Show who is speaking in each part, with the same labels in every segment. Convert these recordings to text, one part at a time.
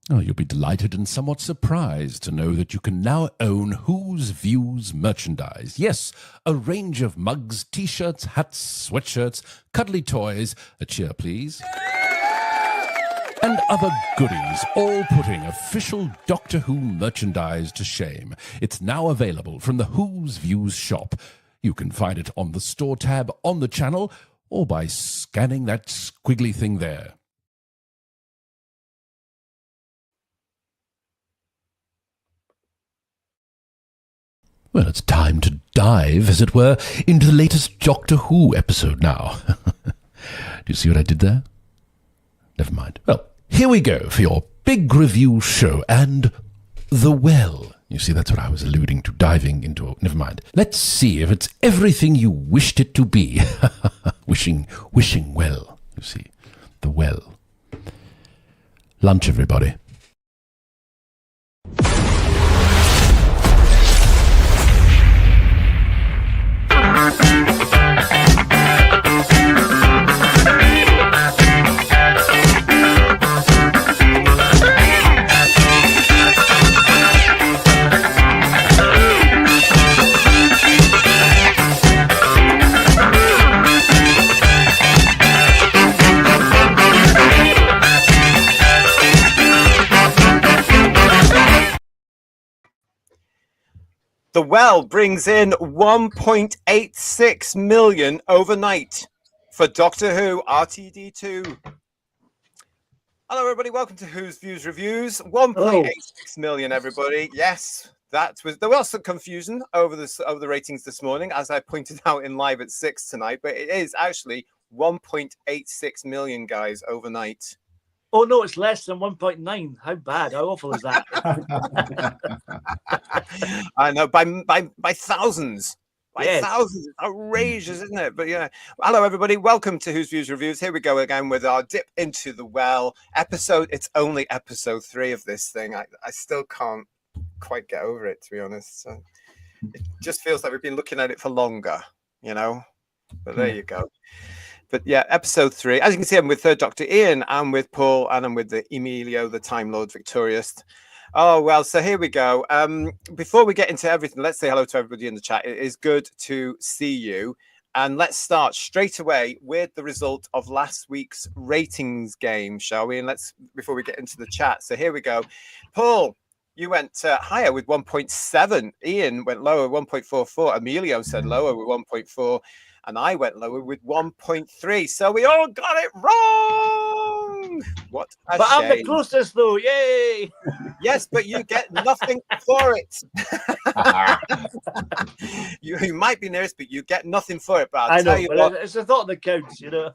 Speaker 1: Oh, you'll be delighted and somewhat surprised to know that you can now own Whose Views merchandise. Yes, a range of mugs, t-shirts, hats, sweatshirts, cuddly toys, a cheer please, and other goodies, all putting official Doctor Who merchandise to shame. It's now available from the Whose Views shop. You can find it on the store tab on the channel or by scanning that squiggly thing there. Well, it's time to dive, as it were, into the latest Doctor Who episode now. Do you see what I did there? Never mind. Well, here we go for your big review show and The Well. You see, that's what I was alluding to, diving into. Never mind. Let's see if it's everything you wished it to be. wishing well, you see. The Well. Lunch, everybody.
Speaker 2: The Well brings in 1.86 million overnight for Doctor Who RTD2. Hello, everybody. Welcome to Who's Views Reviews. 1.86 million, everybody. Yes, there was some confusion over the ratings this morning, as I pointed out in Live at 6 tonight, but it is actually 1.86 million, guys, overnight.
Speaker 3: Oh, no, it's less than 1.9. How bad? How awful is that?
Speaker 2: I know, by thousands. Thousands. It's outrageous, isn't it? But yeah. Hello, everybody. Welcome to Who's Views Reviews. Here we go again with our dip into the well episode. It's only episode 3 of this thing. I still can't quite get over it, to be honest. So it just feels like we've been looking at it for longer, you know? But there you go. But yeah, episode 3. As you can see, I'm with Third Doctor Ian, I'm with Paul, and I'm with the Emilio, the Time Lord Victorious. Oh, well, so here we go. Before we get into everything, let's say hello to everybody in the chat. It is good to see you. And let's start straight away with the result of last week's ratings game, shall we? And before we get into the chat. So here we go. Paul, you went higher with 1.7. Ian went lower, 1.44. Emilio said lower with 1.4. And I went lower with 1.3. So we all got it wrong. What a shame.
Speaker 3: But I'm the closest, though. Yay.
Speaker 2: Yes, but you get nothing for it. you might be nearest, but you get nothing for it. But I'll tell you what.
Speaker 3: It's the thought that counts, you know.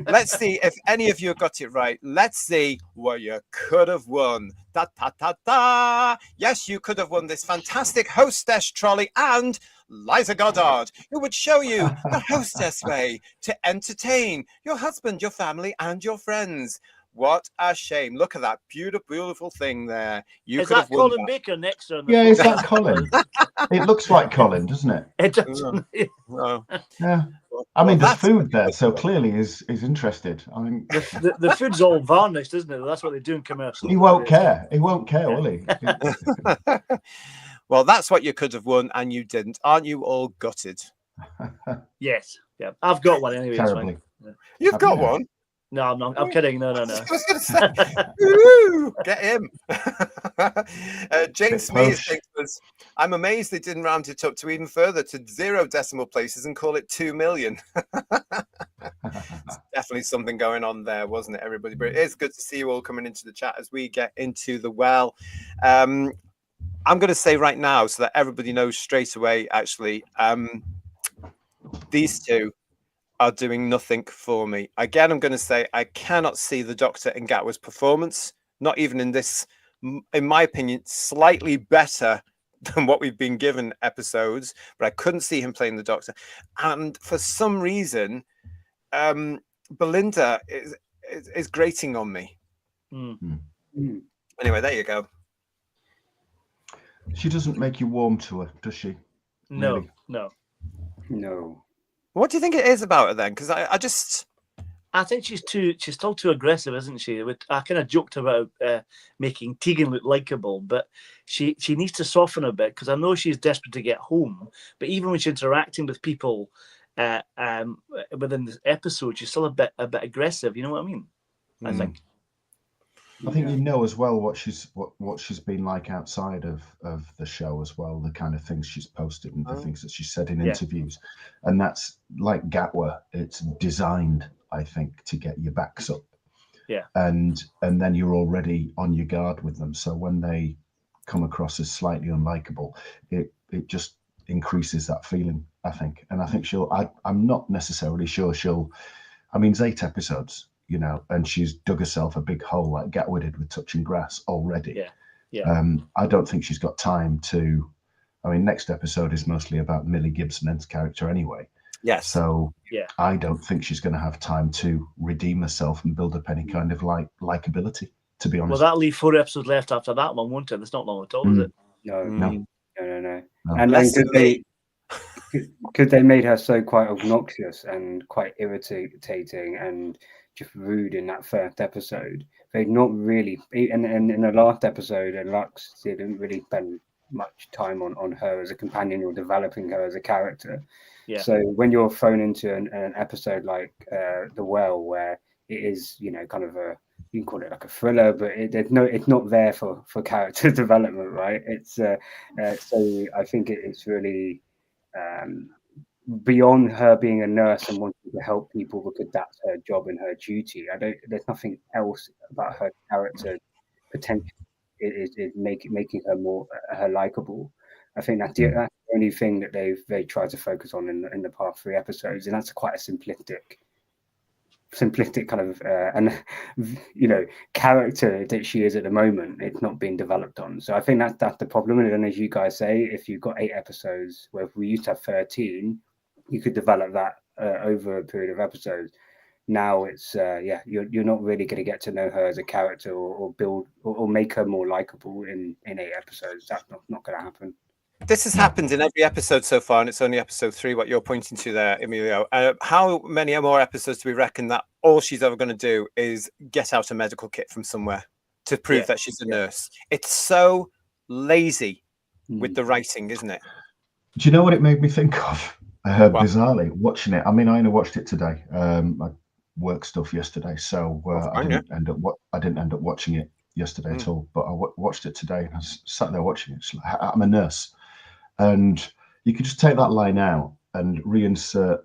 Speaker 2: Let's see if any of you got it right. Let's see what you could have won. Da, da, da, da. Yes, you could have won this fantastic hostess trolley and Liza Goddard, who would show you the hostess way to entertain your husband, your family, and your friends. What a shame. Look at that beautiful, beautiful thing there.
Speaker 3: Is that Colin Baker next on?
Speaker 4: Yeah, is that Colin? It looks like Colin, doesn't it?
Speaker 3: It does.
Speaker 2: Oh.
Speaker 4: Yeah. I mean, there's food there, so clearly he's interested. I mean,
Speaker 3: the food's all varnished, isn't it? That's what they do in commercials.
Speaker 4: He won't care. He won't care, will he?
Speaker 2: Well, that's what you could have won, and you didn't. Aren't you all gutted?
Speaker 3: Yes. Yeah. I've got one anyway.
Speaker 4: Terribly.
Speaker 3: Yeah.
Speaker 2: You've got one?
Speaker 3: No, I'm not. I'm kidding. No.
Speaker 2: I was going to say, ooh, get him. Jane Smith thinks, I'm amazed they didn't round it up to even further to 0 decimal places and call it 2 million. It's definitely something going on there, wasn't it, everybody? But it is good to see you all coming into the chat as we get into the well. I'm going to say right now, so that everybody knows straight away, actually, these two are doing nothing for me. Again, I'm going to say I cannot see the Doctor in Gatwa's performance, not even in this, in my opinion, slightly better than what we've been given episodes, but I couldn't see him playing the Doctor. And for some reason, Belinda is grating on me. Anyway, there you go.
Speaker 4: She doesn't make you warm to her, does she?
Speaker 3: No,
Speaker 4: really?
Speaker 3: no.
Speaker 2: What do you think it is about her then? Because I
Speaker 3: I think she's still too aggressive, isn't she? I kind of joked about making Tegan look likable, but she needs to soften a bit, because I know she's desperate to get home. But even when she's interacting with people within this episode, she's still a bit aggressive. You know what I mean? I think.
Speaker 4: I think as well what she's been like outside of the show as well, the kind of things she's posted and the things that she's said in interviews, and that's like Gatwa. It's designed, I think, to get your backs up, and then you're already on your guard with them. So when they come across as slightly unlikable, it just increases that feeling, I think. And I think I'm not necessarily sure she'll. I mean, it's 8 episodes. And she's dug herself a big hole like Gatwa did with Touching Grass already. I don't think she's got time to. I mean, next episode is mostly about Millie Gibson's character anyway.
Speaker 2: Yes.
Speaker 4: So I don't think she's going to have time to redeem herself and build up any kind of likability. To be honest.
Speaker 3: Well, that'll leave 4 episodes left after that one, won't it? It's not long at all, is it?
Speaker 5: No. And because they made her so quite obnoxious and quite irritating and just rude in that first episode. They'd not really, and in the last episode, Lux didn't really spend much time on her as a companion or developing her as a character. So when you're thrown into an episode like The Well, where it is, kind of you can call it like a thriller, but it's not there for character development, right? It's so I think it's really beyond her being a nurse and wanting to help people because that's her job and her duty. There's nothing else about her character potential is making her more her likable. I think that's the only thing that they tried to focus on in the past 3 episodes, and that's quite a simplistic kind of character that she is at the moment. It's not being developed on, so I think that's the problem. And as you guys say, if you've got 8 episodes where we used to have 13, you could develop that over a period of episodes. Now it's you're not really going to get to know her as a character or build or make her more likable in 8 episodes. That's not going to happen.
Speaker 2: This has happened in every episode so far, and it's only episode 3, what you're pointing to there, Emilio. How many more episodes do we reckon that all she's ever going to do is get out a medical kit from somewhere to prove that she's a nurse? It's so lazy with the writing, isn't it?
Speaker 4: Do you know what it made me think of? Bizarrely, watching it. I mean, I only watched it today. I work stuff yesterday, so I didn't end up watching it yesterday at all. But I watched it today, and I sat there watching it. I'm a nurse. And you could just take that line out and reinsert.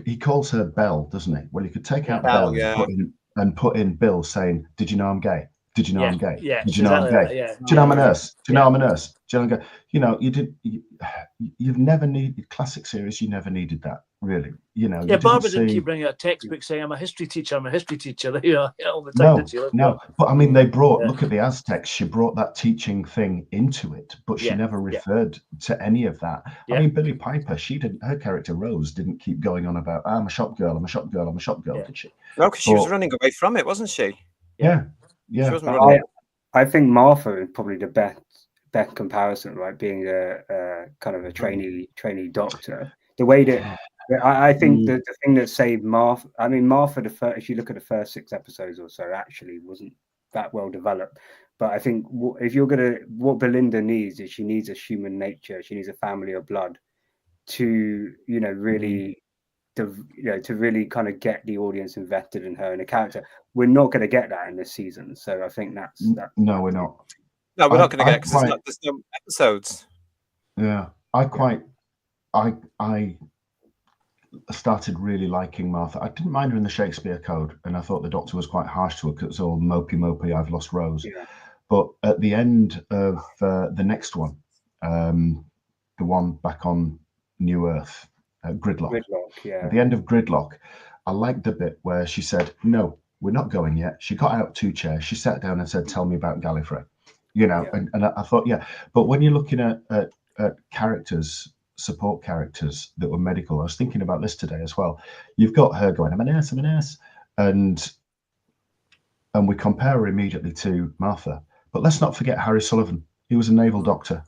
Speaker 4: He calls her Belle, doesn't he? Well, you could take out Belle and put in Bill saying, "Did you know I'm gay? Did you know I'm gay? Did you know I'm gay? Do you know I'm a nurse? Do you know I'm a nurse? Do you know I'm gay?" You've never needed classic series. You never needed that, really.
Speaker 3: Barbara didn't keep bringing out a textbook saying, I'm a history teacher. All the time, did she?
Speaker 4: No. But I mean, they look at the Aztecs. She brought that teaching thing into it, but she never referred to any of that. I mean, Billie Piper, her character Rose didn't keep going on about, I'm a shop girl, I'm a shop girl, I'm a shop girl, did she?
Speaker 2: No, because she was running away from it, wasn't she?
Speaker 4: Yeah.
Speaker 2: She wasn't running.
Speaker 5: I think Martha is probably the best comparison, right? Being a kind of a trainee doctor. The way that I think the thing that saved Martha. I mean, Martha, if you look at the first 6 episodes or so, actually wasn't that well developed. But I think what Belinda needs is she needs a human nature. She needs a family of blood to really. To really kind of get the audience invested in her and the character. We're not going to get that in this season, so I think that's
Speaker 4: no, we're not.
Speaker 2: No, we're not going to get it because there's no episodes.
Speaker 4: Yeah, I started really liking Martha. I didn't mind her in the Shakespeare Code, and I thought the Doctor was quite harsh to her because it's all mopey. I've lost Rose. Yeah. But at the end of the next one, the one back on New Earth. Gridlock. At the end of Gridlock, I liked the bit where she said, "No, we're not going yet." She got out 2 chairs. She sat down and said, "Tell me about Gallifrey." And I thought, But when you're looking at characters, support characters that were medical, I was thinking about this today as well. You've got her going, I'm a nurse, and we compare her immediately to Martha. But let's not forget Harry Sullivan. He was a naval doctor.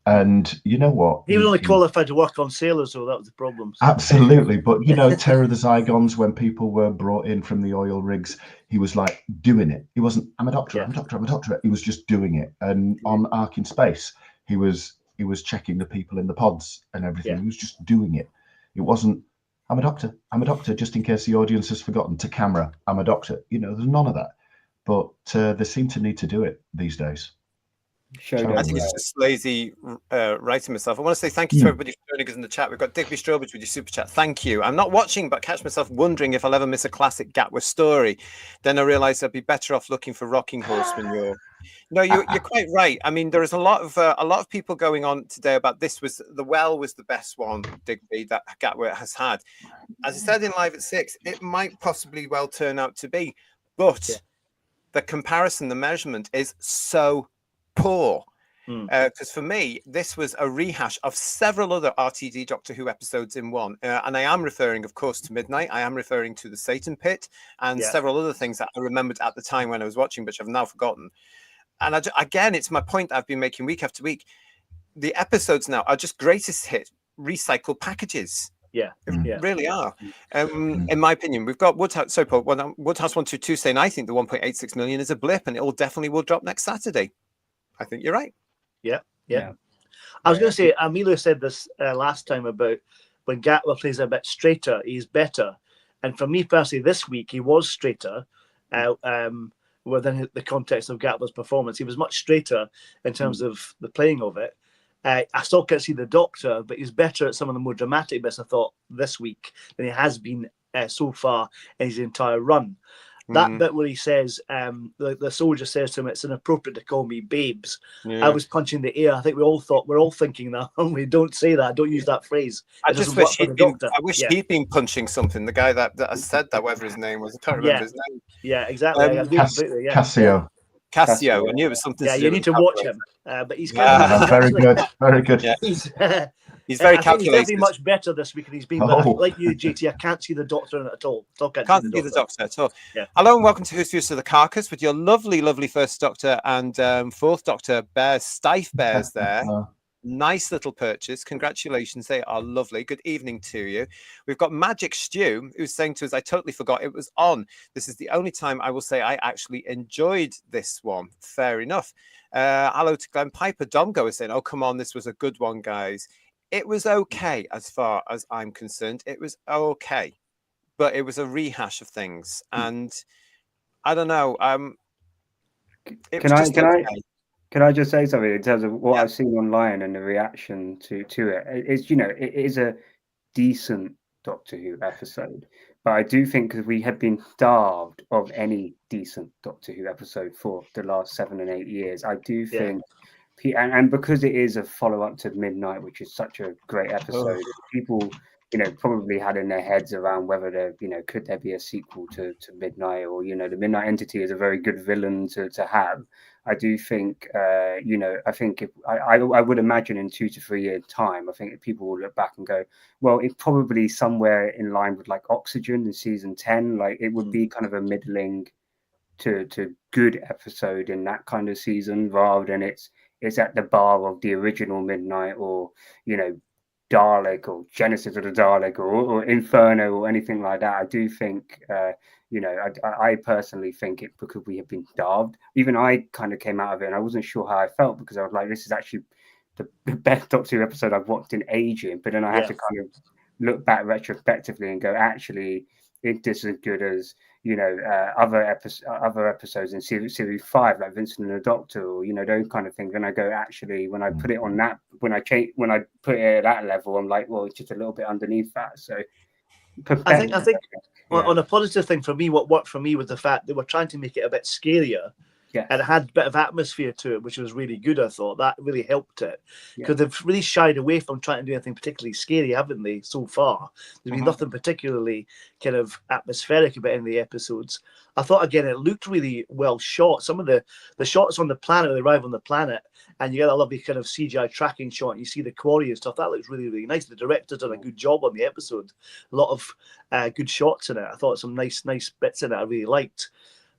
Speaker 4: And you know what?
Speaker 3: He was only qualified to work on sailors, so that was the problem. So.
Speaker 4: Absolutely. But, you know, Terror of the Zygons, when people were brought in from the oil rigs, he was like doing it. He wasn't, I'm a doctor, I'm a doctor, I'm a doctor. He was just doing it. And on Ark in Space, he was checking the people in the pods and everything.
Speaker 3: Yeah.
Speaker 4: He was just doing it. It wasn't, I'm a doctor, just in case the audience has forgotten, to camera, I'm a doctor. You know, there's none of that. But they seem to need to do it these days.
Speaker 2: I think it's just lazy writing myself. I want to say thank you to everybody for joining us in the chat. We've got Digby Strobridge with your super chat. Thank you. I'm not watching, but catch myself wondering if I'll ever miss a classic Gatwa story. Then I realised I'd be better off looking for Rocking Horseman. No, you're quite right. I mean, there is a lot of people going on today about this. The Well was the best one, Digby, that Gatwa has had. As I said in Live at 6, it might possibly well turn out to be, but the comparison, the measurement is so poor. Because for me, this was a rehash of several other RTD Doctor Who episodes in one. And I am referring, of course, to Midnight. I am referring to the Satan Pit and several other things that I remembered at the time when I was watching, which I've now forgotten. And again, it's my point that I've been making week after week. The episodes now are just greatest hit recycled packages.
Speaker 3: Yeah,
Speaker 2: it really are. In my opinion, we've got Woodhouse 122 saying, I think the 1.86 million is a blip and it definitely will drop next Saturday. I think you're right.
Speaker 3: Yeah. I was going to say, Amelia said this last time about when Gatwa plays a bit straighter, he's better. And for me personally, this week, he was straighter within the context of Gatwa's performance. He was much straighter in terms of the playing of it. I still can't see the Doctor, but he's better at some of the more dramatic bits, I thought, this week than he has been so far in his entire run. That bit where he says, the soldier says to him, it's inappropriate to call me babes. I was punching the air. I think we're all thinking that. We don't say that. Don't use that phrase.
Speaker 2: I just wish he'd been punching something. The guy that said that, whatever his name was, I can't remember his name.
Speaker 3: Yeah, exactly.
Speaker 4: Cassio.
Speaker 2: I knew it was something.
Speaker 3: Yeah, you need to watch him. But he's
Speaker 4: very good. Very good.
Speaker 2: Yeah. He's very calculated.
Speaker 3: He's definitely much better this week than he's been. But like you, JT, I can't see the Doctor in it at all.
Speaker 2: Can't see the Doctor at all. Yeah. Hello and welcome to Who's Views to the Carcass with your lovely, lovely first Doctor and fourth Doctor bears, Stife bears there. Nice little purchase. Congratulations. They are lovely. Good evening to you. We've got Magic Stew who's saying to us, I totally forgot it was on. This is the only time I will say I actually enjoyed this one. Fair enough. Hello to Glenn Piper. Domgo is saying, oh, come on. This was a good one, guys. It was okay as far as I'm concerned. It was okay. But it was a rehash of things. And I don't know.
Speaker 5: Can I just say something in terms of what I've seen online and the reaction to it? It's, it is a decent Doctor Who episode, but I do think that we have been starved of any decent Doctor Who episode for the last 7 and 8 years. I do think, and because it is a follow-up to Midnight, which is such a great episode, people, probably had in their heads around whether there, could there be a sequel to Midnight, or, the Midnight Entity is a very good villain to have. I do think, I think I would imagine in 2 to 3 years' time, I think people will look back and go, well, it's probably somewhere in line with like Oxygen in season 10. Like it would be kind of a middling to good episode in that kind of season, rather than it's at the bar of the original Midnight, or, Dalek, or Genesis of the Dalek, or Inferno, or anything like that. I do think, I personally think it, because we have been starved. Even I kind of came out of it and I wasn't sure how I felt, because I was like, this is actually the best Doctor Who episode I've watched in ages. But then I had to kind of look back retrospectively and go, actually, it's as good as, other episodes in series 5, like Vincent and the Doctor, or, those kind of things. And I go, actually, when I put it on that, when I put it at that level, I'm like, well, it's just a little bit underneath that. So
Speaker 3: I think on a positive thing for me, what worked for me was the fact they were trying to make it a bit scarier. And it had a bit of atmosphere to it, which was really good. I thought that really helped it, because they've really shied away from trying to do anything particularly scary, haven't they, so far? There's been nothing particularly kind of atmospheric about any of the episodes. I thought, again, it looked really well shot. Some of the shots on the planet, they arrive on the planet, and you get a lovely kind of CGI tracking shot, and you see the quarry and stuff. That looks really, really nice. The director did a good job on the episode. A lot of good shots in it. I thought some nice bits in it I really liked.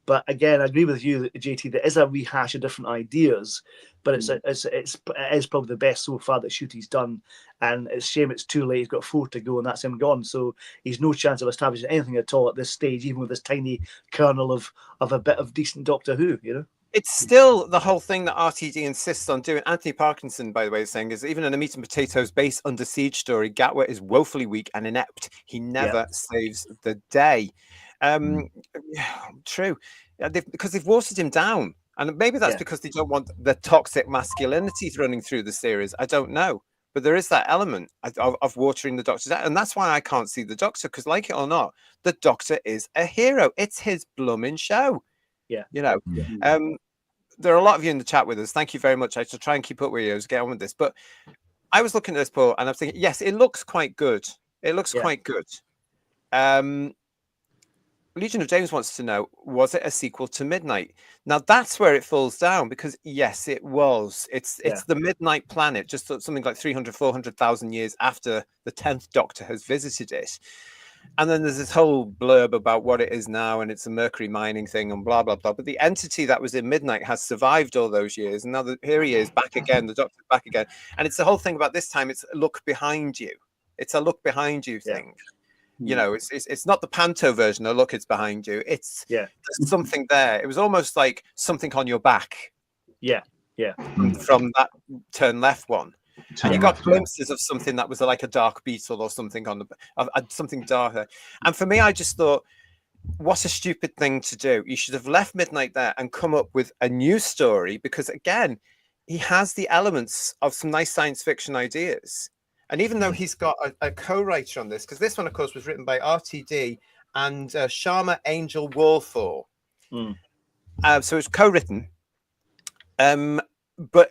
Speaker 3: But again, I agree with you, JT. There is a rehash of different ideas, but it is probably the best so far that Shooty's done. And it's a shame it's too late. He's got 4 to go, and that's him gone. So he's no chance of establishing anything at all at this stage, even with this tiny kernel of a bit of decent Doctor Who. You know.
Speaker 2: It's still the whole thing that RTD insists on doing. Anthony Parkinson, by the way, is saying is even in a meat and potatoes base Under Siege story, Gatwa is woefully weak and inept. He never saves the day. True, because they've watered him down, and maybe that's because they don't want the toxic masculinity running through the series. I don't know, but there is that element of watering the Doctor down, and that's why I can't see the Doctor, because, like it or not, the Doctor is a hero. It's his blooming show.
Speaker 3: Yeah,
Speaker 2: you know. There are a lot of you in the chat with us. Thank you very much. I shall try and keep up with you. Get on with this. But I was looking at this, Paul, and I'm thinking, yes, it looks quite good. It looks quite good. Legion of James wants to know, was it a sequel to Midnight? Now, that's where it falls down, because, yes, it was. It's the Midnight Planet, just something like 300, 400,000 years after the 10th Doctor has visited it. And then there's this whole blurb about what it is now, and it's a mercury mining thing and blah, blah, blah. But the entity that was in Midnight has survived all those years. And now here he is back again, the Doctor's back again. And it's the whole thing about this time, it's a look behind you. It's a look behind you thing. You know, it's not the Panto version of look, it's behind you. It's there's something there. It was almost like something on your back. From that turn left one. And you got glimpses of something that was like a dark beetle or something on something darker. And for me, I just thought, what a stupid thing to do. You should have left Midnight there and come up with a new story, because again, he has the elements of some nice science fiction ideas. And even though he's got a co-writer on this, because this one, of course, was written by RTD and Sharma Angel Walthall. So it's co-written. But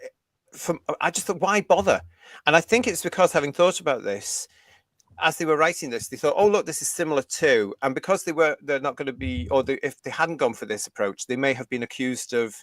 Speaker 2: I just thought, why bother? And I think it's because, having thought about this, as they were writing this, they thought, oh, look, this is similar to, and because they're not going to be, if they hadn't gone for this approach, they may have been accused of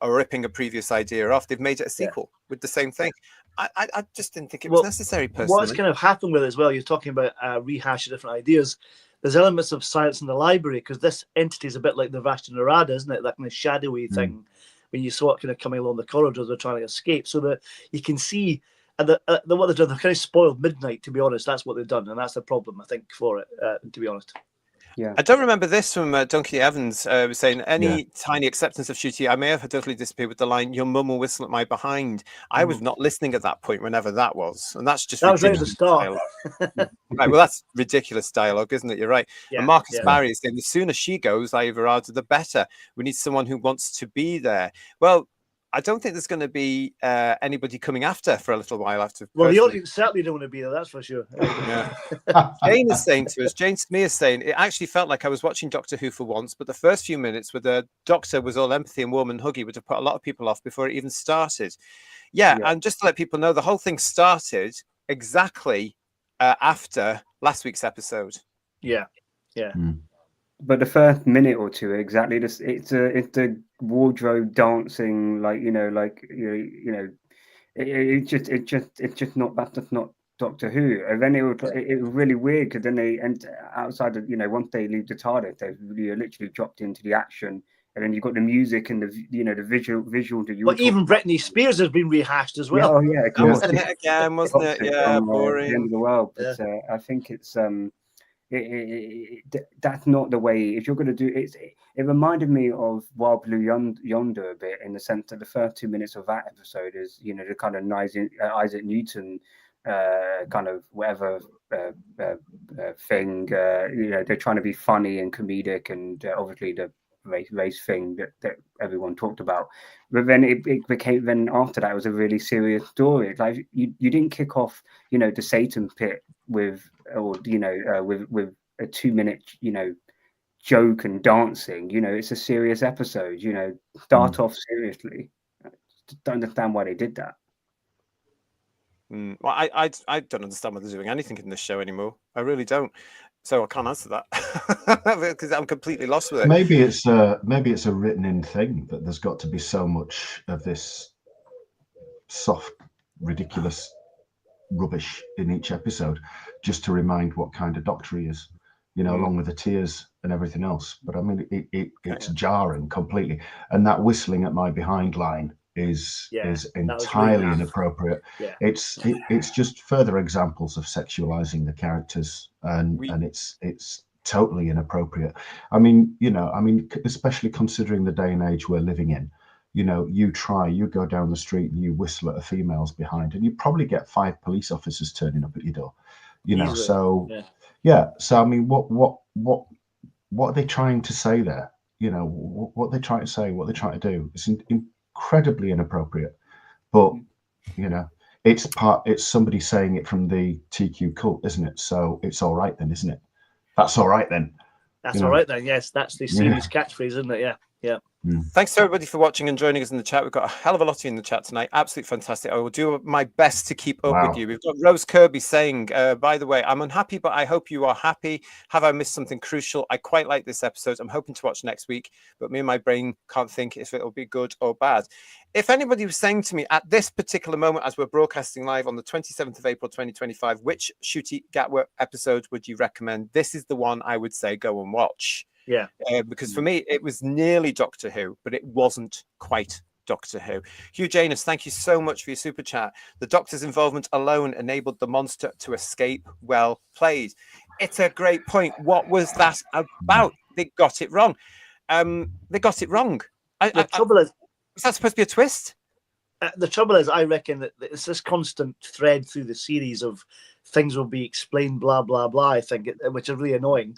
Speaker 2: ripping a previous idea off. They've made it a sequel with the same thing. I just didn't think it was necessary, personally.
Speaker 3: What's kind of happened with it as well, you're talking about rehash of different ideas. There's elements of silence in the library, because this entity is a bit like the Vashta Narada, isn't it? That kind of shadowy thing. When you saw it kind of coming along the corridors, they're trying to escape, so that you can see what they've done. They've kind of spoiled Midnight, to be honest. That's what they've done, and that's the problem, I think, for it. To be honest.
Speaker 5: Yeah,
Speaker 2: I don't remember this from Duncan Evans saying any tiny acceptance of Shooty. I may have totally disappeared with the line, "Your mum will whistle at my behind." I was not listening at that point, whenever that was, and that's just
Speaker 3: was right at the start.
Speaker 2: Right, well, that's ridiculous dialogue, isn't it? You're right. And Marcus Barry is saying, the sooner she goes, Iverardo, the better. We need someone who wants to be there. Well, I don't think there's going to be anybody coming after for a little while after.
Speaker 3: Well, the audience certainly don't want to be there, that's for sure.
Speaker 2: Jane is saying to us, Jane Smee is saying, it actually felt like I was watching Doctor Who for once, but the first few minutes where the Doctor was all empathy and warm and huggy would have put a lot of people off before it even started. And just to let people know, the whole thing started exactly after last week's episode.
Speaker 5: But the first minute or two, exactly, it's the wardrobe dancing, it's just not, that's just not Doctor Who. And then it was really weird, because then they outside of, once they leave the TARDIS, they literally dropped into the action, and then you got the music and the visual that you.
Speaker 3: Well, even Britney Spears has been rehashed as well.
Speaker 5: Of course.
Speaker 2: Wasn't it again? Wasn't it? Yeah, boring.
Speaker 5: The end of the world. But I think it's that's not the way. If you're going to do it, it reminded me of Wild Blue Yonder a bit, in the sense that the first 2 minutes of that episode is, the kind of Isaac Newton kind of whatever thing. They're trying to be funny and comedic, and obviously the race thing that everyone talked about. But then it became, then after that, it was a really serious story. Like you didn't kick off, the Satan pit with with a 2 minute, joke and dancing. It's a serious episode. Start off seriously. Don't understand why they did that.
Speaker 2: Well, I don't understand why they're doing anything in this show anymore. I really don't. So I can't answer that because I'm completely lost with it.
Speaker 4: Maybe it's a written-in thing that there's got to be so much of this soft, ridiculous rubbish in each episode, just to remind what kind of Doctor he is. along with the tears and everything else. But I mean, it's jarring completely. And that whistling at my behind line is entirely inappropriate.
Speaker 3: Yeah.
Speaker 4: It's just further examples of sexualizing the characters, and it's totally inappropriate. I mean, especially considering the day and age we're living in. You go down the street and you whistle at a female's behind, and you probably get 5 police officers turning up at your door.
Speaker 3: Easily.
Speaker 4: So so I mean, what are they trying to say there? What they're trying to say, what they're trying to do, is incredibly inappropriate. But it's somebody saying it from the TQ cult, isn't it? So it's all right then, isn't it? That's all right then.
Speaker 3: That's all right then. Yes, that's the series catchphrase, isn't it? Yeah. Yeah.
Speaker 2: Thanks to everybody for watching and joining us in the chat. We've got a hell of a lot of you in the chat tonight. Absolutely fantastic. I will do my best to keep up with you. We've got Rose Kirby saying, by the way, I'm unhappy, but I hope you are happy. Have I missed something crucial? I quite like this episode. I'm hoping to watch next week, but me and my brain can't think if it'll be good or bad. If anybody was saying to me at this particular moment, as we're broadcasting live on the 27th of April, 2025, which Ncuti Gatwa episode would you recommend? This is the one I would say go and watch.
Speaker 3: Yeah,
Speaker 2: because for me, it was nearly Doctor Who, but it wasn't quite Doctor Who. Hugh Janus, thank you so much for your super chat. The Doctor's involvement alone enabled the monster to escape. Well played. It's a great point. What was that about? They got it wrong. They got it wrong.
Speaker 3: The trouble is,
Speaker 2: was that supposed to be a twist?
Speaker 3: The trouble is, I reckon that it's this constant thread through the series of things will be explained, blah, blah, blah, I think, which is really annoying.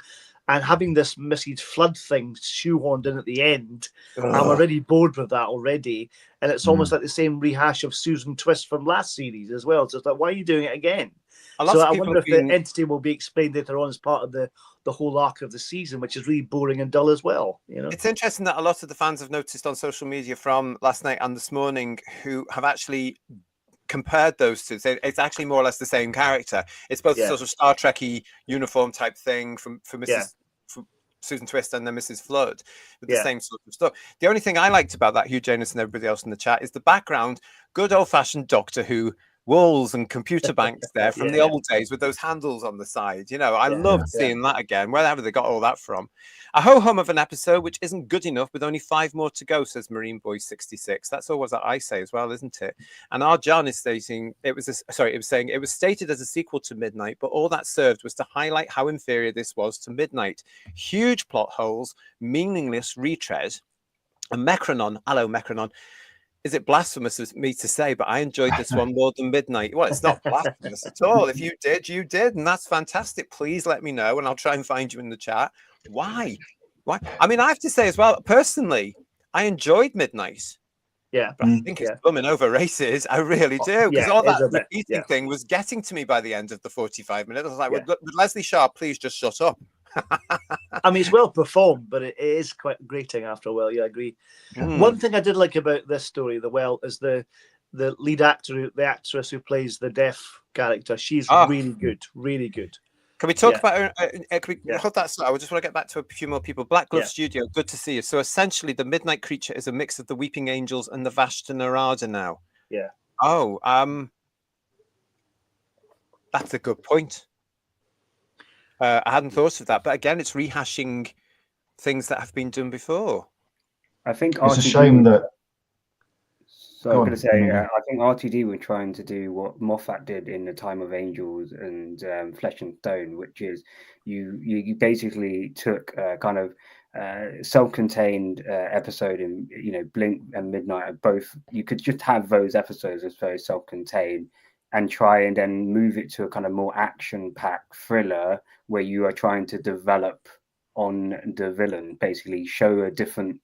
Speaker 3: And having this Mrs. Flood thing shoehorned in at the end, I'm already bored with that already. And it's almost like the same rehash of Susan Twist from last series as well. So it's like, why are you doing it again? So I wonder if the entity will be explained later on as part of the whole arc of the season, which is really boring and dull as well.
Speaker 2: It's interesting that a lot of the fans have noticed on social media from last night and this morning who have actually compared those two. So it's actually more or less the same character. It's both a sort of Star Trek-y uniform type thing for Susan Twist and then Mrs. Flood with the same sort of stuff. The only thing I liked about that, Hugh Janus and everybody else in the chat, is the background, good old-fashioned Doctor Who walls and computer banks there from the old days with those handles on the side. I loved seeing that again. Wherever they got all that from. A ho-hum of an episode which isn't good enough with only 5 more to go, says Marine Boy 66. That's always what I say as well, isn't it? And our John is stating it was saying it was stated as a sequel to Midnight, but all that served was to highlight how inferior this was to Midnight. Huge plot holes, meaningless retread. And Mecronon, hello Mecronon. Is it blasphemous of me to say, but I enjoyed this one more than Midnight? Well, it's not blasphemous at all. If you did, you did. And that's fantastic. Please let me know and I'll try and find you in the chat. Why? I mean, I have to say as well, personally, I enjoyed Midnight.
Speaker 3: Yeah.
Speaker 2: But I think it's bumming over races. I really do. Because all that repeating thing was getting to me by the end of the 45 minutes. I was like, would Leslie Sharp please just shut up?
Speaker 3: I mean, it's well performed, but it is quite grating after a while. Yeah, I agree. One thing I did like about this story, The Well, is the lead actor, the actress who plays the deaf character. She's really good, really good.
Speaker 2: Can we talk about her? Can we hold that? I just want to get back to a few more people. Black Glove Studio, good to see you. So essentially, the Midnight Creature is a mix of the Weeping Angels and the Vashta Narada now.
Speaker 3: Yeah.
Speaker 2: Oh, that's a good point. I hadn't thought of that, but again, it's rehashing things that have been done before.
Speaker 5: I think
Speaker 4: it's a shame that.
Speaker 5: So I'm going to say, I think RTD were trying to do what Moffat did in The Time of Angels and Flesh and Stone, which is you basically took a kind of self-contained episode in Blink and Midnight. Both you could just have those episodes as very self-contained and try and then move it to a kind of more action-packed thriller where you are trying to develop on the villain, basically show a different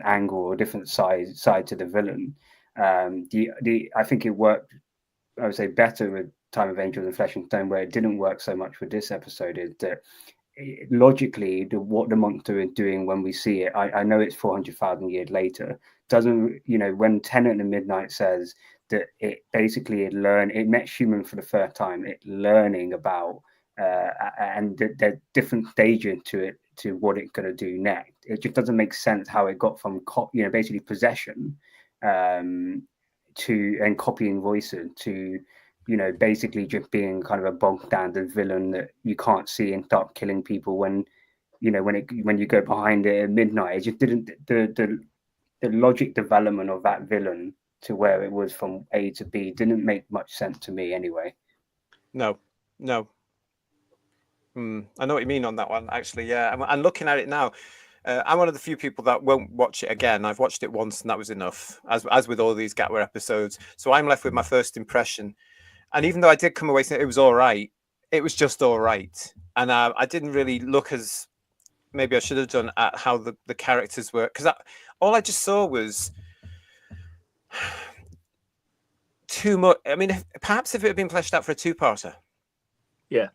Speaker 5: angle or different side to the villain. I think it worked, I would say, better with Time of Angels and Flesh and Stone, where it didn't work so much with this episode. Is that logically what the monster is doing when we see it? I know it's 400,000 years later. Doesn't when Tennant in Midnight says that it basically it met human for the first time, it learning about and there's different stages to what it's going to do next. It just doesn't make sense how it got from basically possession to and copying voices to you know, basically just being kind of a bogged down villain that you can't see and start killing people when, you know, when you go behind it at midnight. It just didn't the logic development of that villain to where it was from A to B didn't make much sense to me anyway.
Speaker 2: No. I know what you mean on that one, actually. Yeah, and looking at it now, I'm one of the few people that won't watch it again. I've watched it once, and that was enough, as with all these Gatwa episodes. So I'm left with my first impression. And even though I did come away saying it was all right, it was just all right. And I didn't really look as maybe I should have done at how the characters were, because all I just saw was too much. I mean, perhaps if it had been fleshed out for a two-parter.
Speaker 3: Yeah.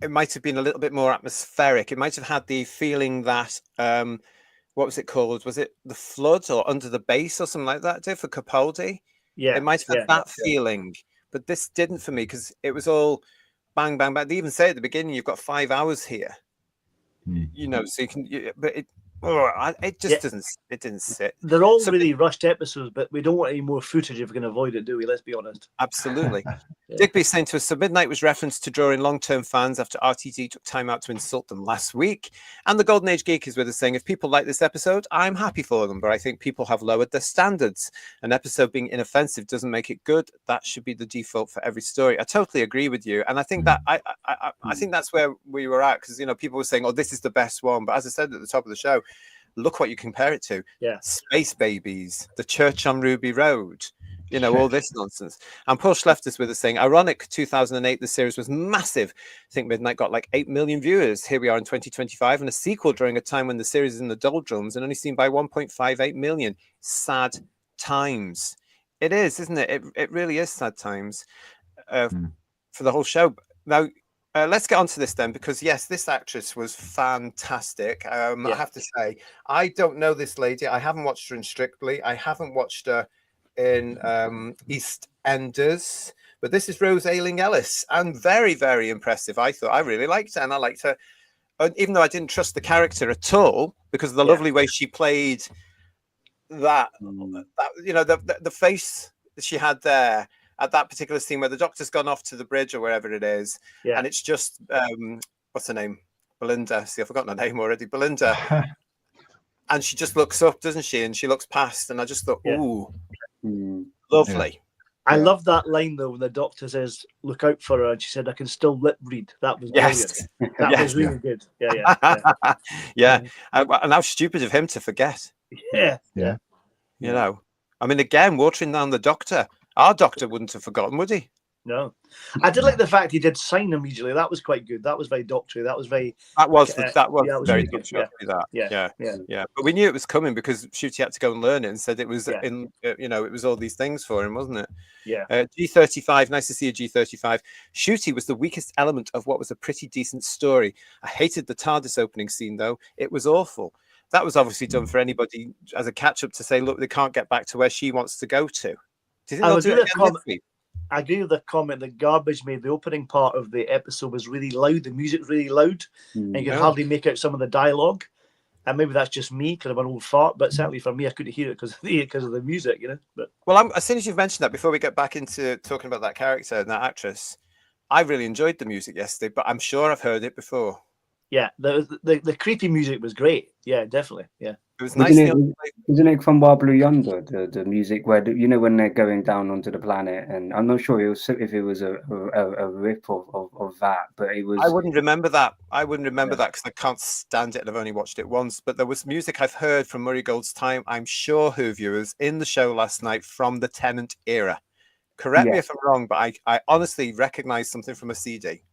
Speaker 2: It might have been a little bit more atmospheric. It might have had the feeling that, what was it called? Was it The Flood or Under the Base or something like that, for Capaldi?
Speaker 3: Yeah.
Speaker 2: It might have had that feeling, but this didn't for me, because it was all bang, bang, bang. They even say at the beginning, you've got 5 hours here. You know, so you can, but it just doesn't. It didn't sit.
Speaker 3: They're all really rushed episodes, but we don't want any more footage if we can avoid it, do we? Let's be honest.
Speaker 2: Absolutely. Digby's saying to us, so Midnight was referenced to draw in long-term fans after RTD took time out to insult them last week. And the Golden Age Geek is with us saying, if people like this episode, I'm happy for them, but I think people have lowered their standards. An episode being inoffensive doesn't make it good. That should be the default for every story. I totally agree with you. And I think that I think that's where we were at, because, you know, people were saying, oh, this is the best one. But as I said at the top of the show, look what you compare it to.
Speaker 3: Yeah.
Speaker 2: Space Babies, The Church on Ruby Road, you know, all this nonsense. And Paul Schleft is with us saying, ironic, 2008, the series was massive. I think Midnight got like 8 million viewers. Here we are in 2025, and a sequel during a time when the series is in the doldrums and only seen by 1.58 million. Sad times. It is, isn't it? It really is sad times for the whole show. Now, let's get on to this then, because yes, this actress was fantastic. I have to say, I don't know this lady. I haven't watched her in Strictly. I haven't watched her in EastEnders, but this is Rose Ayling-Ellis, and very, very impressive. I thought I really liked her, and I liked her, even though I didn't trust the character at all, because of the lovely way she played that you know, the face that she had there at that particular scene where the Doctor's gone off to the bridge or wherever it is, and it's just what's her name, Belinda. See, I've forgotten her name already. Belinda. And she just looks up, doesn't she? And she looks past, and I just thought, ooh, lovely.
Speaker 3: I love that line though when the Doctor says, "Look out for her," and she said, "I can still lip read." That was brilliant. That was really good. Yeah.
Speaker 2: And how stupid of him to forget.
Speaker 3: Yeah.
Speaker 2: You know, I mean, again, watering down the Doctor. Our Doctor wouldn't have forgotten, would he?
Speaker 3: No. I did like the fact he did sign immediately. That was quite good. That was very doctory. That was very.
Speaker 2: That was very
Speaker 3: really
Speaker 2: good.
Speaker 3: Good.
Speaker 2: Yeah. But we knew it was coming because Shooty had to go and learn it and said it was in, you know, it was all these things for him, wasn't it?
Speaker 3: Yeah.
Speaker 2: G35. Nice to see a G35. Shooty was the weakest element of what was a pretty decent story. I hated the TARDIS opening scene though. It was awful. That was obviously done for anybody as a catch up to say, look, they can't get back to where she wants to go to. Do you think they'll do it again this week?
Speaker 3: I agree with the comment that Garbage made. The opening part of the episode was really loud. The music's really loud, and you can hardly make out some of the dialogue. And maybe that's just me because I'm an old fart, but certainly for me, I couldn't hear it because of the music, you know. But
Speaker 2: well, as soon as you've mentioned that, before we get back into talking about that character and that actress, I really enjoyed the music yesterday. But I'm sure I've heard it before.
Speaker 3: Yeah, the creepy music was great. Yeah, definitely. Yeah.
Speaker 2: It was nice.
Speaker 5: Isn't it from Wablu Yonder, the music where you know when they're going down onto the planet? And I'm not sure if it was a rip of that, but it was.
Speaker 2: I wouldn't remember that. I wouldn't remember that because I can't stand it and I've only watched it once. But there was music I've heard from Murray Gold's time, I'm sure, Who viewers, in the show last night from the Tennant era. Correct me if I'm wrong, but I honestly recognise something from a CD.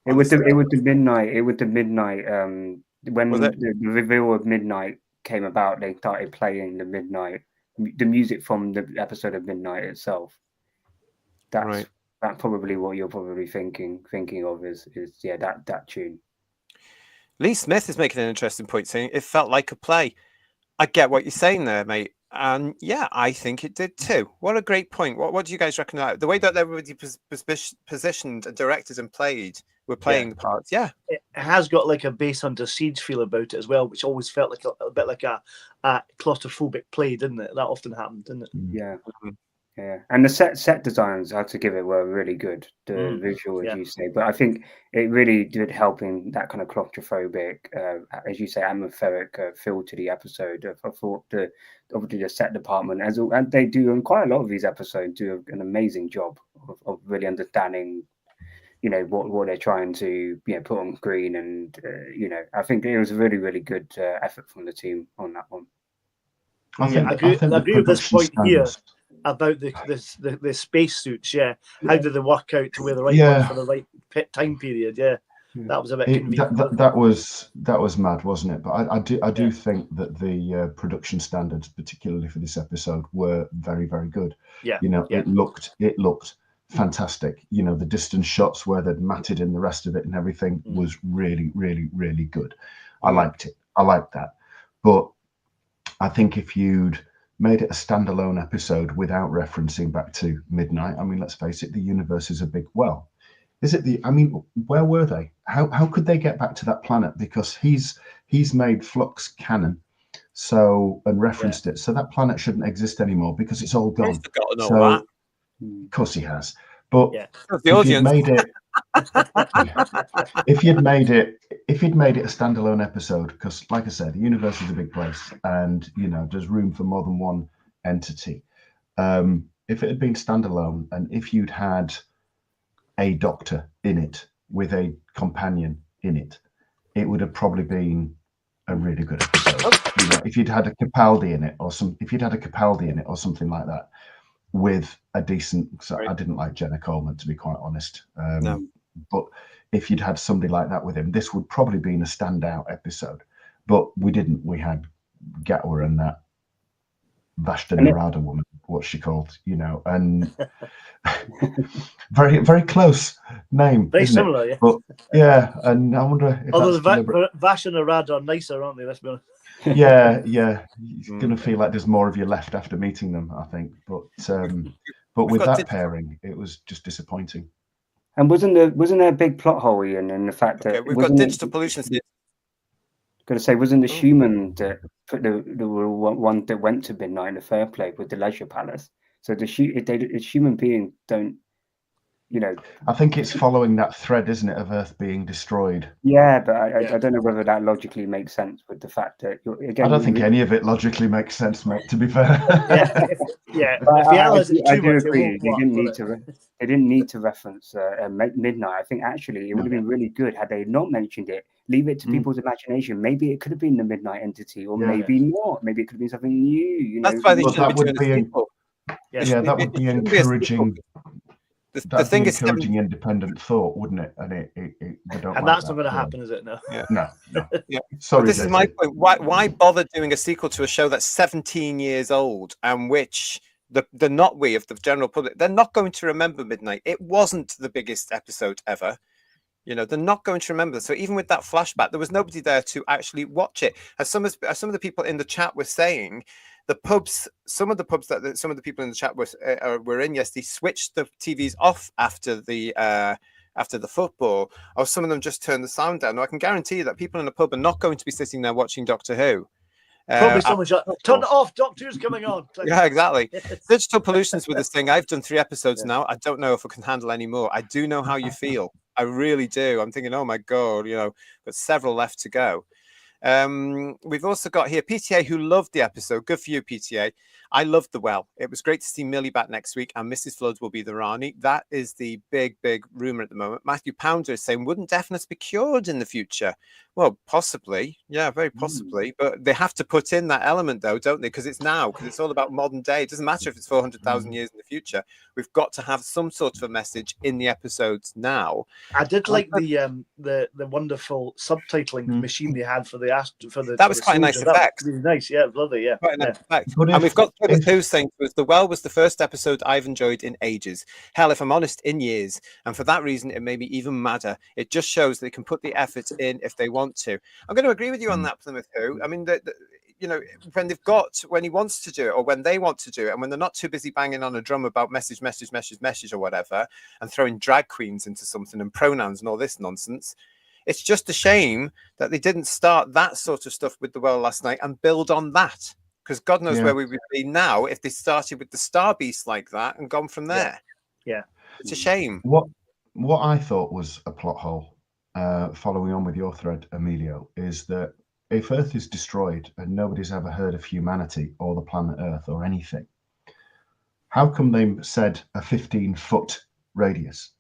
Speaker 5: It was the midnight. When the reveal of Midnight came about, they started playing the music from the episode of Midnight itself. That's probably what you're probably thinking of is that tune.
Speaker 2: Lee Smith is making an interesting point, saying it felt like a play. I get what you're saying there, mate. And yeah, I think it did too. What a great point. What do you guys reckon? The way that everybody positioned and directed and were playing the parts. Yeah.
Speaker 3: It has got like a Base Under Siege feel about it as well, which always felt like a bit like a claustrophobic play, didn't it? That often happened, didn't it?
Speaker 5: Yeah. Yeah, and the set designs, I have to give it, were really good. The visual, as you say, but I think it really did help in that kind of claustrophobic, as you say, atmospheric feel to the episode. I thought obviously the set department, and they do in quite a lot of these episodes, do an amazing job of really understanding, what they're trying to put on screen, and I think it was a really, really good effort from the team on that one.
Speaker 3: I agree with this point here about the space suits. Yeah, how did they work out to wear the right ones for the right time period? Yeah, that was a bit convenient.
Speaker 4: That was mad, wasn't it? But I do think that the production standards, particularly for this episode, were very, very good.
Speaker 3: Yeah,
Speaker 4: it looked fantastic. The distance shots where they'd matted in the rest of it and everything was really, really, really good. I liked it. I liked that. But I think if you'd made it a standalone episode without referencing back to Midnight, I mean, let's face it, the universe is a big well. Where were they? How could they get back to that planet? Because he's made Flux canon, and referenced it. So that planet shouldn't exist anymore because it's all gone.
Speaker 2: He's forgotten all that.
Speaker 4: Of course he has. But
Speaker 2: the audience
Speaker 4: made it. If you'd made it a standalone episode, because like I said, the universe is a big place, and there's room for more than one entity. If it had been standalone, and if you'd had a doctor in it with a companion in it, it would have probably been a really good episode. If you'd had a Capaldi in it, or something like that, with a decent. So I didn't like Jenna Coleman, to be quite honest.
Speaker 2: No.
Speaker 4: But if you'd had somebody like that with him, this would probably been a standout episode. But we didn't. We had Gatwa and that Vashta Narada woman, what's she called? And very, very close name.
Speaker 3: Very similar,
Speaker 4: yeah. But and I wonder if
Speaker 3: although Vashta Narada are nicer, aren't they? Let's be honest.
Speaker 4: Yeah. You're gonna feel like there's more of you left after meeting them, I think. But with that pairing, it was just disappointing.
Speaker 5: And wasn't there a big plot hole, Ian, in the fact that
Speaker 2: we've got digital pollution?
Speaker 5: Going to say, wasn't the human that the one that went to Midnight in the fair play with the Leisure Palace? So the human beings don't,
Speaker 4: I think it's following that thread, isn't it, of Earth being destroyed?
Speaker 5: Yeah, but I don't know whether that logically makes sense with the fact that
Speaker 4: I don't think any of it logically makes sense, mate. To be fair.
Speaker 5: I do agree. They didn't need to reference Midnight. I think actually it would have been really good had they not mentioned it. Leave it to people's imagination. Maybe it could have been the Midnight entity, or maybe not. Maybe it could have been something new.
Speaker 2: That's why they should be doing
Speaker 4: it. That would be encouraging. The thing is encouraging independent thought, wouldn't it? And they don't.
Speaker 3: And that's not going to happen, is it? No.
Speaker 4: No.
Speaker 2: Yeah.
Speaker 4: Sorry.
Speaker 2: This is my point. Why bother doing a sequel to a show that's 17 years old, and which the not we of the general public, they're not going to remember Midnight. It wasn't the biggest episode ever. They're not going to remember. So even with that flashback, there was nobody there to actually watch it. As some of the people in the chat were saying, some of the pubs that some of the people in the chat were in, yes, they switched the TVs off after the football, or some of them just turned the sound down. Now, I can guarantee you that people in the pub are not going to be sitting there watching Doctor Who.
Speaker 3: Probably someone shut. Turn it off. Doctor's coming on.
Speaker 2: Yeah, exactly. Digital pollution's with this thing. I've done 3 episodes now. I don't know if I can handle any more. I do know how you feel. I really do. I'm thinking, oh my God, but several left to go. We've also got here PTA who loved the episode. Good for you, PTA. I loved the well. It was great to see Millie back next week, and Mrs. Flood will be the Rani. That is the big rumor at the moment. Matthew Pounder is saying, wouldn't deafness be cured in the future? Well, possibly. Yeah, very possibly. But they have to put in that element, though, don't they? Because it's now, because it's all about modern day. It doesn't matter if it's 400,000 years in the future. We've got to have some sort of a message in the episodes now.
Speaker 3: I did like the wonderful subtitling machine they had for the
Speaker 2: that was quite a nice effect.
Speaker 3: Really nice, yeah, lovely, yeah.
Speaker 2: Quite a nice effect. And we've got who's saying the well was the first episode I've enjoyed in ages. Hell, if I'm honest, in years. And for that reason, it made me even madder. It just shows they can put the effort in if they want to. I'm going to agree with you on that, Plymouth Who. I mean, when he wants to do it, or when they want to do it, and when they're not too busy banging on a drum about message or whatever, and throwing drag queens into something and pronouns and all this nonsense. It's just a shame that they didn't start that sort of stuff with the well last night and build on that. because God knows where we would be now if they started with the Star Beast like that and gone from there.
Speaker 3: Yeah.
Speaker 2: It's a shame.
Speaker 4: What I thought was a plot hole, following on with your thread, Emilio, is that if Earth is destroyed and nobody's ever heard of humanity or the planet Earth or anything, how come they said a 15-foot radius?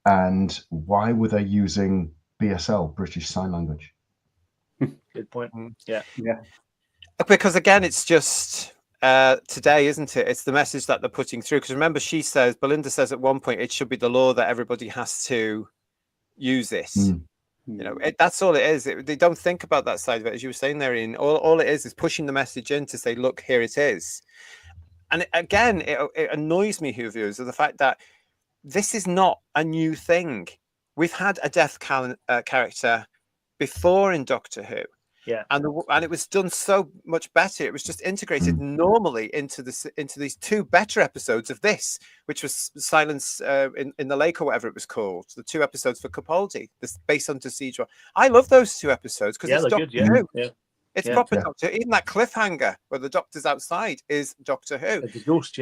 Speaker 4: And why were they using BSL, British Sign Language?
Speaker 3: Good point. Yeah.
Speaker 2: Because again, it's just today, isn't it? It's the message that they're putting through. Because remember, Belinda says at one point, it should be the law that everybody has to use this. You know, that's all it is. They don't think about that side of it, as you were saying there, Ian. All it is pushing the message in to say, look, here it is. And again, it annoys me, Who viewers, of the fact that this is not a new thing. We've had a death character before in Doctor Who.
Speaker 3: Yeah,
Speaker 2: and it was done so much better. It was just integrated normally into these two better episodes of this, which was Silence in the Lake or whatever it was called. The 2 episodes for Capaldi, this based on Decedra. I love those 2 episodes because it's Doctor Who. It's proper Doctor. Even that cliffhanger where the Doctor's outside is Doctor Who.
Speaker 3: The ghost.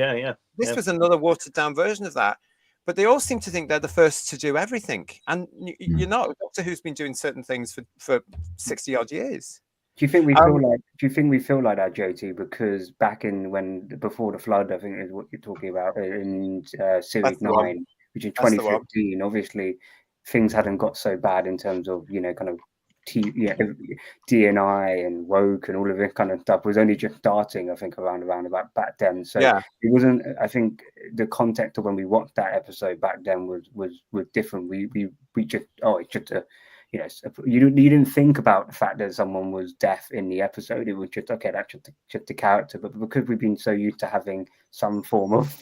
Speaker 2: This was another watered down version of that. But they all seem to think they're the first to do everything. And you're not. Doctor Who's been doing certain things for 60 odd years.
Speaker 5: Do you think we feel like that, JT? Because back before the flood, I think is what you're talking about in series 9, which is 2015. Obviously, things hadn't got so bad in terms of kind of DNI and woke and all of this kind of stuff was only just starting, I think, around about back then. So it wasn't. I think the context of when we watched that episode back then was different. We just it's just a you didn't think about the fact that someone was deaf in the episode. It was just okay, that's just the character. But because we've been so used to having some form of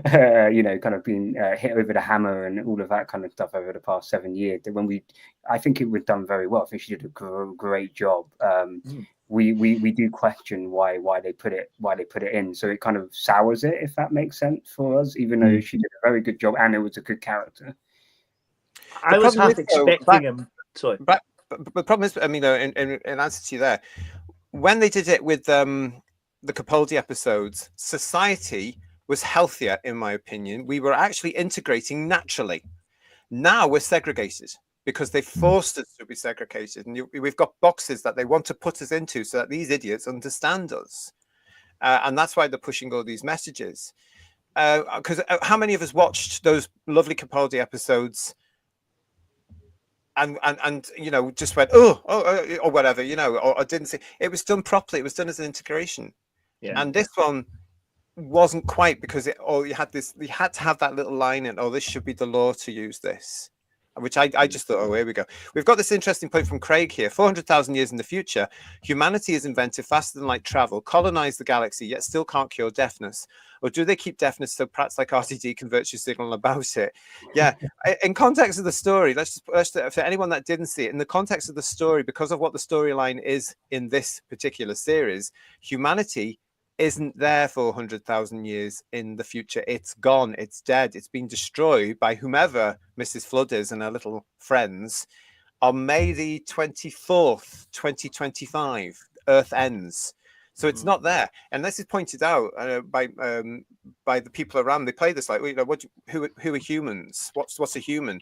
Speaker 5: kind of being hit over the hammer and all of that kind of stuff over the past 7 years, that I think it was done very well. I think she did a great job. We do question why they put it in, so it kind of sours it, if that makes sense for us, even though she did a very good job and it was a good character.
Speaker 3: I was half expecting him. Sorry.
Speaker 2: But the problem is, I mean, in answer to you there, when they did it with the Capaldi episodes, society was healthier, in my opinion. We were actually integrating naturally. Now we're segregated because they forced us to be segregated. And we've got boxes that they want to put us into so that these idiots understand us. And that's why they're pushing all these messages. Because how many of us watched those lovely Capaldi episodes and just went or whatever, or didn't see it was done properly. It was done as an integration, and this one wasn't quite, because you had to have that little line in, this should be the law to use this, which I just thought, here we go. We've got this interesting point from Craig here. 400,000 years in the future, humanity is invented faster than light travel, colonize the galaxy, yet still can't cure deafness. Or do they keep deafness so prats like RTD can virtue signal about it? Yeah. In context of the story, let's for anyone that didn't see it, in the context of the story, because of what the storyline is in this particular series, humanity isn't there 400,000 years in the future. It's gone. It's dead. It's been destroyed by whomever Mrs. Flood is and her little friends on May the 24th, 2025. Earth ends. So it's not there, and this is pointed out by the people around. They play this like, who are humans? What's a human?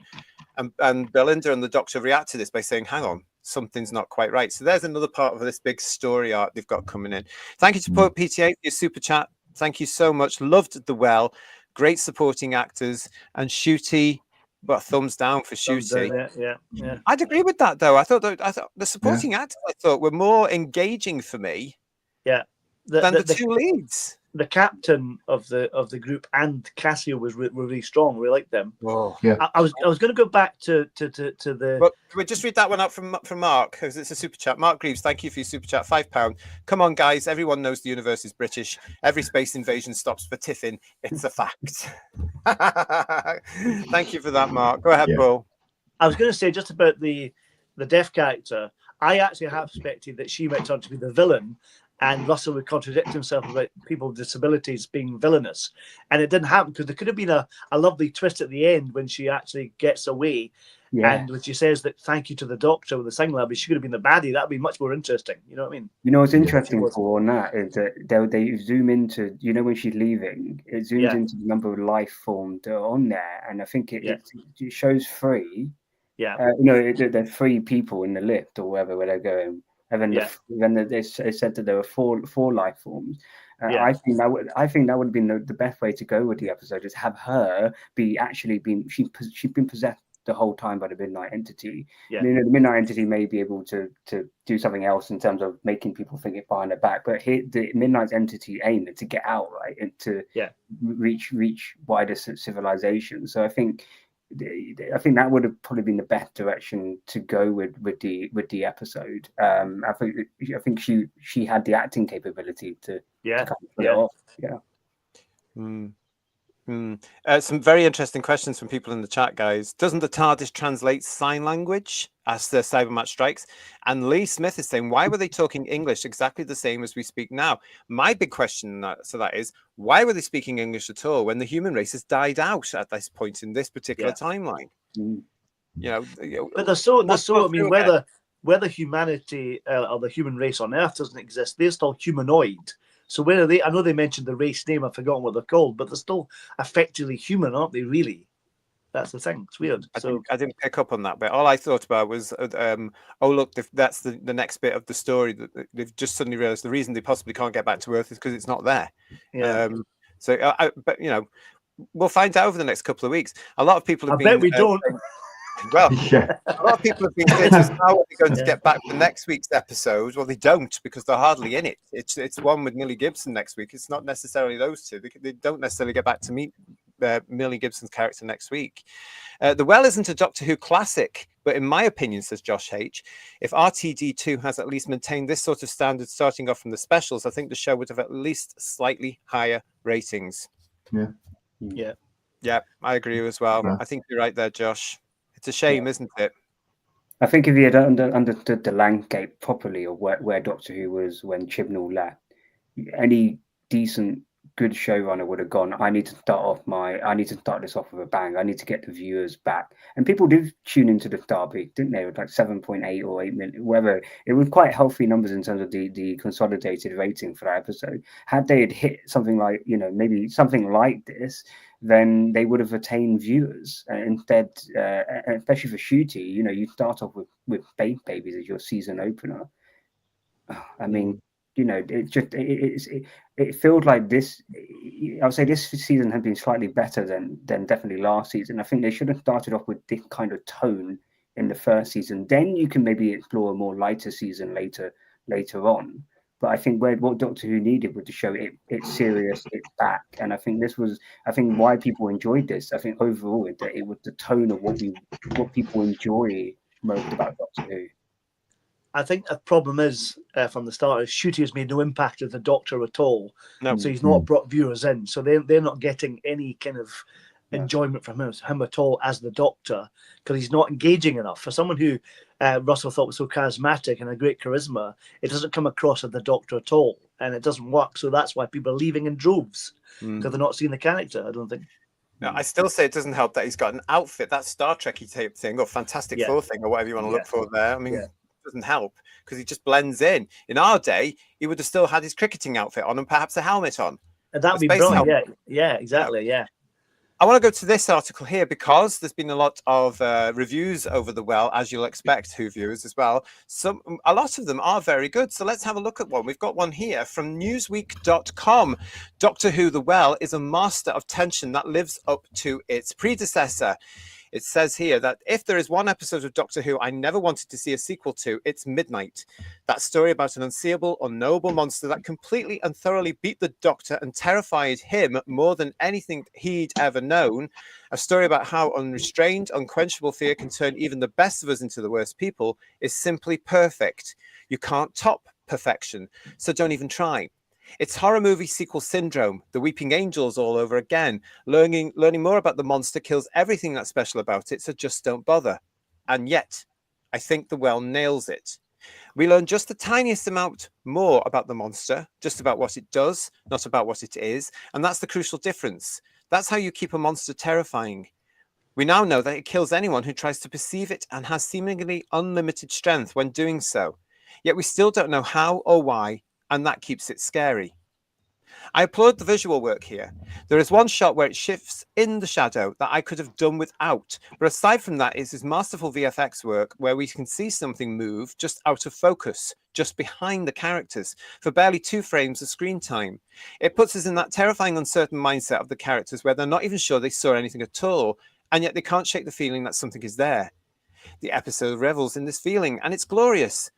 Speaker 2: And Belinda and the Doctor react to this by saying, "Hang on, something's not quite right." So there's another part of this big story arc they've got coming in. Thank you to PTA for your super chat. Thank you so much. Loved the well. Great supporting actors and Shooty. But thumbs down for Shooty.
Speaker 3: Yeah.
Speaker 2: I'd agree with that though. I thought the supporting actors were more engaging for me.
Speaker 3: Yeah,
Speaker 2: than the 2 leads.
Speaker 3: The captain of the group and Cassio were really strong. We liked them.
Speaker 2: Oh,
Speaker 3: yeah. I was going to go back to the.
Speaker 2: Well, we'll just read that one up from Mark, because it's a super chat. Mark Greaves, thank you for your super chat, £5. Come on, guys! Everyone knows the universe is British. Every space invasion stops for Tiffin. It's a fact. Thank you for that, Mark. Go ahead, Paul.
Speaker 3: I was going to say just about the deaf character. I actually have suspected that she might turn to be the villain, and Russell would contradict himself about people with disabilities being villainous. And it didn't happen, because there could have been a lovely twist at the end when she actually gets away. And when she says that thank you to the doctor with the sign language, she could have been the baddie. That'd be much more interesting. You know what I mean?
Speaker 5: You know what's interesting for on that is that they zoom into, you know, when she's leaving, it zooms into the number of life forms that are on there, and I think it shows 3.
Speaker 3: Yeah.
Speaker 5: You know, there are 3 people in the lift or wherever where they're going, and then they said that there were four life forms. I think that would have been the best way to go with the episode, is have her she'd been possessed the whole time by the midnight entity.
Speaker 3: Yeah.
Speaker 5: You know, the midnight entity may be able to do something else in terms of making people think it's behind their back, but the midnight entity aim is to get out, right, and to reach wider civilization. So I think that would have probably been the best direction to go with the episode. I think she had the acting capability to kind of pull it off.
Speaker 2: Some very interesting questions from people in the chat, guys. Doesn't the TARDIS translate sign language? As the Cybermat strikes. And Lee Smith is saying, why were they talking English exactly the same as we speak now? My big question is, why were they speaking English at all when the human race has died out at this point in this particular timeline? You know,
Speaker 3: but they're so. I mean, whether humanity or the human race on Earth doesn't exist, they're still humanoid. So where are they? I know they mentioned the race name. I've forgotten what they're called, but they're still effectively human, aren't they? Really, that's the thing. It's weird.
Speaker 2: I didn't pick up on that bit. All I thought about was, oh look, that's the next bit of the story. That they've just suddenly realised the reason they possibly can't get back to Earth is because it's not there.
Speaker 3: Yeah.
Speaker 2: But you know, we'll find out over the next couple of weeks. A lot of people have
Speaker 3: been. I bet we don't.
Speaker 2: Well, a lot of people have been saying just how are they going to get back for next week's episode? Well, they don't, because they're hardly in it. It's one with Millie Gibson next week. It's not necessarily those two. They don't necessarily get back to meet Millie Gibson's character next week. The Well isn't a Doctor Who classic, but in my opinion, says Josh H., if RTD2 has at least maintained this sort of standard starting off from the specials, I think the show would have at least slightly higher ratings.
Speaker 5: Yeah,
Speaker 2: I agree as well. I think you're right there, Josh. It's a shame, isn't it?
Speaker 5: I think if he had understood the landscape properly, or where Doctor Who was when Chibnall left, any decent, good showrunner would have gone, I need to start this off with a bang. I need to get the viewers back. And people did tune into the Derby, didn't they? With like 7.8 or 8 million, whatever. It was quite healthy numbers in terms of the consolidated rating for that episode. Had they had hit something like, you know, maybe something like this, then they would have attained viewers. Instead, especially for Shooty, you know, you start off with Babies as your season opener. I mean, you know, it feels like this. I would say this season has been slightly better than definitely last season. I think they should have started off with this kind of tone in the first season. Then you can maybe explore a more lighter season later on. But I think what Doctor Who needed was to show it's serious, it's back. And I think why people enjoyed this. I think overall that it was the tone of what people enjoy most about Doctor Who.
Speaker 3: I think the problem is from the start is Shooty has made no impact with the Doctor at all. No. So he's not brought viewers in. So they're not getting any kind of enjoyment from him at all as the Doctor, because he's not engaging enough. For someone who Russell thought was so charismatic and a great charisma, it doesn't come across as the Doctor at all, and it doesn't work. So that's why people are leaving in droves, because they're not seeing the character, I don't think.
Speaker 2: No, I still say it doesn't help that he's got an outfit, that Star Trek-y type thing, or Fantastic Four thing, or whatever you want to look for there. I mean, it doesn't help because he just blends in. In our day, he would have still had his cricketing outfit on and perhaps a helmet on.
Speaker 3: And that'd be brilliant. Yeah, exactly. Yeah.
Speaker 2: I want to go to this article here because there's been a lot of reviews over The Well, as you'll expect, Who viewers as well. A lot of them are very good. So let's have a look at one. We've got one here from Newsweek.com. Doctor Who The Well is a master of tension that lives up to its predecessor. It says here that if there is one episode of Doctor Who I never wanted to see a sequel to, it's Midnight. That story about an unseeable, unknowable monster that completely and thoroughly beat the Doctor and terrified him more than anything he'd ever known. A story about how unrestrained, unquenchable fear can turn even the best of us into the worst people is simply perfect. You can't top perfection, so don't even try. It's horror movie sequel syndrome, the Weeping Angels all over again. Learning more about the monster kills everything that's special about it, so just don't bother. And yet, I think The Well nails it. We learn just the tiniest amount more about the monster, just about what it does, not about what it is, and that's the crucial difference. That's how you keep a monster terrifying. We now know that it kills anyone who tries to perceive it and has seemingly unlimited strength when doing so. Yet we still don't know how or why, and that keeps it scary. I applaud the visual work here. There is one shot where it shifts in the shadow that I could have done without, but aside from that, it is masterful VFX work where we can see something move just out of focus, just behind the characters, for barely 2 frames of screen time. It puts us in that terrifying, uncertain mindset of the characters where they're not even sure they saw anything at all, and yet they can't shake the feeling that something is there. The episode revels in this feeling, and it's glorious.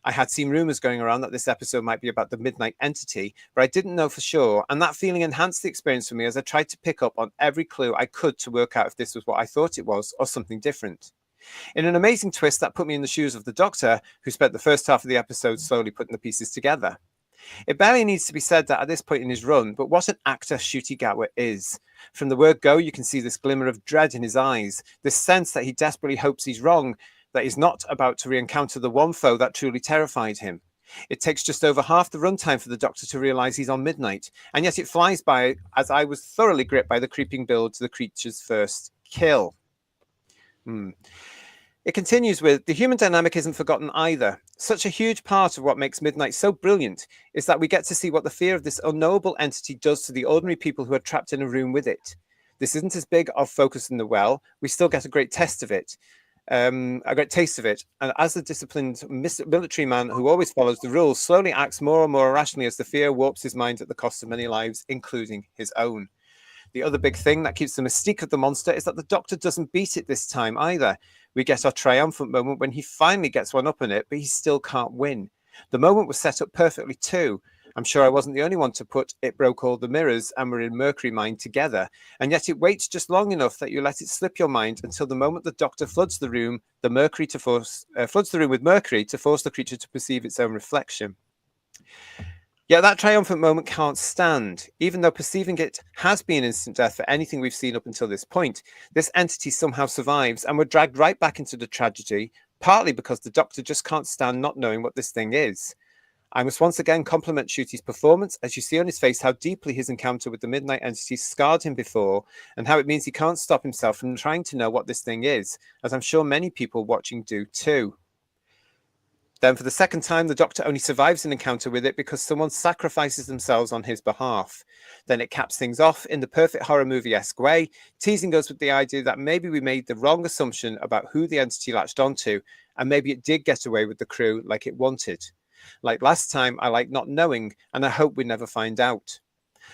Speaker 2: I had seen rumors going around that this episode might be about the Midnight Entity, but I didn't know for sure, and that feeling enhanced the experience for me as I tried to pick up on every clue I could to work out if this was what I thought it was or something different. In an amazing twist that put me in the shoes of the Doctor, who spent the first half of the episode slowly putting the pieces together. It barely needs to be said that at this point in his run, but what an actor Ncuti Gatwa is. From the word go, you can see this glimmer of dread in his eyes, this sense that he desperately hopes he's wrong, that he's not about to re-encounter the one foe that truly terrified him. It takes just over half the runtime for the Doctor to realise he's on midnight, and yet it flies by as I was thoroughly gripped by the creeping build to the creature's first kill. It continues with, the human dynamic isn't forgotten either. Such a huge part of what makes Midnight so brilliant is that we get to see what the fear of this unknowable entity does to the ordinary people who are trapped in a room with it. This isn't as big of focus in the well. We still get a great taste of it. And as the disciplined military man who always follows the rules slowly acts more and more irrationally as the fear warps his mind at the cost of many lives, including his own. The other big thing that keeps the mystique of the monster is that the Doctor doesn't beat it this time either. We get our triumphant moment when he finally gets one up on it, but he still can't win. The moment was set up perfectly too. I'm sure I wasn't the only one to put "it broke all the mirrors and we're in Mercury mind" together, and yet it waits just long enough that you let it slip your mind until the moment the Doctor floods the room, floods the room with Mercury to force the creature to perceive its own reflection. Yet that triumphant moment can't stand. Even though perceiving it has been instant death for anything we've seen up until this point, this entity somehow survives, and we're dragged right back into the tragedy, partly because the Doctor just can't stand not knowing what this thing is. I must once again compliment Ncuti's performance, as you see on his face how deeply his encounter with the Midnight Entity scarred him before, and how it means he can't stop himself from trying to know what this thing is, as I'm sure many people watching do too. Then for the second time, the Doctor only survives an encounter with it because someone sacrifices themselves on his behalf. Then it caps things off in the perfect horror movie-esque way, teasing us with the idea that maybe we made the wrong assumption about who the entity latched onto, and maybe it did get away with the crew like it wanted. Like last time, I like not knowing, and I hope we never find out.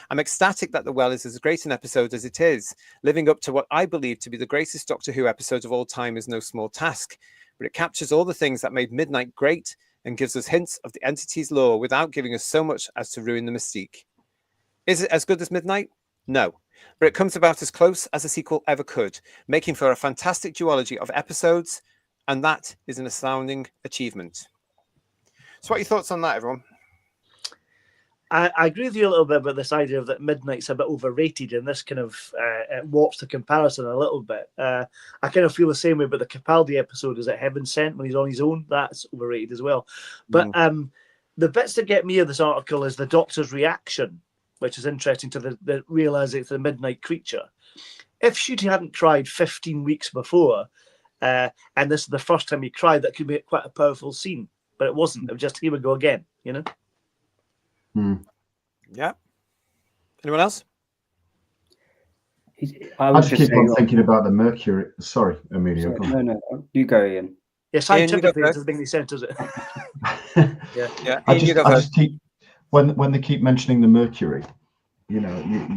Speaker 2: I'm ecstatic that The Well is as great an episode as it is. Living up to what I believe to be the greatest Doctor Who episode of all time is no small task, but it captures all the things that made Midnight great and gives us hints of the entity's lore without giving us so much as to ruin the mystique. Is it as good as Midnight? No, but it comes about as close as a sequel ever could, making for a fantastic duology of episodes, and that is an astounding achievement. So what are your thoughts on that, everyone?
Speaker 3: I agree with you a little bit about this idea of that Midnight's a bit overrated, and this kind of warps the comparison a little bit. I kind of feel the same way about the Capaldi episode. Is it Heaven Sent when he's on his own? That's overrated as well. But the bits that get me of this article is the Doctor's reaction, which is interesting to the realising it's the Midnight creature. If Ncuti hadn't cried 15 weeks before, and this is the first time he cried, that could be quite a powerful scene. But it wasn't. It was just, here we go again, you know?
Speaker 2: Yeah. Anyone else?
Speaker 4: I just keep on thinking about the Mercury. Sorry, Emilio.
Speaker 5: Sorry, no, you go, Ian.
Speaker 3: Yeah, scientifically, it doesn't make any sense, does it?
Speaker 2: Yeah.
Speaker 4: I just keep when they keep mentioning the Mercury, you know,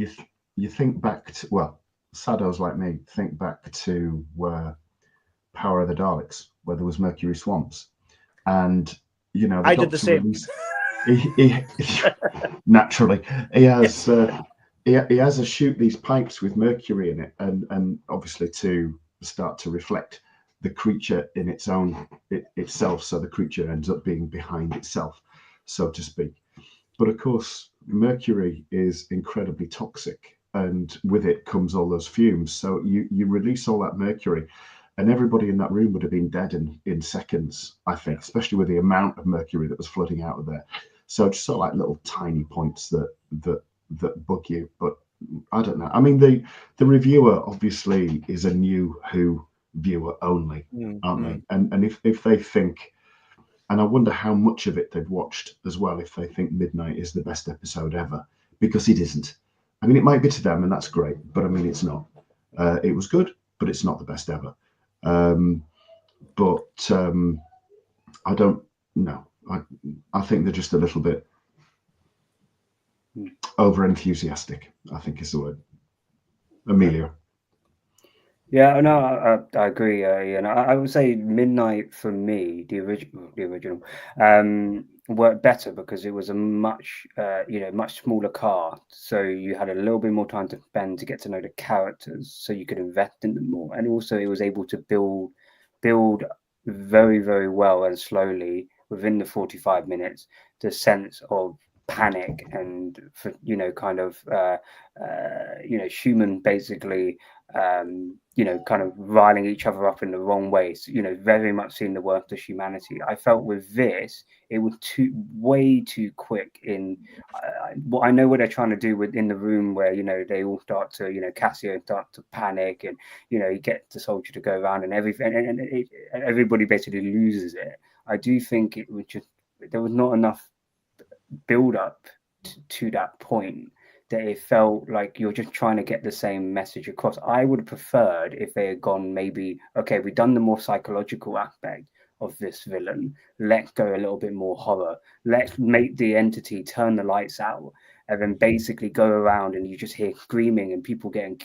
Speaker 4: you think back to, well, saddos like me think back to Power of the Daleks, where there was Mercury swamps. And you know,
Speaker 3: I did the same.
Speaker 4: He naturally, he has to shoot these pipes with mercury in it, and obviously to start to reflect the creature in itself. So the creature ends up being behind itself, so to speak. But of course, mercury is incredibly toxic, and with it comes all those fumes. So you release all that mercury. And everybody in that room would have been dead in seconds, I think, especially with the amount of mercury that was flooding out of there. So just sort of like little tiny points that bug you. But I don't know. I mean, the reviewer obviously is a new Who viewer only, aren't they? And if they think, and I wonder how much of it they've watched as well, if they think Midnight is the best episode ever, because it isn't. I mean, it might be to them, and that's great, but I mean, it's not. It was good, but it's not the best ever. But I don't know. I think they're just a little bit over enthusiastic, I think is the word. Amelia.
Speaker 5: Yeah, no, I agree. Ian. I would say Midnight for me, the original, worked better because it was a much smaller cast, so you had a little bit more time to spend to get to know the characters, so you could invest in them more, and also it was able to build very, very well and slowly within the 45 minutes the sense of panic and human basically kind of riling each other up in the wrong way. So, very much seeing the worst of humanity. I felt with this, it was way too quick in what I know what they're trying to do within the room where, they all start to, Cassio start to panic and, you get the soldier to go around and everything and everybody basically loses it. I do think it was just, there was not enough build up to that point that it felt like you're just trying to get the same message across. I would have preferred if they had gone maybe, okay, we've done the more psychological aspect of this villain. Let's go a little bit more horror. Let's make the entity turn the lights out and then basically go around and you just hear screaming and people getting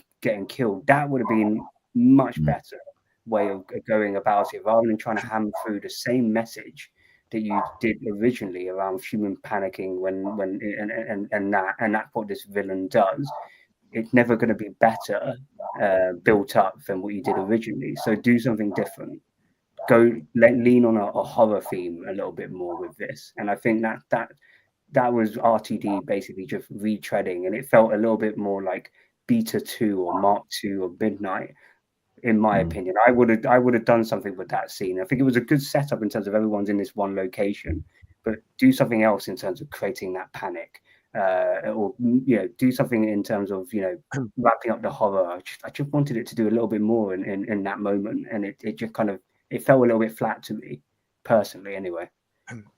Speaker 5: killed. That would have been much better way of going about it rather than trying to hammer through the same message that you did originally around human panicking and that's what this villain does. It's never going to be better built up than what you did originally. So do something different. Lean on a horror theme a little bit more with this. And I think that was RTD basically just retreading, and it felt a little bit more like Beta 2 or Mark 2 or Midnight. In my opinion, I would have done something with that scene. I think it was a good setup in terms of everyone's in this one location, but do something else in terms of creating that panic, or do something in terms of wrapping up the horror. I just wanted it to do a little bit more in that moment, and it just kind of felt a little bit flat to me personally. Anyway.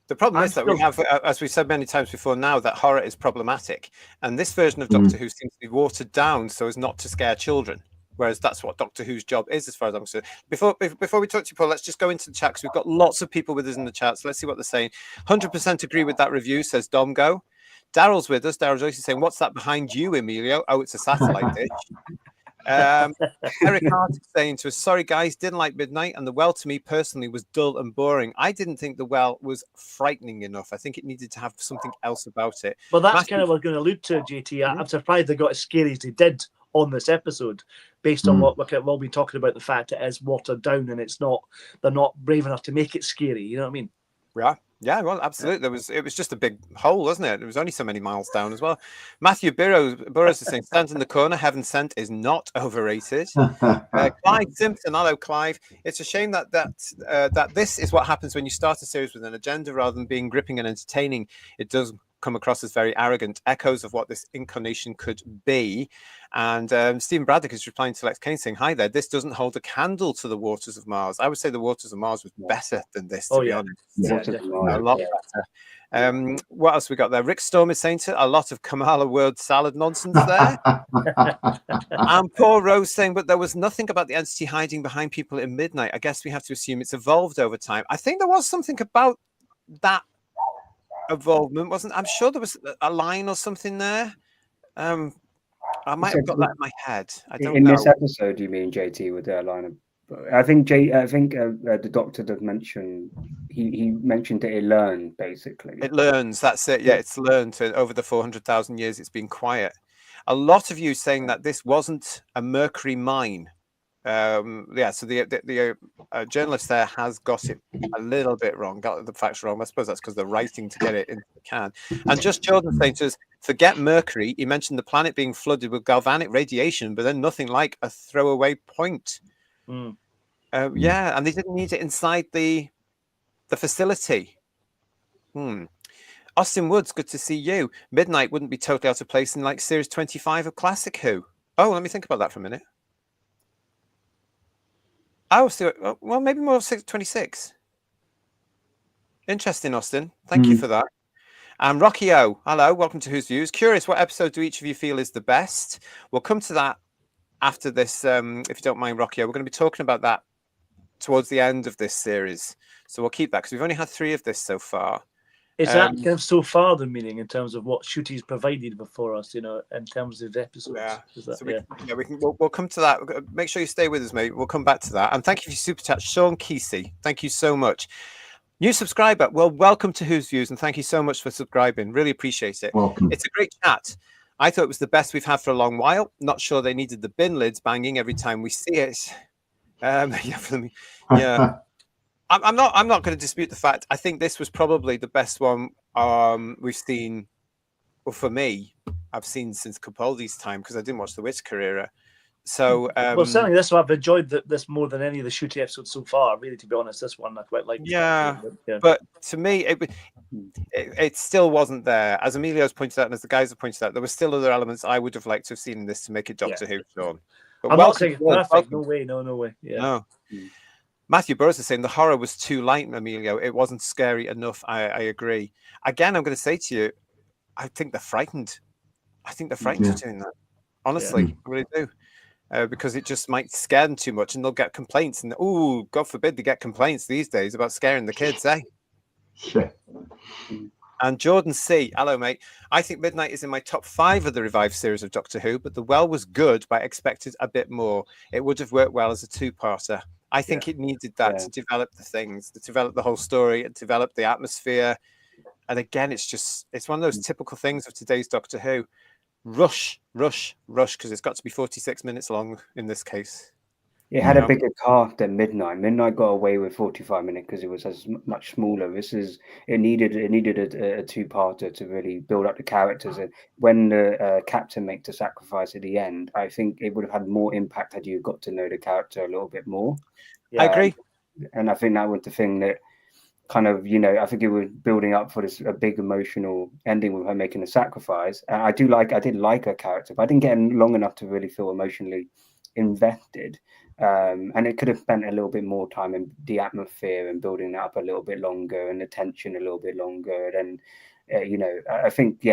Speaker 2: The problem is that we have, as we've said many times before now, that horror is problematic, and this version of Doctor Who seems to be watered down so as not to scare children. Whereas that's what Doctor Who's job is, as far as I'm concerned. Before we talk to you, Paul, let's just go into the chat because we've got lots of people with us in the chat. So let's see what they're saying. 100% agree with that review, says Domgo. Daryl's with us. Daryl Joyce is saying, "What's that behind you, Emilio?" Oh, it's a satellite dish. Eric Hart is saying to us, "Sorry guys, didn't like Midnight, and The Well to me personally was dull and boring. I didn't think The Well was frightening enough. I think it needed to have something else about it."
Speaker 3: Well, that's kind of what I'm going to allude to, JT. I'm surprised they got as scary as they did on this episode, based on what we'll be talking about, the fact it is watered down and they're not brave enough to make it scary. You know what I mean?
Speaker 2: Yeah, well, absolutely. It was just a big hole, wasn't it? It was only so many miles down as well. Matthew Burrows is saying, "Stand in the corner. Heaven Sent is not overrated." Clive Simpson, hello, Clive. It's a shame that this is what happens when you start a series with an agenda rather than being gripping and entertaining. It does come across as very arrogant, echoes of what this incarnation could be. And Stephen Braddock is replying to Lex Kane saying, "Hi there, this doesn't hold a candle to the Waters of Mars." I would say the Waters of Mars was better than this, to be honest. A lot better. What else we got there? Rick Storm is saying a lot of Kamala word salad nonsense there. And Paul Rose saying, "But there was nothing about the entity hiding behind people in Midnight. I guess we have to assume it's evolved over time." I think there was something about that involvement, wasn't? I'm sure there was a line or something there. I might have got that in my head. I don't know.
Speaker 5: In this episode, you mean, JT, with their line of? I think the Doctor did mention. He mentioned that it learned basically.
Speaker 2: It learns. That's it. Yeah, it's learned over the 400,000 years. It's been quiet. A lot of you saying that this wasn't a Mercury mine. So the journalist there has got it a little bit wrong, got the facts wrong. I suppose that's because they're writing to get it into the can. And just Jordan saying to us, "Forget Mercury." He mentioned the planet being flooded with galvanic radiation, but then nothing like a throwaway point. Yeah, and they didn't need it inside the facility. Austin Woods, good to see you. Midnight wouldn't be totally out of place in like series 25 of Classic Who. Oh, let me think about that for a minute. Oh, so, well, maybe more of 26. Interesting, Austin. Thank you for that. And Rocky O, hello, welcome to Who's Views. Curious, what episode do each of you feel is the best? We'll come to that after this, if you don't mind, Rocky O. We're going to be talking about that towards the end of this series. So we'll keep that because we've only had 3 of this so far.
Speaker 3: Is that kind of so far the meaning in terms of what Shooty's provided before us, in terms of the episodes?
Speaker 2: Yeah.
Speaker 3: So
Speaker 2: We'll come to that. Make sure you stay with us, mate. We'll come back to that. And thank you for your super chat, Sean Kesey. Thank you so much. New subscriber. Well, welcome to Who's Views, and thank you so much for subscribing. Really appreciate it.
Speaker 4: Welcome.
Speaker 2: It's a great chat. I thought it was the best we've had for a long while. Not sure they needed the bin lids banging every time we see it. Yeah. I'm not going to dispute the fact. I think this was probably the best one we've seen. Well, for me, I've seen since Capaldi's time because I didn't watch the Whittaker era. So,
Speaker 3: well, certainly this one I've enjoyed this more than any of the Shooty episodes so far. Really, to be honest, this one I quite like.
Speaker 2: But to me, it still wasn't there. As Emilio's pointed out, and as the guys have pointed out, there were still other elements I would have liked to have seen in this to make it Doctor Who, Sean. But
Speaker 3: I'm not saying it's perfect. No way. Yeah.
Speaker 2: No. Matthew Burrows is saying the horror was too light, Emilio. It wasn't scary enough. I agree. Again, I'm going to say to you, I think they're frightened. I think they're frightened of doing that. Honestly, I really do. Because it just might scare them too much and they'll get complaints. And, God forbid they get complaints these days about scaring the kids, eh?
Speaker 4: Yeah.
Speaker 2: And Jordan C. Hello, mate. I think Midnight is in my top 5 of the revived series of Doctor Who, but The Well was good, but I expected a bit more. It would have worked well as a 2-parter. I think it needed that to develop the things, to develop the whole story, and develop the atmosphere. And again, it's one of those typical things of today's Doctor Who. Rush, because it's got to be 46 minutes long in this case.
Speaker 5: It had a bigger cast than Midnight. Midnight got away with 45 minutes because it was much smaller. It needed a 2-parter to really build up the characters. And when the captain makes the sacrifice at the end, I think it would have had more impact had you got to know the character a little bit more.
Speaker 2: I agree.
Speaker 5: And I think that was the thing that kind of, I think it was building up for a big emotional ending with her making a sacrifice. And I did like her character, but I didn't get long enough to really feel emotionally invested. And it could have spent a little bit more time in the atmosphere and building that up a little bit longer and the tension a little bit longer. And I think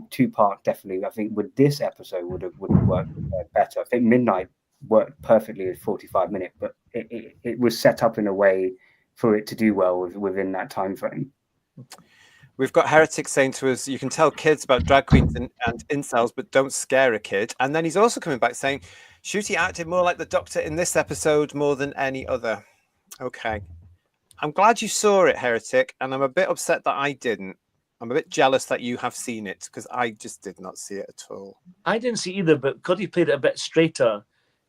Speaker 5: two-part definitely. I think with this episode would have worked better. I think Midnight worked perfectly at 45 minutes, but it was set up in a way for it to do well within that time frame.
Speaker 2: We've got Heretic saying to us, you can tell kids about drag queens and incels, but don't scare a kid. And then he's also coming back saying, Shooty acted more like the Doctor in this episode more than any other. Okay. I'm glad you saw it, Heretic, and I'm a bit upset that I didn't. I'm a bit jealous that you have seen it, because I just did not see it at all.
Speaker 3: I didn't see either, but because he played it a bit straighter,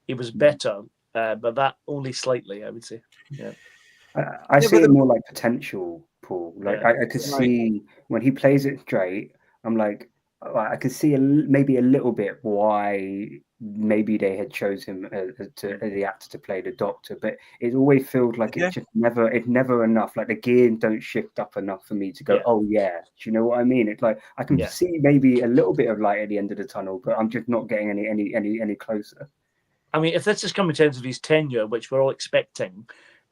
Speaker 3: it was better. But that only slightly, I would say. Yeah.
Speaker 5: I see it more like potential, Paul. Like I could see when he plays it straight, I'm like, I could see maybe a little bit why maybe they had chose him as the actor to play the Doctor, but it always feels like it's never enough. Like the gears don't shift up enough for me to go, oh yeah, do you know what I mean? It's like I can see maybe a little bit of light at the end of the tunnel, but I'm just not getting any closer.
Speaker 3: I mean, if this is coming to terms of his tenure, which we're all expecting,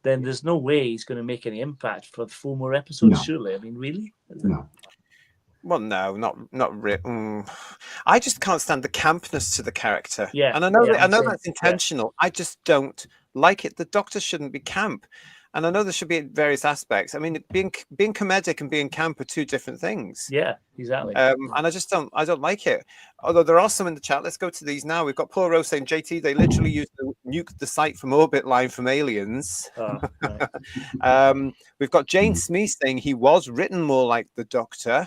Speaker 3: then there's no way he's going to make any impact for 4 more episodes, surely. I mean, really?
Speaker 4: No.
Speaker 2: Well, no, not really. I just can't stand the campness to the character.
Speaker 3: Yeah,
Speaker 2: and I know that's intentional. I just don't like it. The Doctor shouldn't be camp, and I know there should be various aspects. I mean, being comedic and being camp are 2 different things.
Speaker 3: Yeah, exactly.
Speaker 2: And I don't like it. Although there are some in the chat. Let's go to these now. We've got Paul Rose saying, JT, they literally used to nuke the site from orbit line from Aliens.
Speaker 3: Oh, right.
Speaker 2: We've got Jane Smith saying he was written more like the Doctor.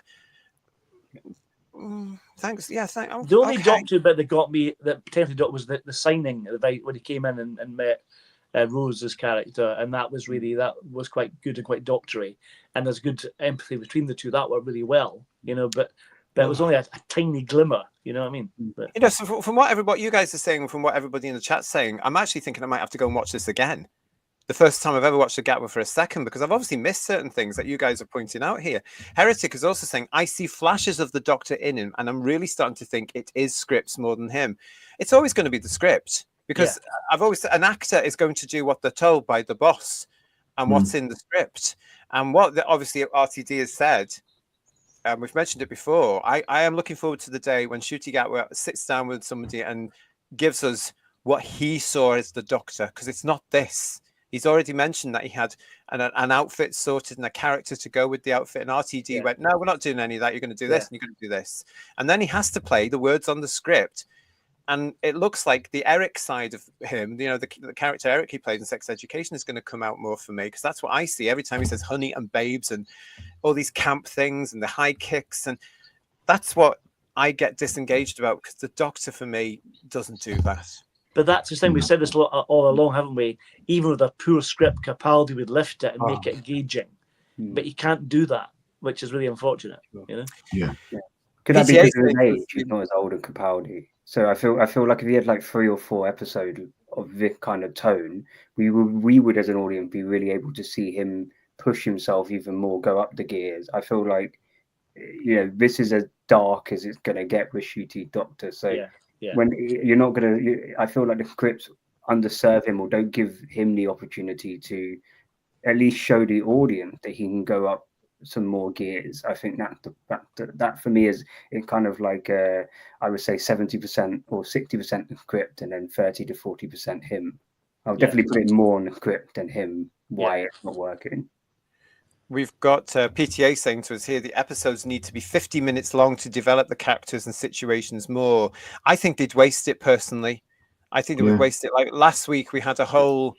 Speaker 2: Thanks. Yeah, thanks.
Speaker 3: The only Doctor bit that got me, that potentially Doctor, was the signing when he came in and met Rose's character, and that was quite good and quite doctory, and there's good empathy between the two. That worked really well, but it was only a tiny glimmer, you know what I mean? But,
Speaker 2: so from what you guys are saying, from what everybody in the chat's saying, I'm actually thinking I might have to go and watch this again, the first time I've ever watched a Gatwa for a second, because I've obviously missed certain things that you guys are pointing out here. Heretic is also saying, I see flashes of the Doctor in him, and I'm really starting to think it is scripts more than him. It's always going to be the script, because I've always said an actor is going to do what they're told by the boss and what's in the script. And what obviously RTD has said, we've mentioned it before, I am looking forward to the day when Ncuti Gatwa sits down with somebody and gives us what he saw as the Doctor, because it's not this. He's already mentioned that he had an outfit sorted and a character to go with the outfit. And RTD went, no, we're not doing any of that. You're going to do this and you're going to do this. And then he has to play the words on the script. And it looks like the Eric side of him, you know, the character Eric he played in Sex Education is going to come out more for me, because that's what I see every time he says honey and babes and all these camp things and the high kicks. And that's what I get disengaged about, because the Doctor for me doesn't do that.
Speaker 3: But that's the thing, we've said this all along, haven't we? Even with a poor script, Capaldi would lift it and make it engaging. But he can't do that, which is really unfortunate. You know?
Speaker 4: Yeah.
Speaker 5: Could that be because of his age? He's not as old as Capaldi. So I feel like if he had like 3 or 4 episodes of this kind of tone, we would as an audience be really able to see him push himself even more, go up the gears. I feel like, you know, this is as dark as it's going to get with Ncuti Doctor. So when you're not going to, I feel like the scripts underserve him or don't give him the opportunity to at least show the audience that he can go up some more gears. I think that for me is it kind of like I would say 70% or 60% the script and then 30 to 40% him. I'll definitely put it more on the script than him why it's not working.
Speaker 2: We've got PTA saying to us here, the episodes need to be 50 minutes long to develop the characters and situations more. I think they'd waste it personally. I think they would waste it. Like last week, we had a whole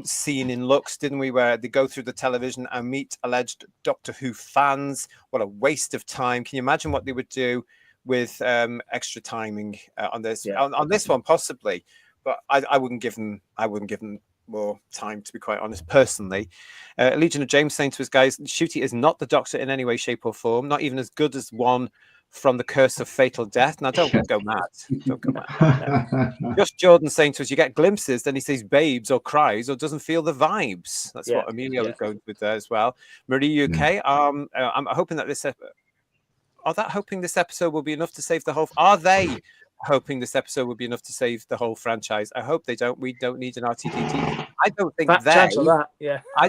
Speaker 2: scene in Lux, didn't we, where they go through the television and meet alleged Doctor Who fans. What a waste of time. Can you imagine what they would do with extra timing on this? On this one, possibly. But I wouldn't give them more time, to be quite honest, personally. Legion of James saying to us, guys, Ncuti is not the Doctor in any way, shape or form, not even as good as one from the Curse of Fatal Death. Now, don't go mad. Don't go mad. Just Jordan saying to us, you get glimpses, then he says babes or cries or doesn't feel the vibes. That's what Emilio was going with there as well. Marie UK, I'm hoping that this episode will be enough to save the whole. Are they hoping this episode will be enough to save the whole franchise? I hope they don't. We don't need an RTD. I don't think I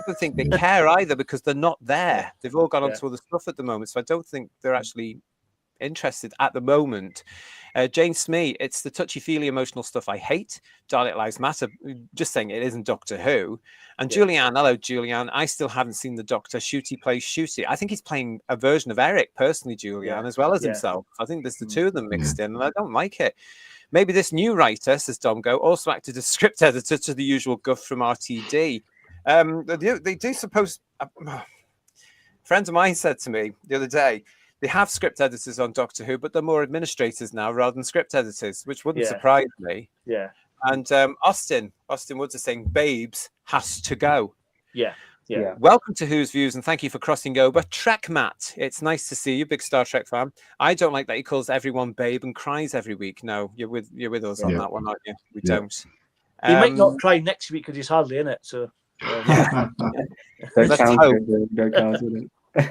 Speaker 2: don't think they care either, because they're not there. They've all gone on to other stuff at the moment, so I don't think they're actually interested at the moment. Jane Smee, it's the touchy-feely emotional stuff I hate. Dalek Lives Matter, just saying it isn't Doctor Who. And Julianne, hello Julianne, I still haven't seen the Doctor. Ncuti plays Ncuti. I think he's playing a version of Eric, personally, Julianne, as well as himself. I think there's the two of them mixed in, and I don't like it. Maybe this new writer, says Domgo, also acted as script editor to the usual guff from RTD. They do suppose... a friend of mine said to me the other day, they have script editors on Doctor Who, but they're more administrators now rather than script editors, which wouldn't surprise me. Yeah. And Austin Woods is saying, babes has to go.
Speaker 3: Yeah.
Speaker 2: Welcome to Who's Views, and thank you for crossing over. Trek Matt, it's nice to see you, big Star Trek fan. I don't like that he calls everyone babe and cries every week. No, you're with us on that one, aren't you? We don't.
Speaker 3: He might not cry next week because he's hardly in it. So
Speaker 2: let's hope.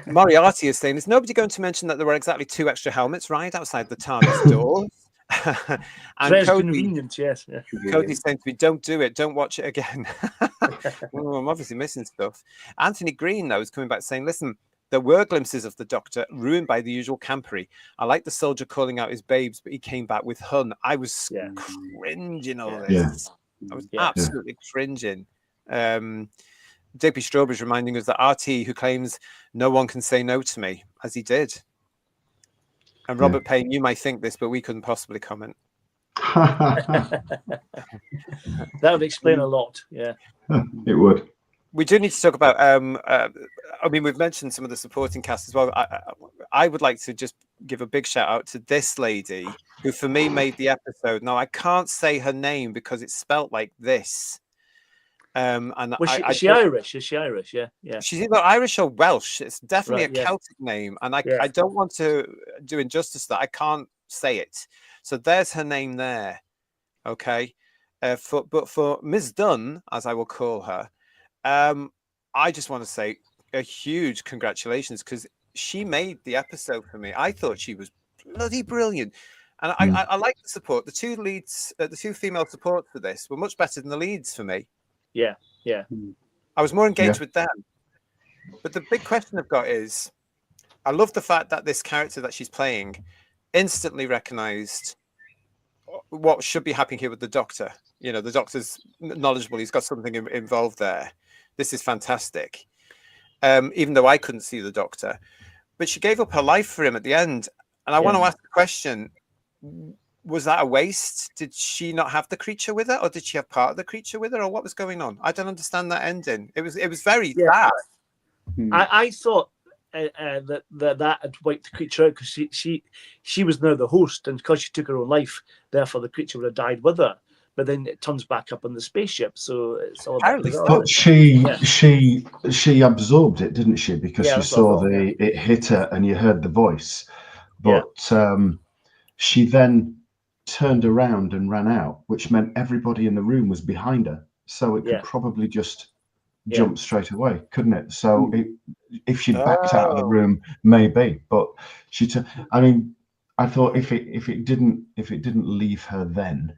Speaker 2: Moriarty is saying, is nobody going to mention that there were exactly 2 extra helmets right outside the TARDIS doors? And Cody's saying to me, don't do it, don't watch it again. Well, I'm obviously missing stuff. Anthony Green, though, is coming back saying, listen, there were glimpses of the Doctor ruined by the usual campery. I like the soldier calling out his babes, but he came back with Hun. I was cringing all this. I was absolutely cringing. JP Strawberry's reminding us that RT, who claims no one can say no to me, as he did. And Robert Payne, you might think this, but we couldn't possibly comment.
Speaker 3: That would explain a lot. Yeah,
Speaker 4: it would.
Speaker 2: We do need to talk about. I mean, we've mentioned some of the supporting cast as well. I would like to just give a big shout out to this lady who, for me, made the episode. Now I can't say her name because it's spelt like this. And
Speaker 3: is she Irish? Is she Irish? Yeah.
Speaker 2: She's either Irish or Welsh. It's definitely a Celtic name, and I don't want to do injustice to that. I can't say it. So there's her name there. Okay. But for Ms. Dunn, as I will call her, I just want to say a huge congratulations, because she made the episode for me. I thought she was bloody brilliant. And I like the support. The two leads, the two female supports for this were much better than the leads for me.
Speaker 3: Yeah.
Speaker 2: I was more engaged with them. But the big question I've got is, I love the fact that this character that she's playing instantly recognized what should be happening here with the Doctor. You know, the Doctor's knowledgeable. He's got something involved there. This is fantastic. Even though I couldn't see the Doctor. But she gave up her life for him at the end. And I want to ask the question, was that a waste? Did she not have the creature with her, or did she have part of the creature with her, or what was going on? I don't understand that ending. It was very sad.
Speaker 3: I thought that had wiped the creature out, because she was now the host, and because she took her own life, therefore the creature would have died with her. But then it turns back up on the spaceship, so it's all about
Speaker 4: but she absorbed it, didn't she? Because she saw it hit her, and you heard the voice. But she then turned around and ran out, which meant everybody in the room was behind her, so it could probably just jump straight away, couldn't it? So if she'd backed out of the room, maybe. But I mean, I thought if it didn't leave her then,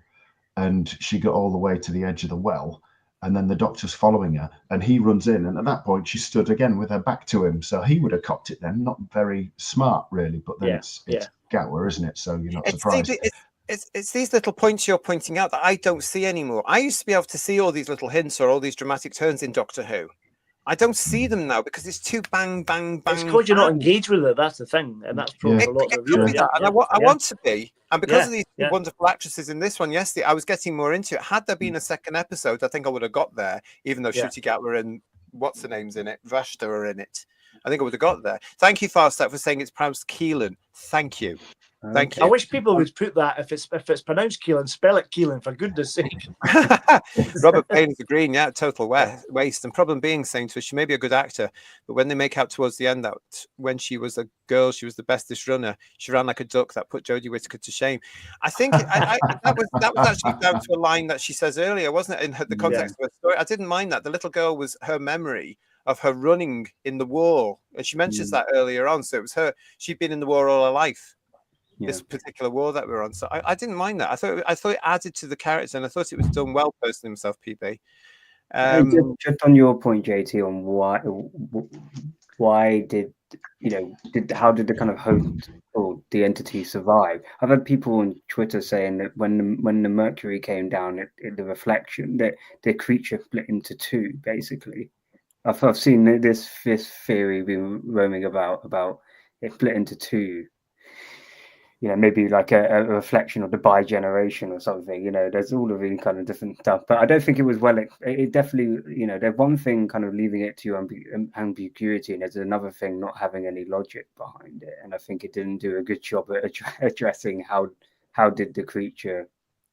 Speaker 4: and she got all the way to the edge of the well, and then the Doctor's following her, and he runs in, and at that point she stood again with her back to him, so he would have copped it then. Not very smart, really, but then it's Gatwa, isn't it? So you're not surprised.
Speaker 2: It's these little points you're pointing out that I don't see anymore. I used to be able to see all these little hints or all these dramatic turns in Doctor Who. I don't see them now because it's too bang, bang, bang.
Speaker 3: It's because you're not engaged with it. That's the thing, and that's probably a lot of viewers.
Speaker 2: And I want to be, and because of these wonderful actresses in this one yesterday, I was getting more into it. Had there been a second episode, I think I would have got there, even though Shruti Gatwa and what's the names in it, Vashta are in it. I think I would have got there. Thank you, Farstat, for saying it's pronounced Keelan. Thank you. Thank you.
Speaker 3: I wish people would put that, if it's pronounced Keelan, spell it Keelan, for goodness sake.
Speaker 2: Robert Payne is agreeing, total waste. And problem being, saying to us, she may be a good actor, but when they make out towards the end that when she was a girl, she was the bestest runner. She ran like a duck. That put Jodie Whittaker to shame. I think that was actually down to a line that she says earlier, wasn't it? In the context of her story, I didn't mind that. The little girl was her memory of her running in the war, and she mentions that earlier on. So it was her. She'd been in the war all her life. This particular war that we're on, so I didn't mind that. I thought it added to the character, and I thought it was done well. Personally, himself, PB.
Speaker 5: Just on your point, JT, on why did how did the kind of host or the entity survive? I've had people on Twitter saying that when the Mercury came down, the reflection, that the creature split into two. Basically, I've seen this theory being roaming about it split into two. Maybe like a reflection of the bi-generation or something. There's all of these kind of different stuff. But I don't think it was it definitely, there's one thing kind of leaving it to ambiguity, and there's another thing not having any logic behind it. And I think it didn't do a good job at addressing how did the creature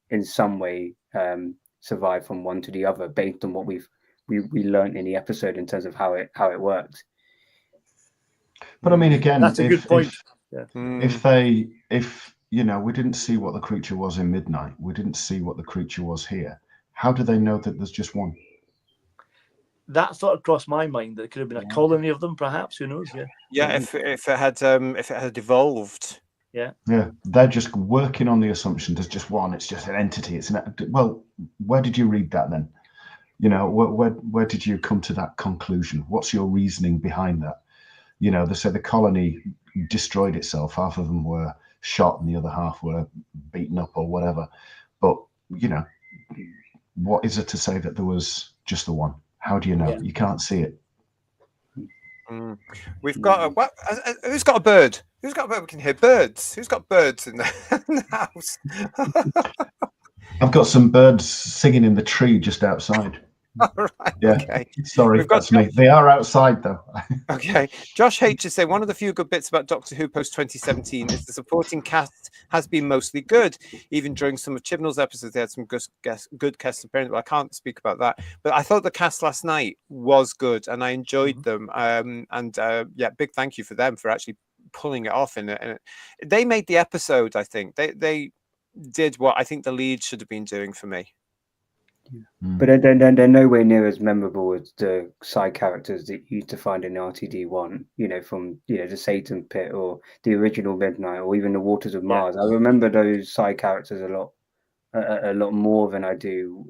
Speaker 5: in some way survive from one to the other based on what we learned in the episode in terms of how it works.
Speaker 4: But I mean, again,
Speaker 3: that's a good point.
Speaker 4: If we didn't see what the creature was in Midnight, we didn't see what the creature was here, how do they know that there's just one?
Speaker 3: That thought crossed my mind that it could have been a colony of them, perhaps. Who knows?
Speaker 2: If it had evolved.
Speaker 4: They're just working on the assumption there's just one. It's just an entity. Well, where did you read that then? Where did you come to that conclusion? What's your reasoning behind that? They said the colony destroyed itself. Half of them were shot and the other half were beaten up or whatever. But, what is it to say that there was just the one? How do you know? You can't see it.
Speaker 2: We've got who's got a bird? Who's got a bird? We can hear birds. Who's got birds in the house?
Speaker 4: I've got some birds singing in the tree just outside.
Speaker 2: All right. Okay.
Speaker 4: Sorry, that's me. They are outside though.
Speaker 2: Okay. Josh H is saying one of the few good bits about Doctor Who post 2017 is the supporting cast has been mostly good. Even during some of Chibnall's episodes, they had some good guest appearances. Well, I can't speak about that, but I thought the cast last night was good, and I enjoyed them. Big thank you for them for actually pulling it off. And they made the episode. I think they did what I think the lead should have been doing for me.
Speaker 5: But they're nowhere near as memorable as the side characters that you used to find in RTD1, from the Satan Pit or the original Midnight or even the Waters of Mars. I remember those side characters a lot more than I do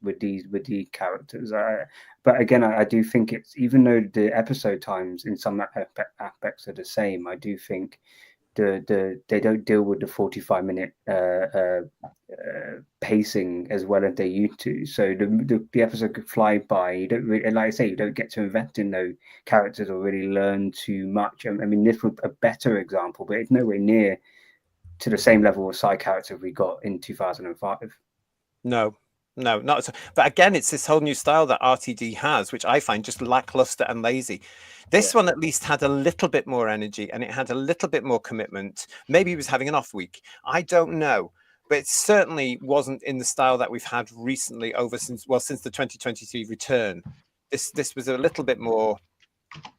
Speaker 5: with these characters. But again, I do think it's, even though the episode times in some aspects are the same, I do think they don't deal with the 45-minute pacing as well as they used to. So the episode could fly by. You don't really, like I say, you don't get to invest in those characters or really learn too much. I mean, this was a better example, but it's nowhere near to the same level of side character we got in 2005.
Speaker 2: No, not. But again, it's this whole new style that RTD has, which I find just lackluster and lazy. This one at least had a little bit more energy, and it had a little bit more commitment. Maybe he was having an off week. I don't know. But it certainly wasn't in the style that we've had recently since the 2023 return. This was a little bit more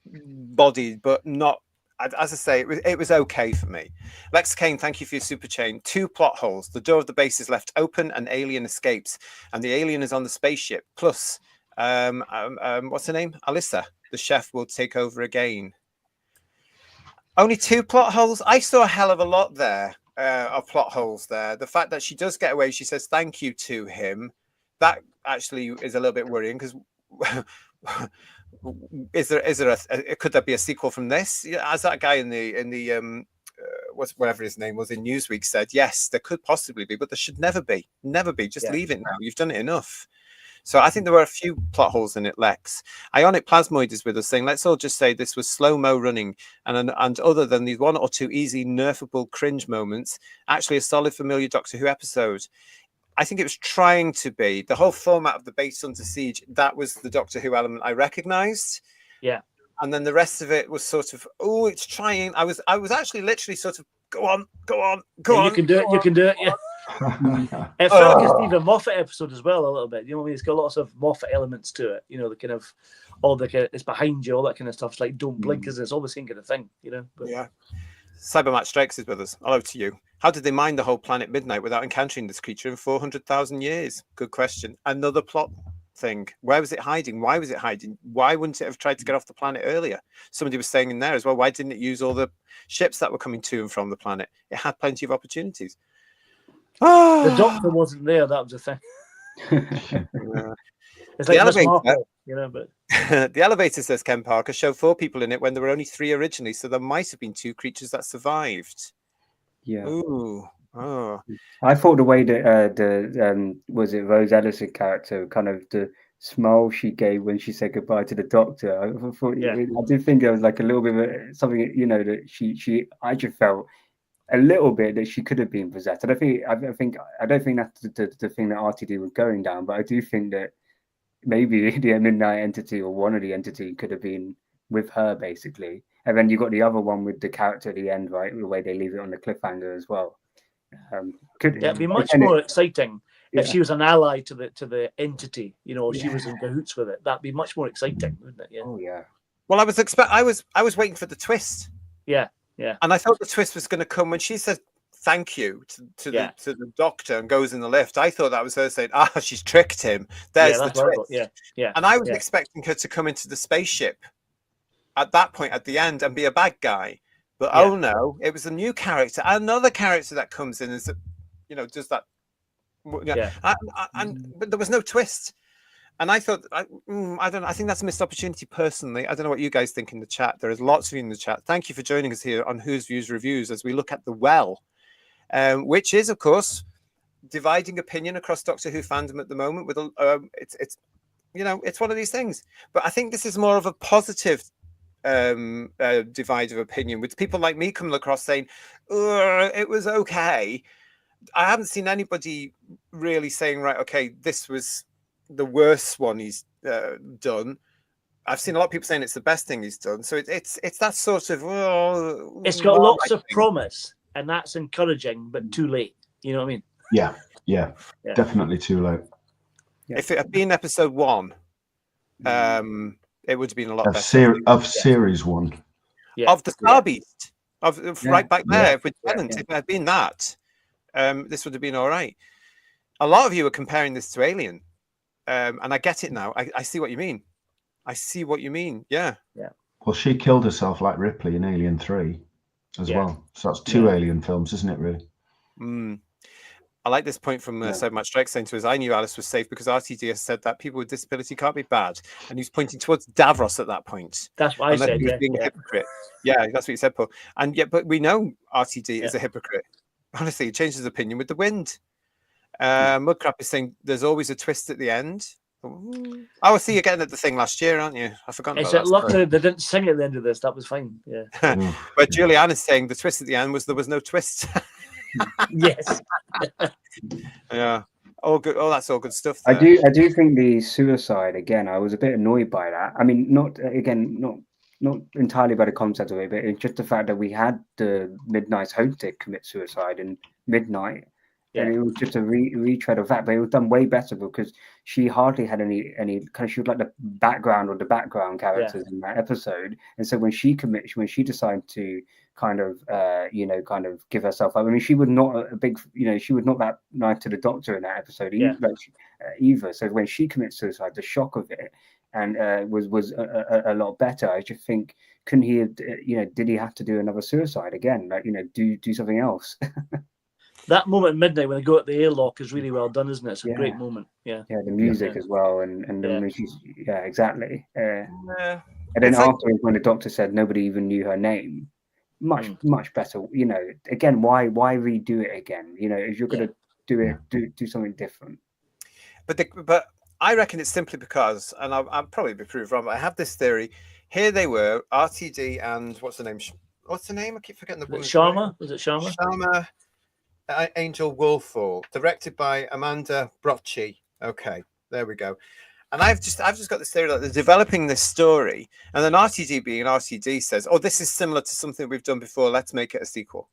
Speaker 2: bodied, but not. As I say, it was okay for me. Lex Kane, thank you for your super chain. 2 plot holes. The door of the base is left open and alien escapes. And the alien is on the spaceship. Plus, what's her name? Alyssa. The chef will take over again. Only 2 plot holes? I saw a hell of a lot there of plot holes there. The fact that she does get away, she says thank you to him. That actually is a little bit worrying because... could there be a sequel from this? As that guy in the whatever his name was in Newsweek said, yes, there could possibly be, but there should never be. Just leave it now. You've done it enough. So I think there were a few plot holes in it. Lex Ionic Plasmoid is with us saying, let's all just say this was slow-mo running and other than these 1 or 2 easy nerfable cringe moments, actually a solid familiar Doctor Who episode. I think it was trying to be the whole format of the base under siege. That was the Doctor Who element I recognized.
Speaker 3: Yeah.
Speaker 2: And then the rest of it was sort of, it's trying. I was actually literally sort of, go on.
Speaker 3: You can do it. Yeah. It felt like a Stephen Moffat episode as well, a little bit. You know what I mean? It's got lots of Moffat elements to it. The kind of, it's behind you, all that kind of stuff. It's like, don't blink, it's all the same kind of thing, But...
Speaker 2: Yeah. Cybermat Strikes is with us. Hello to you. How did they mine the whole planet Midnight without encountering this creature in 400,000 years? Good question. Another plot thing. Where was it hiding? Why was it hiding? Why wouldn't it have tried to get off the planet earlier? Somebody was saying in there as well, why didn't it use all the ships that were coming to and from the planet? It had plenty of opportunities.
Speaker 3: The Doctor wasn't there. That was the thing. It's like
Speaker 2: the
Speaker 3: elevator,
Speaker 2: but the elevator, says Ken Parker, showed 4 people in it when there were only 3 originally, so there might have been 2 creatures that survived.
Speaker 5: Yeah.
Speaker 2: Ooh. Oh.
Speaker 5: I thought the way that was it Rose Ellison character, kind of the smile she gave when she said goodbye to the Doctor. I did think there was like a little bit of something, that I just felt a little bit that she could have been possessed. I don't think that's the thing that RTD was going down, but I do think that maybe the Midnight entity or one of the entity could have been with her basically. And then you got the other one with the character at the end, right? The way they leave it on the cliffhanger as well.
Speaker 3: It'd be much more exciting if she was an ally to the entity, or she was in cahoots with it. That'd be much more exciting, wouldn't it? Yeah.
Speaker 5: Oh yeah.
Speaker 2: Well, I was waiting for the twist.
Speaker 3: Yeah.
Speaker 2: And I thought the twist was going to come when she said thank you to the Doctor and goes in the lift. I thought that was her saying, she's tricked him. There's the twist.
Speaker 3: Yeah.
Speaker 2: And I was expecting her to come into the spaceship at that point at the end and be a bad guy. But oh no, it was a new character, another character that comes in and does that. But there was no twist. And I thought, I don't know. I think that's a missed opportunity personally. I don't know what you guys think in the chat. There is lots of you in the chat. Thank you for joining us here on Who's Views Reviews as we look at The Well, which is, of course, dividing opinion across Doctor Who fandom at the moment. With it's one of these things. But I think this is more of a positive divide of opinion, with people like me coming across saying, it was okay. I haven't seen anybody really saying, right, okay, this was the worst one he's done. I've seen a lot of people saying it's the best thing he's done. So it's that sort of
Speaker 3: it's got lots of promise, and that's encouraging, but too late. You know what I mean?
Speaker 4: Yeah. Definitely too late.
Speaker 5: Yeah.
Speaker 2: If it had been episode 1, it would have been a lot better.
Speaker 4: Series 1.
Speaker 2: Of the Star Beast. Right back there. If it had been that, this would have been all right. A lot of you are comparing this to Alien. and I get it now. I see what you mean. I see what you mean. Yeah.
Speaker 4: Well, she killed herself like Ripley in Alien 3 as well. So that's two Alien films, isn't it, really?
Speaker 2: I like this point from So Much Strike saying to us, I knew Alice was safe because RTD has said that people with disability can't be bad. And he was pointing towards Davros at that point.
Speaker 3: That's what I said.
Speaker 2: He was being a hypocrite. Yeah, that's what he said, Paul. And yet, but we know RTD is a hypocrite. Honestly, he changed his opinion with the wind. Mudcrap is saying there's always a twist at the end. Oh, I see you're getting at the thing last year, aren't you? I forgot about that.
Speaker 3: Luckily, they didn't sing at the end of this. That was fine. Yeah.
Speaker 2: But Julianne is saying the twist at the end was there was no twist.
Speaker 3: Yes.
Speaker 2: Yeah. All good. Oh, that's all good stuff.
Speaker 5: There. I do think the suicide again. I was a bit annoyed by that. I mean, not entirely by the concept of it, but it's just the fact that we had the Midnight's homesick commit suicide in Midnight. And it was just a retread of that, but it was done way better because she hardly had any kind of, she was like the background or the background characters in that episode. And so when she decided to kind of give herself up, I mean, she was not a big, she was not that nice to the Doctor in that episode either. So when she commits suicide, the shock of it and was a lot better. I just think, couldn't he have, did he have to do another suicide again? Like, do something else.
Speaker 3: That moment at midnight when they go at the airlock is really well done, isn't it? It's a great moment. Yeah. Yeah,
Speaker 5: the music as well, and then she's exactly. And then afterwards, when the Doctor said nobody even knew her name, much better. Again, why redo it again? If you're going to do it, do something different.
Speaker 2: But I reckon it's simply because, and I'll probably be proved wrong, but I have this theory. Here they were, RTD and what's the name? What's the name? I keep forgetting the woman's
Speaker 3: Sharma.
Speaker 2: name.
Speaker 3: Was it Sharma?
Speaker 2: Sharma. Angel Woolfall, directed by Amanda Brocci. Okay, there we go. And I've just got this theory that they're developing this story, and then RTD being RTD says, "Oh, this is similar to something we've done before. Let's make it a sequel."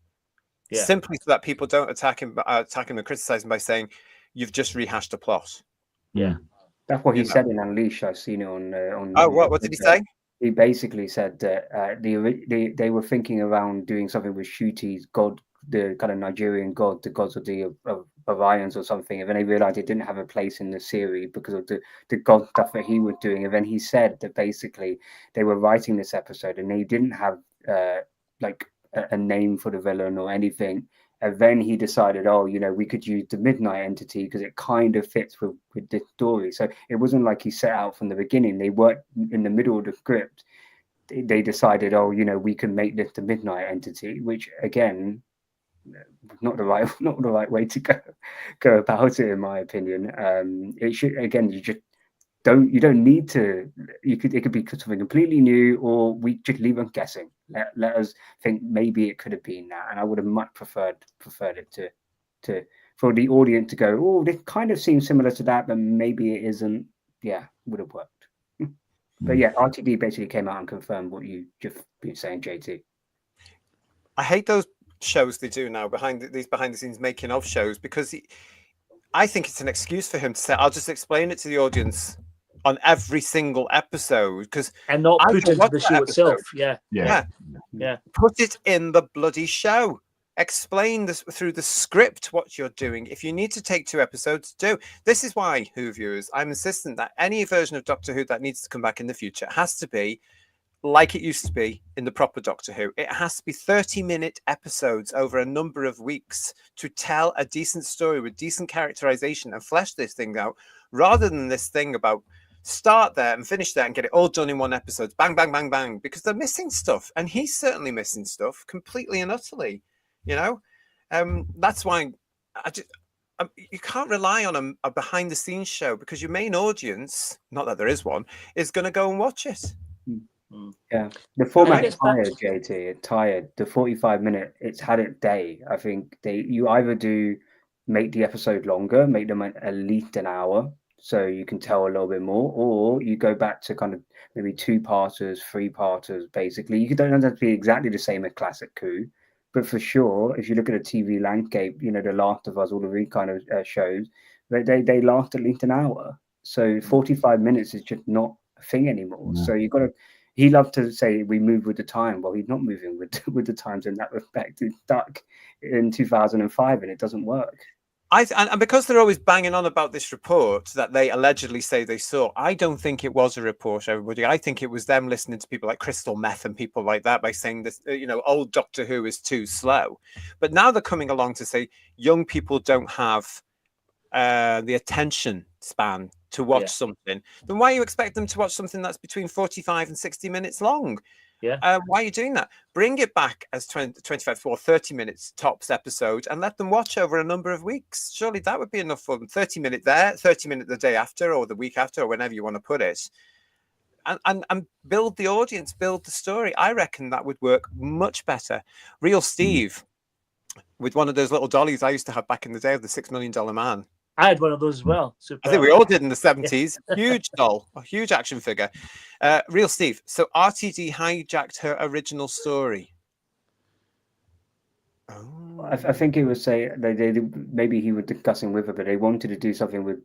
Speaker 2: Yeah. Simply so that people don't attack him and criticize him by saying, "You've just rehashed a plot."
Speaker 3: Yeah,
Speaker 5: that's what he said in Unleash. I've seen it on.
Speaker 2: Oh, what did he say?
Speaker 5: He basically said that they were thinking around doing something with Shuti's god, the kind of Nigerian god, the gods of the Orions or something, and then they realized it didn't have a place in the series because of the god stuff that he was doing. And then he said that basically they were writing this episode and they didn't have like a name for the villain or anything. And then he decided, we could use the Midnight entity because it kind of fits with this story. So it wasn't like he set out from the beginning. They weren't in the middle of the script. They decided, we can make this the Midnight entity, which again, not the right way to go about it, in my opinion. It should, again, you don't need to. It could be something completely new, or we just leave them guessing. Let us think maybe it could have been that, and I would have much preferred it to for the audience to go, oh, this kind of seems similar to that, but maybe it isn't. Yeah, would have worked. But yeah, RTD basically came out and confirmed what you just been saying, JT.
Speaker 2: I hate those shows they do now behind the scenes making of shows, because I think it's an excuse for him to say, I'll just explain it to the audience on every single episode,
Speaker 3: and not put it into the show itself. Yeah.
Speaker 2: Put it in the bloody show. Explain this through the script what you're doing. If you need to take 2 episodes, do. This is why, Who viewers, I'm insistent that any version of Doctor Who that needs to come back in the future has to be like it used to be in the proper Doctor Who. It has to be 30-minute episodes over a number of weeks to tell a decent story with decent characterization and flesh this thing out, rather than this thing about start there and finish there and get it all done in one episode. Bang, bang, bang, bang. Because they're missing stuff. And he's certainly missing stuff completely and utterly. That's why you can't rely on a behind-the-scenes show, because your main audience, not that there is one, is going to go and watch it.
Speaker 5: Yeah, the format is tired, JT. It's tired. The 45-minute, it's had its day. I think you either do make the episode longer, make them at least an hour, so you can tell a little bit more, or you go back to kind of maybe 2-parters, 3-parters, basically. You don't have to be exactly the same as classic Who, but for sure, if you look at a TV landscape, The Last of Us, all of these kind of shows, they last at least an hour. So 45 minutes is just not a thing anymore. No. So you've got to. He loved to say we move with the time. Well, he's not moving with the times in that respect. He's stuck in 2005, and it doesn't work.
Speaker 2: And because they're always banging on about this report that they allegedly say they saw, I don't think it was a report, everybody. I think it was them listening to people like Crystal Meth and people like that by saying this, old Doctor Who is too slow. But now they're coming along to say young people don't have the attention span to watch something. Then why you expect them to watch something that's between 45 and 60 minutes long?
Speaker 3: Yeah.
Speaker 2: Why are you doing that? Bring it back as 25 or 30 minutes tops episode and let them watch over a number of weeks. Surely that would be enough for them. 30 minutes there, 30 minutes the day after or the week after or whenever you want to put it. And build the audience, build the story. I reckon that would work much better. Real Steve, with one of those little dollies I used to have back in the day of the $6 Million Man.
Speaker 3: I had one of those as well. Super.
Speaker 2: I think we all did in the 70s. Huge doll, a huge action figure. Real Steve. So RTD hijacked her original story. Oh.
Speaker 5: I think he was saying they maybe he was discussing with her, but they wanted to do something with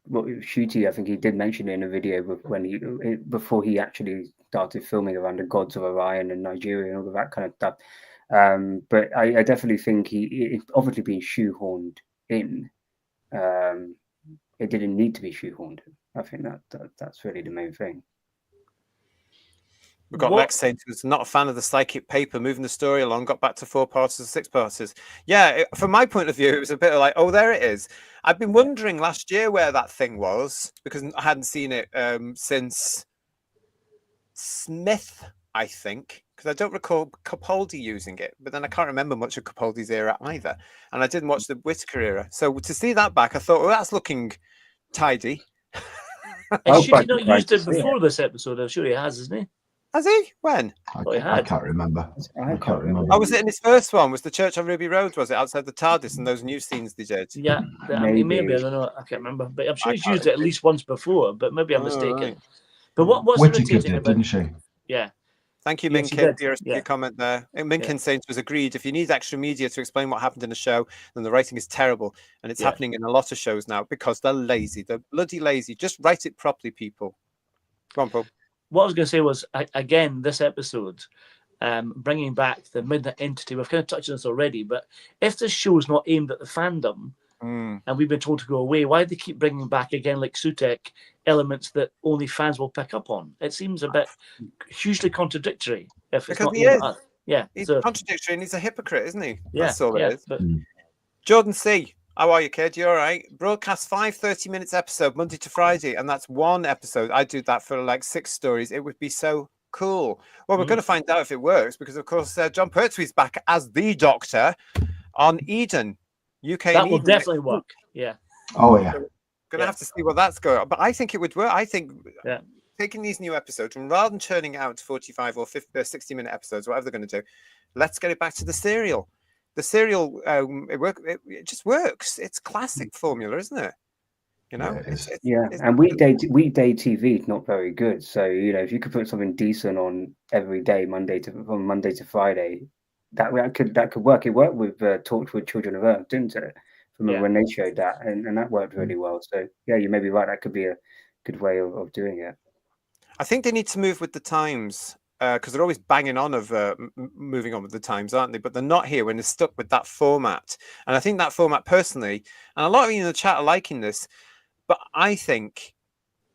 Speaker 5: Shooty. I think he did mention it in a video before he actually started filming around the gods of Orion and Nigeria and all of that kind of stuff. But I definitely think he obviously being shoehorned in. It didn't need to be shoehorned. I think that's really the main thing.
Speaker 2: We've got Lex saying who's not a fan of the psychic paper, moving the story along, got back to 4-parters and 6-parters. Yeah, from my point of view, it was a bit like, oh, there it is. I've been wondering last year where that thing was because I hadn't seen it since Smith, I think, because I don't recall Capaldi using it, but then I can't remember much of Capaldi's era either. And I didn't watch the Whittaker era. So to see that back, I thought, well, that's looking tidy.
Speaker 3: And should he not used it before this episode? I'm sure he has, isn't he?
Speaker 2: Has he? When?
Speaker 4: I can't remember. I can't remember.
Speaker 2: Oh, was it in his first one? Was the church on Ruby Road? Was it outside the TARDIS and those new scenes they did?
Speaker 3: Yeah, maybe I don't know. I can't remember, but I'm sure he's used it at least once before. But maybe I'm mistaken. Right. But what's irritating about?
Speaker 4: Didn't she?
Speaker 3: Yeah.
Speaker 2: Thank you, Minkin, for your comment there. And Minkin saying it was agreed. If you need extra media to explain what happened in a show, then the writing is terrible, and it's happening in a lot of shows now because they're lazy. They're bloody lazy. Just write it properly, people. Go on, Paul.
Speaker 3: What I was going to say was, again, this episode, bringing back the Midnight Entity, we've kind of touched on this already, but if this show is not aimed at the fandom, and we've been told to go away, why do they keep bringing back, again, like Sutek, elements that only fans will pick up on? It seems a bit hugely contradictory.
Speaker 2: Because he is.
Speaker 3: Yeah.
Speaker 2: He's contradictory and he's a hypocrite, isn't he?
Speaker 3: Yeah,
Speaker 2: that's all it is.
Speaker 3: But...
Speaker 2: Jordan C. How are you, kid? You all right? Broadcast 5 30-minute episode, Monday to Friday, and that's one episode. I do that for like 6 stories. It would be so cool. Well, we're going to find out if it works because, of course, John Pertwee's back as the Doctor on Eden, UK.
Speaker 3: That will definitely work. Yeah.
Speaker 4: Oh, yeah.
Speaker 2: So going to have to see what that's going on. But I think it would work. I think taking these new episodes, and rather than churning out 45 or 50, 60-minute episodes, whatever they're going to do, let's get it back to the serial. The serial, it just works. It's classic formula, isn't it? You know,
Speaker 5: and weekday TV is not very good. So if you could put something decent on every day, from Monday to Friday, that could work. It worked with Torchwood Children of Earth, didn't it? When they showed that, and that worked really well. So you may be right. That could be a good way of doing it.
Speaker 2: I think they need to move with the times. Because they're always banging on of moving on with the times, aren't they? But they're not here when they're stuck with that format. And I think that format personally, and a lot of you in the chat are liking this, but I think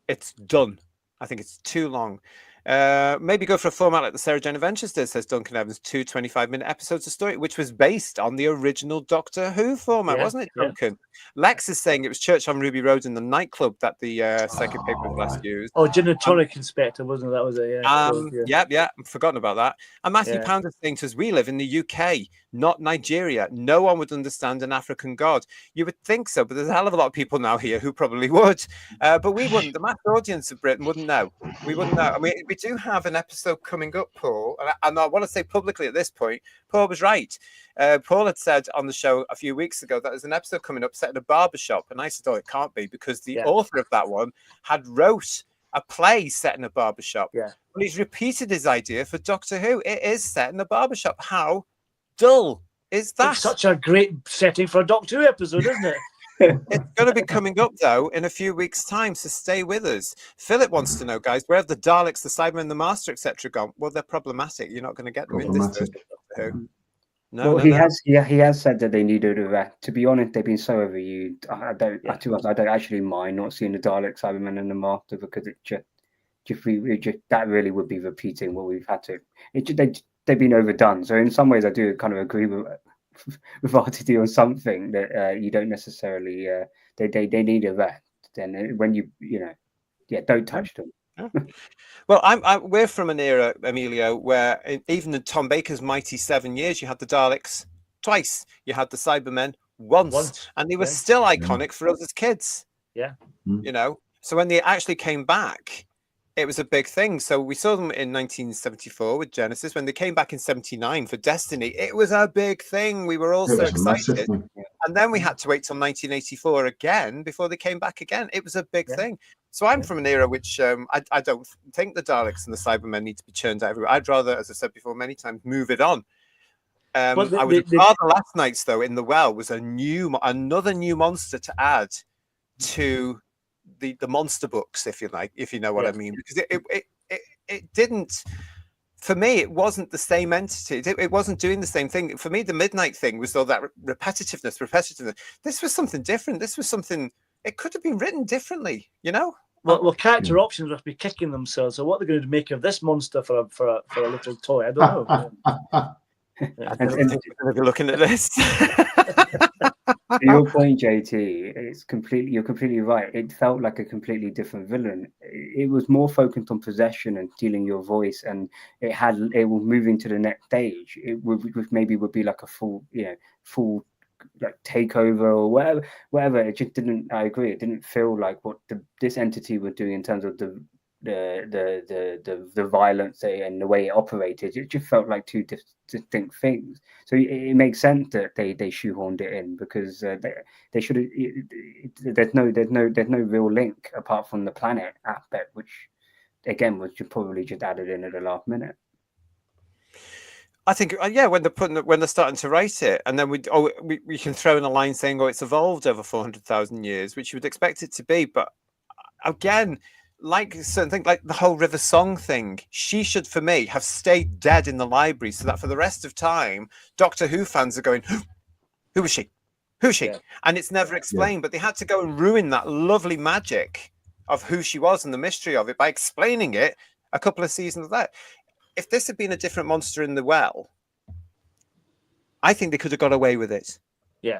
Speaker 2: it's done. I think it's too long. Maybe go for a format like the Sarah Jane Adventures did, says Duncan Evans, 2 25-minute episodes of story, which was based on the original Doctor Who format, wasn't it, Duncan? Lex is saying it was Church on Ruby Road in the nightclub that the psychic paper was last used.
Speaker 3: Oh, Genetonic Inspector, wasn't it? That was it,
Speaker 2: I've forgotten about that. And Matthew Pound is saying to us, we live in the UK, not Nigeria. No one would understand an African god. You would think so, but there's a hell of a lot of people now here who probably would. But we wouldn't. The mass audience of Britain wouldn't know. We wouldn't know. I mean, we do have an episode coming up, Paul, and I want to say publicly at this point, Paul was right. Paul had said on the show a few weeks ago that there's an episode coming up set in a barbershop, and I said, oh, it can't be, because the author of that one had wrote a play set in a barbershop.
Speaker 3: Yeah.
Speaker 2: But he's repeated his idea for Doctor Who. It is set in a barbershop. How dull is that?
Speaker 3: It's such a great setting for a Doctor Who episode, isn't it?
Speaker 2: It's going to be coming up, though, in a few weeks' time, so stay with us. Philip wants to know, guys, where have the Daleks, the Cybermen, the Master, etc. gone? Well, they're problematic. You're not going to get them in this version of Doctor Who. No,
Speaker 5: well, he has said that they needed a rest. To be honest, they've been so overused. I don't actually mind not seeing the Dalek, Cybermen, and the Master, because that really would be repeating what we've had to. They've been overdone. So in some ways, I do kind of agree with RTD on something that you don't necessarily. They need a rest. Then when don't touch them.
Speaker 2: Well, we're from an era, Emilio, where even in Tom Baker's mighty 7 years, you had the Daleks twice, you had the Cybermen once. And they were still iconic for us as kids.
Speaker 3: Yeah.
Speaker 2: You know, so when they actually came back, it was a big thing. So we saw them in 1974 with Genesis. When they came back in 79 for Destiny, it was a big thing. We were all so excited. And then we had to wait till 1984 again before they came back again. It was a big thing. So I'm from an era which I don't think the Daleks and the Cybermen need to be churned out everywhere. I'd rather, as I said before many times, move it on. I would rather Last Nights, though, in the Well was another new monster to add to the monster books, if you like, if you know what I mean, because it didn't. For me, it wasn't the same entity. It wasn't doing the same thing. For me, the Midnight thing was all that repetitiveness. This was something different. This was something. It could have been written differently, you know.
Speaker 3: Well, character options must be kicking themselves. So what they're going to make of this monster for a little toy? I don't know.
Speaker 2: If you're looking at this.
Speaker 5: To your point, JT, you're completely right. It felt like a completely different villain. It was more focused on possession and stealing your voice, and it was moving to the next stage. It would be like a full like takeover or whatever. It just didn't. I agree. It didn't feel like what this entity was doing in terms of the violence and the way it operated. It just felt like two distinct things. So it makes sense that they shoehorned it in, because they should have. There's no real link apart from the planet aspect, which again was probably just added in at the last minute.
Speaker 2: I think, when they're starting to write it, and then we can throw in a line saying, it's evolved over 400,000 years, which you would expect it to be, but again, like certain things, like the whole River Song thing, she should, for me, have stayed dead in the library, so that for the rest of time, Doctor Who fans are going, who was she? Who is she? Yeah. And it's never explained, but they had to go and ruin that lovely magic of who she was and the mystery of it by explaining it a couple of seasons of that. If this had been a different monster in the Well, I think they could have got away with it.
Speaker 3: Yeah.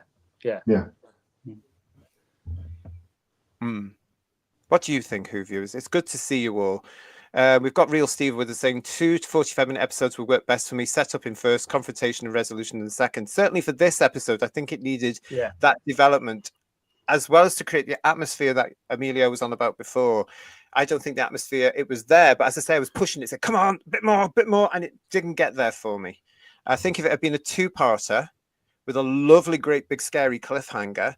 Speaker 2: What do you think, Who viewers? It's good to see you all. We've got Real Steve with us saying 2 to 45-minute episodes would work best for me. Set up in first, confrontation and resolution in the second. Certainly for this episode, I think it needed that development, as well as to create the atmosphere that Emilio was on about before. I don't think the atmosphere, it was there, but as I say, I was pushing it, said, come on, a bit more, and it didn't get there for me. I think if it had been a two-parter with a lovely, great, big, scary cliffhanger,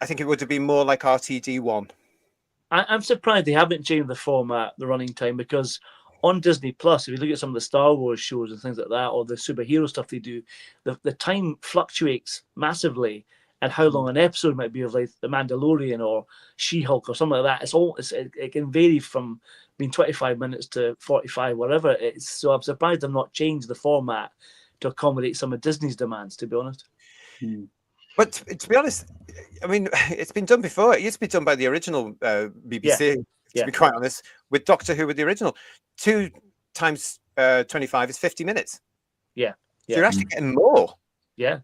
Speaker 2: I think it would have been more like RTD1.
Speaker 3: I'm surprised they haven't changed the format, the running time, because on Disney Plus, if you look at some of the Star Wars shows and things like that, or the superhero stuff they do, the time fluctuates massively. And how long an episode might be of, like, The Mandalorian or She-Hulk or something like that. It can vary from being 25 minutes to 45, whatever it is. So I'm surprised they've not changed the format to accommodate some of Disney's demands, to be honest.
Speaker 2: But to be honest, I mean, it's been done before. It used to be done by the original BBC, to be quite honest, with Doctor Who, with the original. 2 times 25 is 50 minutes.
Speaker 3: Yeah.
Speaker 2: So you're actually getting more.
Speaker 3: Yeah.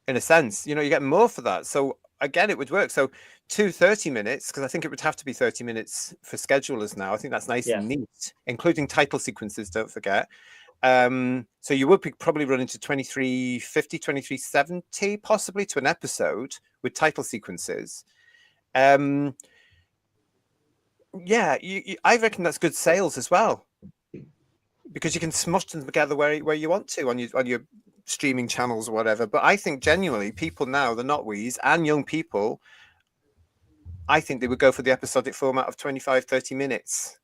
Speaker 2: In a sense, you're getting more for that. So again, it would work. So 2 30 minutes, because I think it would have to be 30 minutes for schedulers now. I think that's nice and neat, including title sequences, don't forget. So you would be probably running to 23.50, 23.70 possibly to an episode with title sequences. I reckon that's good sales as well, because you can smush them together where you want to on your streaming channels or whatever. But I think genuinely people now, the not-wees and young people, I think they would go for the episodic format of 25, 30 minutes.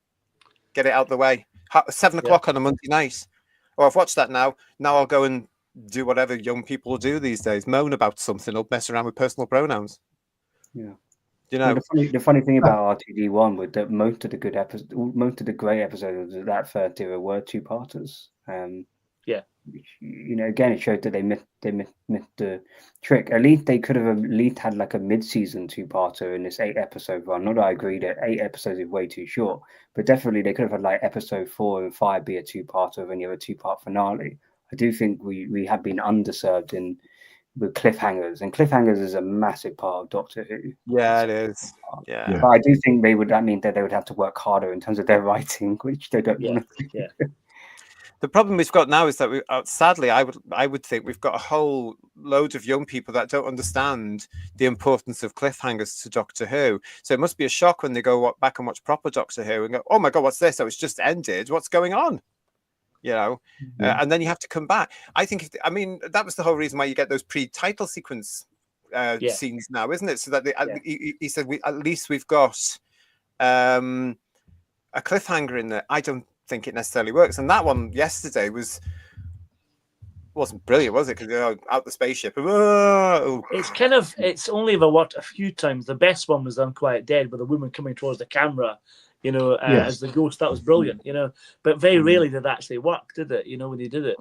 Speaker 2: Get it out the way. 7 o'clock on a Monday night. Or I've watched that now. Now I'll go and do whatever young people do these days. Moan about something or mess around with personal pronouns.
Speaker 5: Yeah.
Speaker 2: The
Speaker 5: funny thing about RTD1 was that most of the great episodes of that first era were two-parters. again, it showed that they missed the trick. At least they could have at least had like a mid-season two-parter in this 8-episode run. Not that I agree that 8 episodes is way too short, but definitely they could have had like episode 4 and 5 be a two-parter and then you have a two-part finale. I do think we have been underserved with cliffhangers, and cliffhangers is a massive part of Doctor Who.
Speaker 2: Yeah, it is. Yeah.
Speaker 5: But I do think that means that they would have to work harder in terms of their writing, which they don't want to do.
Speaker 3: Yeah.
Speaker 2: The problem we've got now is that sadly, I would think we've got a whole load of young people that don't understand the importance of cliffhangers to Doctor Who. So it must be a shock when they go back and watch proper Doctor Who and go, "Oh my God, what's this? Oh, it's just ended. What's going on?" And then you have to come back. I think, that was the whole reason why you get those pre-title sequence scenes now, isn't it? So that he said, at least we've got a cliffhanger in there. I don't think it necessarily works. And that one yesterday wasn't brilliant, was it? Because out the spaceship.
Speaker 3: It's only ever worked a few times. The best one was Unquiet Dead, with a woman coming towards the camera, as the ghost. That was brilliant, but very rarely did it actually work, did it? When they did it,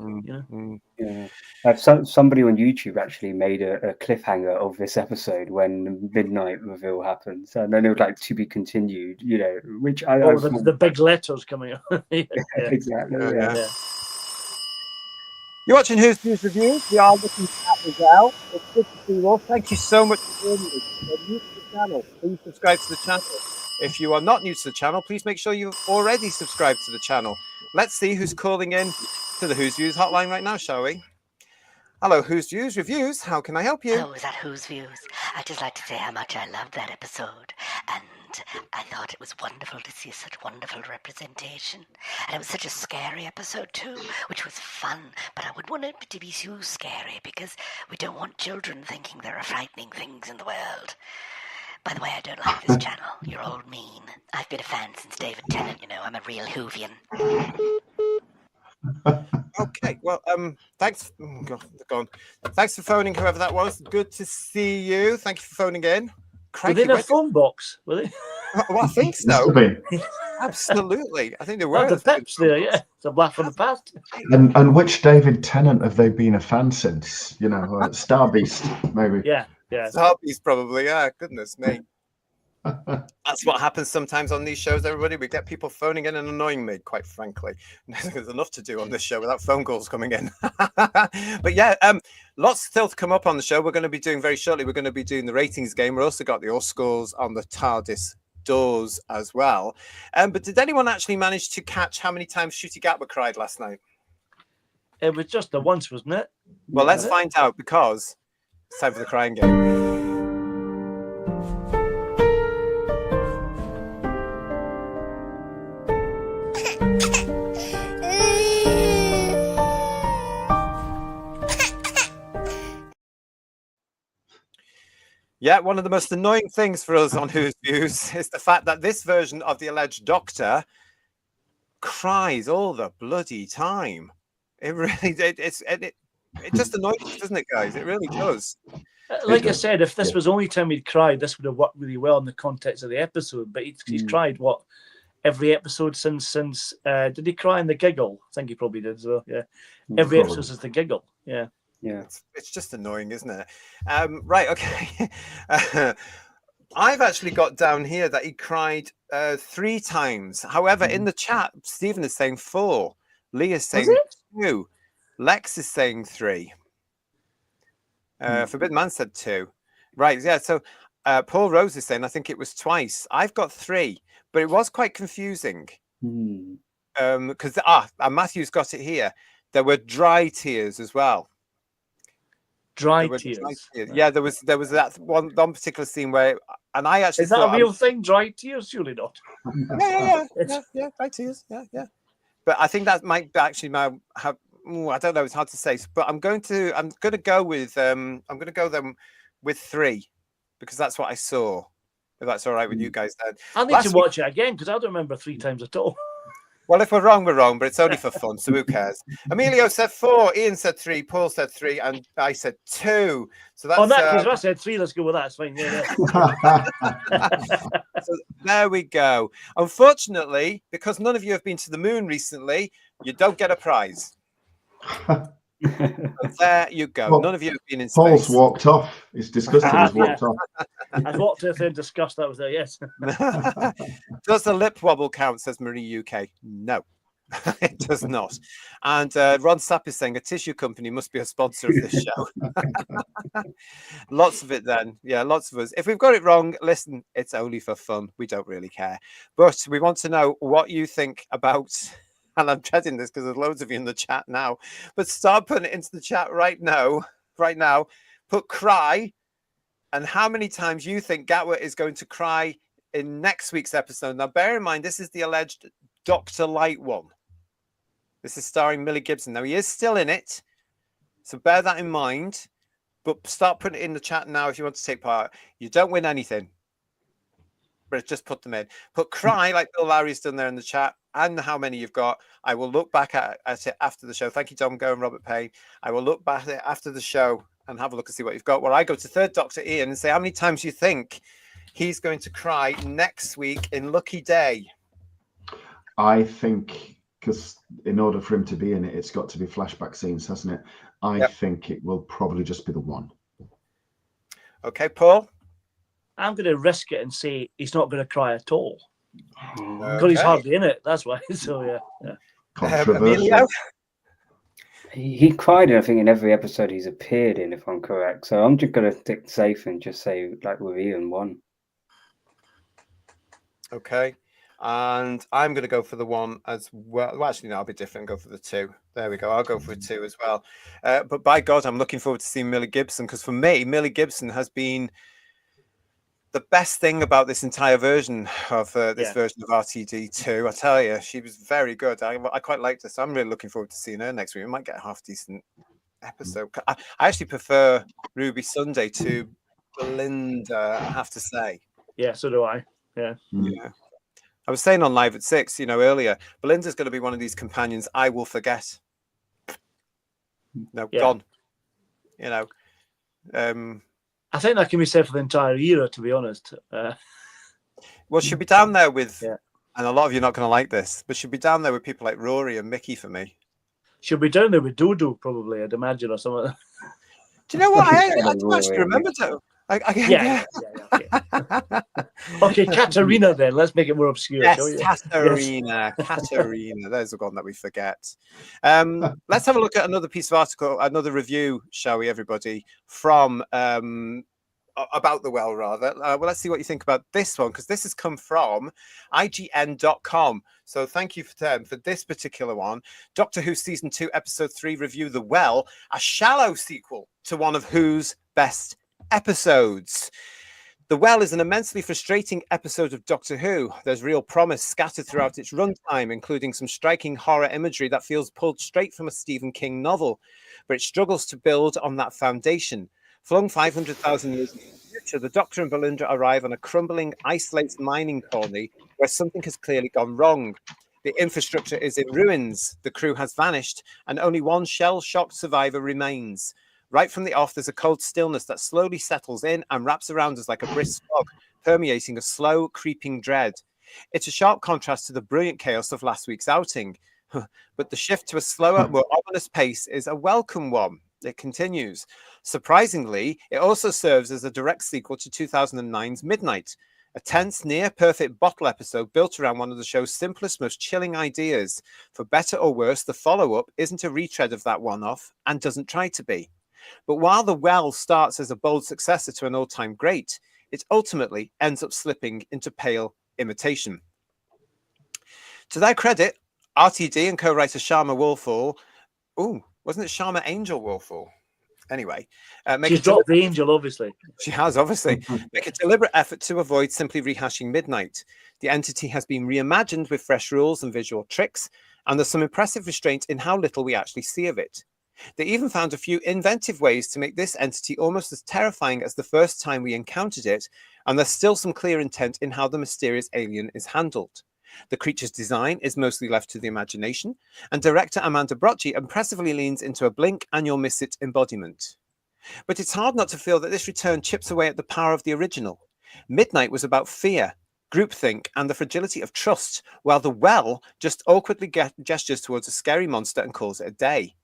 Speaker 5: Yeah. Somebody on YouTube actually made a cliffhanger of this episode when the midnight reveal happened. So then it was like, to be continued, which
Speaker 3: the big letters coming up.
Speaker 5: Exactly.
Speaker 3: Yeah.
Speaker 2: You're watching Who's Views Reviews. We are looking at Miguel. It's good to see you all. Thank you so much for joining us. If you're new to the channel, please subscribe to the channel. If you are not new to the channel, please make sure you've already subscribed to the channel. Let's see who's calling in to the Who's Views hotline right now, shall we? Hello, Who's Views Reviews. How can I help you?
Speaker 6: Oh, is that Who's Views? I'd just like to say how much I loved that episode. And I thought it was wonderful to see such wonderful representation. And it was such a scary episode too, which was fun. But I wouldn't want it to be too scary because we don't want children thinking there are frightening things in the world. By the way, I don't like this channel. You're all mean. I've been a fan since David Tennant, I'm a real Whovian.
Speaker 2: Okay, well, thanks. Oh God, they're gone. Thanks for phoning, whoever that was. Good to see you. Thank you for phoning in.
Speaker 3: Crikey, were they in a phone box? Were they?
Speaker 2: Well, I think so. Absolutely. I think they were.
Speaker 3: The Peps there, yeah. It's a blast from the past.
Speaker 4: And which David Tennant have they been a fan since? Star Beast, maybe.
Speaker 3: Yeah.
Speaker 2: Star Beast, probably. Yeah, goodness me. That's what happens sometimes on these shows, everybody. We get people phoning in and annoying me, quite frankly. There's enough to do on this show without phone calls coming in. But yeah, lots still to come up on the show. We're going to be doing very shortly. We're going to be doing the ratings game. We've also got the all scores on the TARDIS doors as well. But did anyone actually manage to catch how many times Shooty Gatwa cried last night?
Speaker 3: It was just the once, wasn't it?
Speaker 2: Well, let's find out, because it's time for the crying game. Yeah, one of the most annoying things for us on Who's Views is the fact that this version of the alleged Doctor cries all the bloody time. It really, it just annoys us, doesn't it, guys? It really does.
Speaker 3: Like I said, if this was the only time he'd cried, this would have worked really well in the context of the episode. But he's cried every episode since did he cry in the giggle? I think he probably did as well. Yeah, every episode since the giggle. Yeah.
Speaker 5: Yeah,
Speaker 2: it's just annoying, isn't it? Right, okay. I've actually got down here that he cried 3 times. However, in the chat, Stephen is saying 4. Lee is saying 2. Lex is saying 3. Forbidden Man said 2. Right, yeah. So Paul Rose is saying, I think it was twice. I've got 3, but it was quite confusing. Because and Matthew's got it here. There were dry tears as well.
Speaker 3: Dry tears.
Speaker 2: Yeah, there was that one particular scene where, and I actually
Speaker 3: is that a real thing? Dry tears, surely not.
Speaker 2: Yeah, dry tears. Yeah. But I think that might actually have. I don't know. It's hard to say. But I'm going to go with I'm going to go them with 3 because that's what I saw. If that's all right with you guys, then
Speaker 3: I need to watch it again because I don't remember 3 times at all.
Speaker 2: Well, if we're wrong, but it's only for fun, so who cares? Emilio said 4, Ian said 3, Paul said 3, and I said 2. So that's
Speaker 3: because I said 3, let's go with that. It's fine. Yeah.
Speaker 2: So there we go. Unfortunately, because none of you have been to the moon recently, you don't get a prize. So there you go.
Speaker 4: Well,
Speaker 2: None of you have been in space.
Speaker 4: Paul's walked off. He's disgusted. He's walked off.
Speaker 3: I've walked in and discussed that with her. Yes.
Speaker 2: Does the lip wobble count? Says Marie UK. No, it does not. And Ron Sapp is saying a tissue company must be a sponsor of this show. Lots of it then. Yeah, lots of us. If we've got it wrong, listen, it's only for fun. We don't really care. But we want to know what you think about, and I'm dreading this because there's loads of you in the chat now, but start putting it into the chat right now. Right now. Put cry and how many times you think Gatwa is going to cry in next week's episode. Now, bear in mind, this is the alleged Dr. Light one. This is starring Millie Gibson. Now, he is still in it, so bear that in mind. But start putting it in the chat now if you want to take part. You don't win anything, but just put them in. Put cry like Bill Lowry's done there in the chat and how many you've got. I will look back at it after the show. Thank you, Dom Go and Robert Payne. I will look back at it after the show and have a look and see what you've got. Well, I go to third Dr. Ian and say how many times you think he's going to cry next week in Lucky Day.
Speaker 4: I think, because in order for him to be in it, it's got to be flashback scenes, hasn't it? I think it will probably just be the one.
Speaker 2: Okay, Paul?
Speaker 3: I'm going to risk it and say he's not going to cry at all. Because he's hardly in it, that's why. So, yeah.
Speaker 4: Controversial.
Speaker 5: He cried, I think, in every episode he's appeared in, if I'm correct. So I'm just going to stick safe and just say, like with Ian, one.
Speaker 2: Okay. And I'm going to go for the one as well. Well, actually, no, I'll be different and go for the two. There we go. I'll go for two as well. But by God, I'm looking forward to seeing Millie Gibson, because for me, Millie Gibson has been the best thing about this entire version of this version of RTD2. I tell you, she was very good. I quite liked her, so I'm really looking forward to seeing her next week. We might get a half decent episode. I actually prefer Ruby Sunday to Belinda, I have to say.
Speaker 3: Yeah, so do I. Yeah.
Speaker 2: I was saying on Live at 6, earlier, Belinda's going to be one of these companions I will forget. Gone.
Speaker 3: I think that can be said for the entire era, to be honest.
Speaker 2: Well, she'll be down there with, and a lot of you are not going to like this, but she'll be down there with people like Rory and Mickey for me.
Speaker 3: She'll be down there with Dodo, probably, I'd imagine, or something.
Speaker 2: Do you know what? I do actually remember to.
Speaker 3: Okay, Katerina then. Let's make it more obscure.
Speaker 2: Yes, Katerina. Katerina. There's the one that we forget. Let's have a look at another piece of article, another review, shall we, everybody, from About the Well, rather. Well, let's see what you think about this one, because this has come from IGN.com. So thank you for them for this particular one. Doctor Who Season 2, Episode 3 review, The Well, a shallow sequel to one of Who's best episodes. The Well is an immensely frustrating episode of Doctor Who. There's real promise scattered throughout its runtime, including some striking horror imagery that feels pulled straight from a Stephen King novel, but it struggles to build on that foundation. Flung 500,000 years into the future, the Doctor and Belinda arrive on a crumbling, isolated mining colony where something has clearly gone wrong. The infrastructure is in ruins, the crew has vanished, and only one shell-shocked survivor remains. Right from the off, there's a cold stillness that slowly settles in and wraps around us like a brisk fog, permeating a slow, creeping dread. It's a sharp contrast to the brilliant chaos of last week's outing. But the shift to a slower, more ominous pace is a welcome one. It continues. Surprisingly, it also serves as a direct sequel to 2009's Midnight, a tense, near-perfect bottle episode built around one of the show's simplest, most chilling ideas. For better or worse, the follow-up isn't a retread of that one-off and doesn't try to be. But while The Well starts as a bold successor to an all-time great, it ultimately ends up slipping into pale imitation. To their credit, RTD and co-writer Sharma Woolfall, wasn't it Sharma Angel Woolfall? Anyway,
Speaker 3: she's dropped the angel, obviously.
Speaker 2: She has, obviously. Make a deliberate effort to avoid simply rehashing Midnight. The entity has been reimagined with fresh rules and visual tricks, and there's some impressive restraint in how little we actually see of it. They even found a few inventive ways to make this entity almost as terrifying as the first time we encountered it, and there's still some clear intent in how the mysterious alien is handled. The creature's design is mostly left to the imagination, and director Amanda Brocci impressively leans into a blink and you'll miss it embodiment. But it's hard not to feel that this return chips away at the power of the original. Midnight was about fear, groupthink, and the fragility of trust, while The Well just awkwardly gestures towards a scary monster and calls it a day.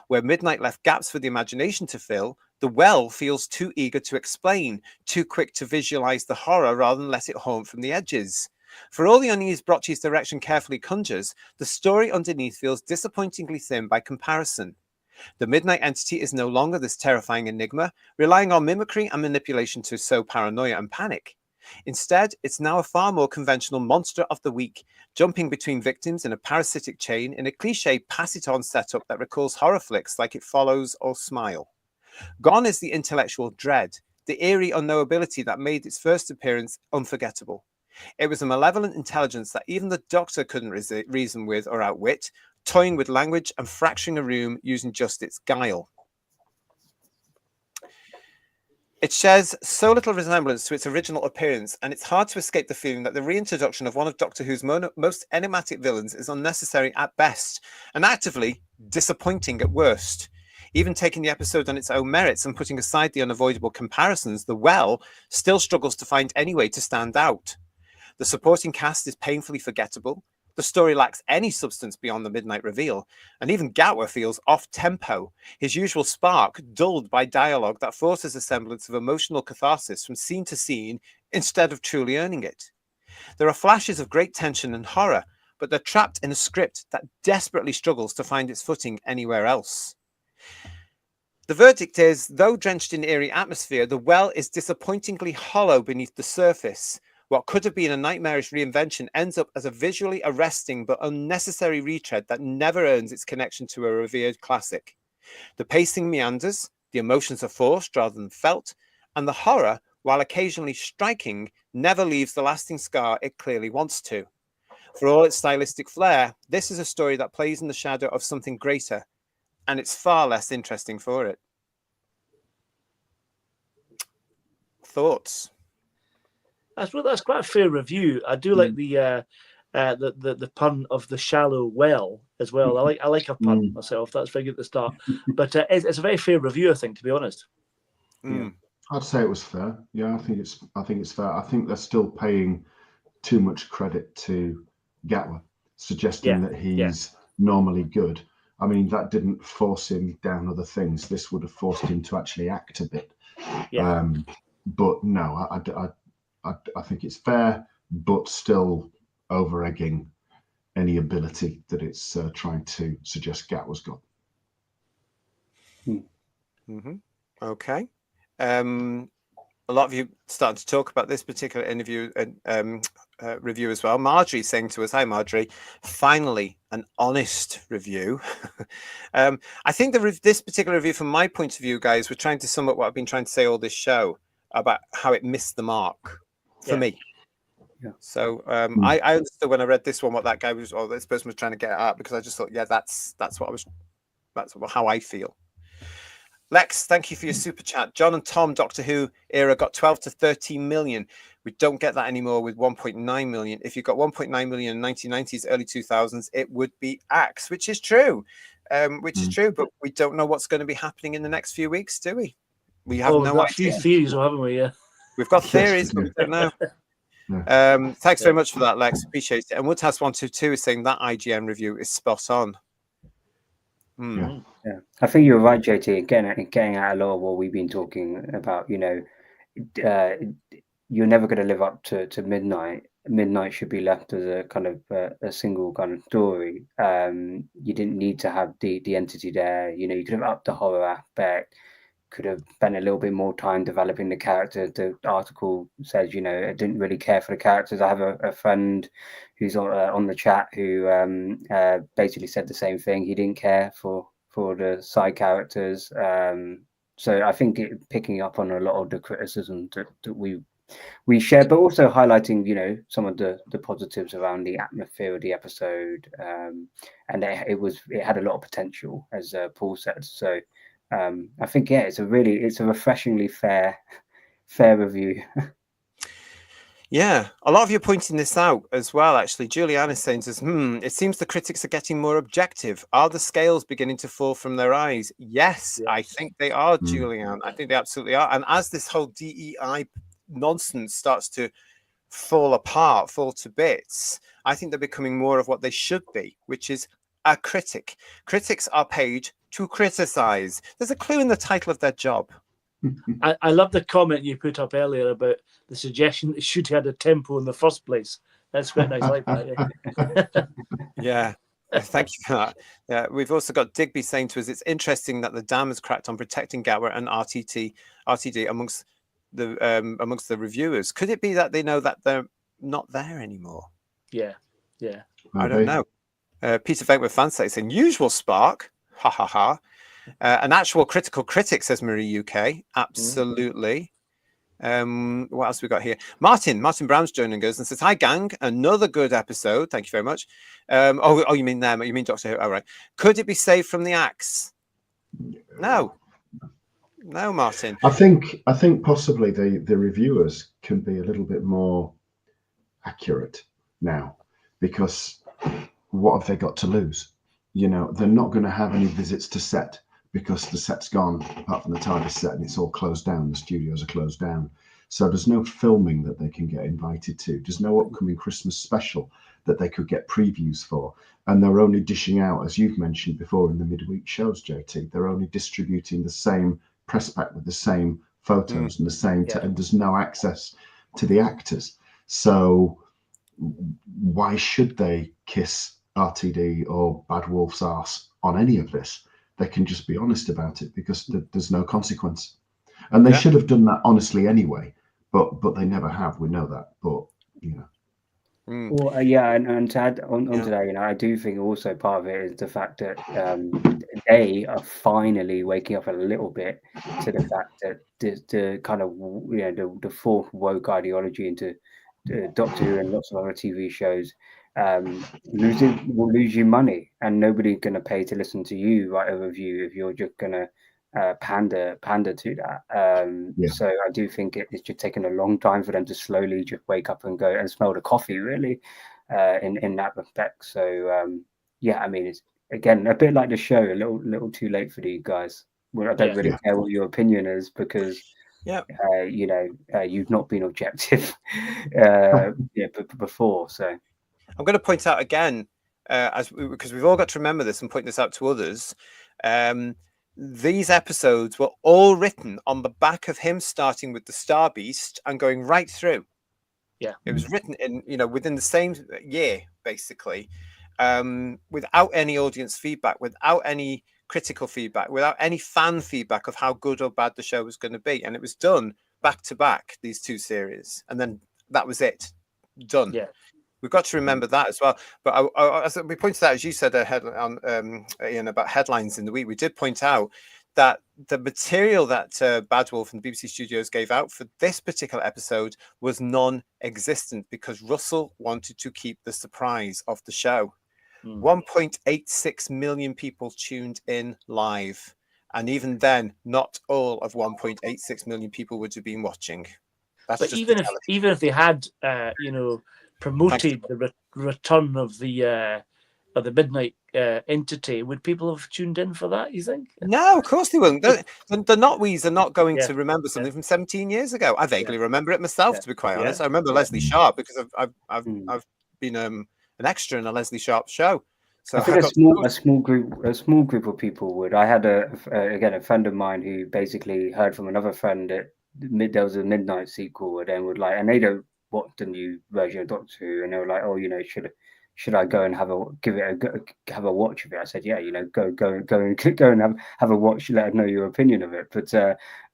Speaker 2: Where Midnight left gaps for the imagination to fill, The Well feels too eager to explain, too quick to visualize the horror rather than let it haunt from the edges. For all the unease Brocchi's direction carefully conjures, the story underneath feels disappointingly thin by comparison. The Midnight entity is no longer this terrifying enigma, relying on mimicry and manipulation to sow paranoia and panic. Instead, it's now a far more conventional monster of the week, jumping between victims in a parasitic chain in a cliche pass-it-on setup that recalls horror flicks like It Follows or Smile. Gone is the intellectual dread, the eerie unknowability that made its first appearance unforgettable. It was a malevolent intelligence that even the Doctor couldn't reason with or outwit, toying with language and fracturing a room using just its guile. It shares so little resemblance to its original appearance, and it's hard to escape the feeling that the reintroduction of one of Doctor Who's most enigmatic villains is unnecessary at best, and actively disappointing at worst. Even taking the episode on its own merits and putting aside the unavoidable comparisons, The Well still struggles to find any way to stand out. The supporting cast is painfully forgettable. The story lacks any substance beyond the midnight reveal, and even Gatwa feels off-tempo, his usual spark dulled by dialogue that forces a semblance of emotional catharsis from scene to scene instead of truly earning it. There are flashes of great tension and horror, but they're trapped in a script that desperately struggles to find its footing anywhere else. The verdict is, though drenched in eerie atmosphere, The Well is disappointingly hollow beneath the surface. What could have been a nightmarish reinvention ends up as a visually arresting but unnecessary retread that never earns its connection to a revered classic. The pacing meanders, the emotions are forced rather than felt, and the horror, while occasionally striking, never leaves the lasting scar it clearly wants to. For all its stylistic flair, this is a story that plays in the shadow of something greater, and it's far less interesting for it. Thoughts?
Speaker 3: That's quite a fair review. I do like the pun of the shallow well as well. I like a pun myself. That's very good at the start. But it's a very fair review, I think, to be honest.
Speaker 4: Yeah, I'd say it was fair. Yeah, I think it's fair. I think they're still paying too much credit to Gatwa, suggesting that he's normally good. I mean, that didn't force him down other things. This would have forced him to actually act a bit.
Speaker 3: Yeah.
Speaker 4: But no, I think it's fair, but still over-egging any ability that it's trying to suggest Gatwa's got.
Speaker 2: Okay. A lot of you started to talk about this particular interview and review as well. Marjorie saying to us, hi Marjorie, finally an honest review. I think this particular review, from my point of view, guys, we're trying to sum up what I've been trying to say all this show about how it missed the mark for me. Yeah. So I understood when I read this one what that guy was, or this person was trying to get at, because I just thought, yeah, that's how I feel. Lex, thank you for your super chat. John and Tom, Doctor Who era got 12 to 13 million. We don't get that anymore with 1.9 million. If you got 1.9 million in 1990s, early 2000s, it would be Axe, which is true. Is true, but we don't know what's going to be happening in the next few weeks, do we? We have no idea.
Speaker 3: A few theories, haven't we? Yeah.
Speaker 2: We've got theories, but we don't know. Thanks very much for that, Lex. Appreciate it. And Woodhouse122 is saying that IGN review is spot on.
Speaker 5: Yeah, I think you're right, JT. Getting at a lot of what we've been talking about. You know, you're never going to live up to Midnight. Midnight should be left as a kind of a single kind of story. You didn't need to have the entity there. You know, you could have upped the horror aspect. Could have spent a little bit more time developing the character. The article says, you know, I didn't really care for the characters. I have a friend who's on the chat who basically said the same thing. He didn't care for the side characters. So I think picking up on a lot of the criticism that we share, but also highlighting, you know, some of the positives around the atmosphere of the episode, and it had a lot of potential, as Paul said. So. I think it's a refreshingly fair review.
Speaker 2: Yeah, a lot of you are pointing this out as well. Actually, Julianne is saying to us, it seems the critics are getting more objective. Are the scales beginning to fall from their eyes? Yes. I think they are, Julianne. I think they absolutely are. And as this whole DEI nonsense starts to fall to bits, I think they're becoming more of what they should be, which is a critic. Critics are paid to criticize. There's a clue in the title of their job.
Speaker 3: I love the comment you put up earlier about the suggestion that it should have had a tempo in the first place. That's quite nice, like that.
Speaker 2: Yeah. Thank you for that. Yeah, we've also got Digby saying to us, it's interesting that the dam has cracked on protecting Gatwa and RTD amongst the reviewers. Could it be that they know that they're not there anymore?
Speaker 3: Yeah.
Speaker 2: I don't know. Peter Venkman Fansite saying, usual spark. Ha ha ha. An actual critical critic, says Marie UK. Absolutely. What else we got here? Martin Brown's joining us and says, hi gang, another good episode, thank you very much. You mean them, you mean Doctor Who? All right. Could it be saved from the axe? No, Martin.
Speaker 4: I think possibly the reviewers can be a little bit more accurate now, because what have they got to lose? You know, they're not going to have any visits to set, because the set's gone, apart from the TARDIS set, and it's all closed down. The studios are closed down. So there's no filming that they can get invited to. There's no upcoming Christmas special that they could get previews for. And they're only dishing out, as you've mentioned before in the midweek shows, JT, they're only distributing the same press pack with the same photos and the same, and there's no access to the actors. So why should they kiss RTD or Bad Wolf's arse on any of this? They can just be honest about it, because there's no consequence. And they should have done that honestly anyway, but they never have. We know that, but you know.
Speaker 5: Well, and to add on to that, you know, I do think also part of it is the fact that they are finally waking up a little bit to the fact that the kind of, you know, the fourth woke ideology into Doctor Who and lots of other TV shows will lose you money, and nobody's going to pay to listen to you write a review if you're just going to pander to that. So I do think it's just taken a long time for them to slowly just wake up and go and smell the coffee, really, in that respect. So I mean, it's again a bit like the show, a little too late for these guys. Well, I don't really care what your opinion is, because you know, you've not been objective before. So
Speaker 2: I'm going to point out again, because we've all got to remember this and point this out to others. These episodes were all written on the back of him starting with the Star Beast and going right through. Yeah, it was written in, you know, within the same year, basically, without any audience feedback, without any critical feedback, without any fan feedback of how good or bad the show was going to be, and it was done back to back, these two series, and then that was it, done. Yeah. We've got to remember that as well. But as we pointed out, as you said, Ian, about headlines in the week, we did point out that the material that Bad Wolf and BBC Studios gave out for this particular episode was non-existent, because Russell wanted to keep the surprise of the show. 1.86 million people tuned in live. And even then, not all of 1.86 million people would have been watching. That's
Speaker 3: but even if they had, you know, promoted the return of the midnight entity, would people have tuned in for that, you think?
Speaker 2: No, of course they wouldn't. The Notwees are not going to remember something from 17 years ago. I vaguely remember it myself, to be quite honest. I remember Leslie Sharp, because I've been an extra in a Leslie Sharp show. So
Speaker 5: I think a small group of people would. I had a friend of mine who basically heard from another friend that there was a midnight sequel, and then would like, and they don't watch the new version of Doctor Who, and they were like, oh, you know, should I go and have a watch of it? I said, yeah, you know, go and have a watch. Let us know your opinion of it. But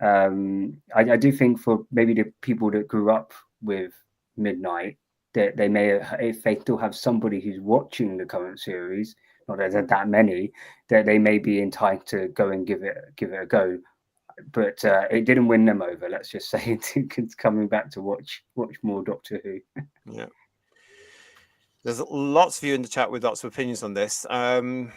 Speaker 5: I do think for maybe the people that grew up with Midnight, that they may, if they still have somebody who's watching the current series, not that many, that they may be entitled to go and give it a go. But it didn't win them over. Let's just say it's coming back to watch more Doctor Who.
Speaker 2: Yeah. There's lots of you in the chat with lots of opinions on this. Peter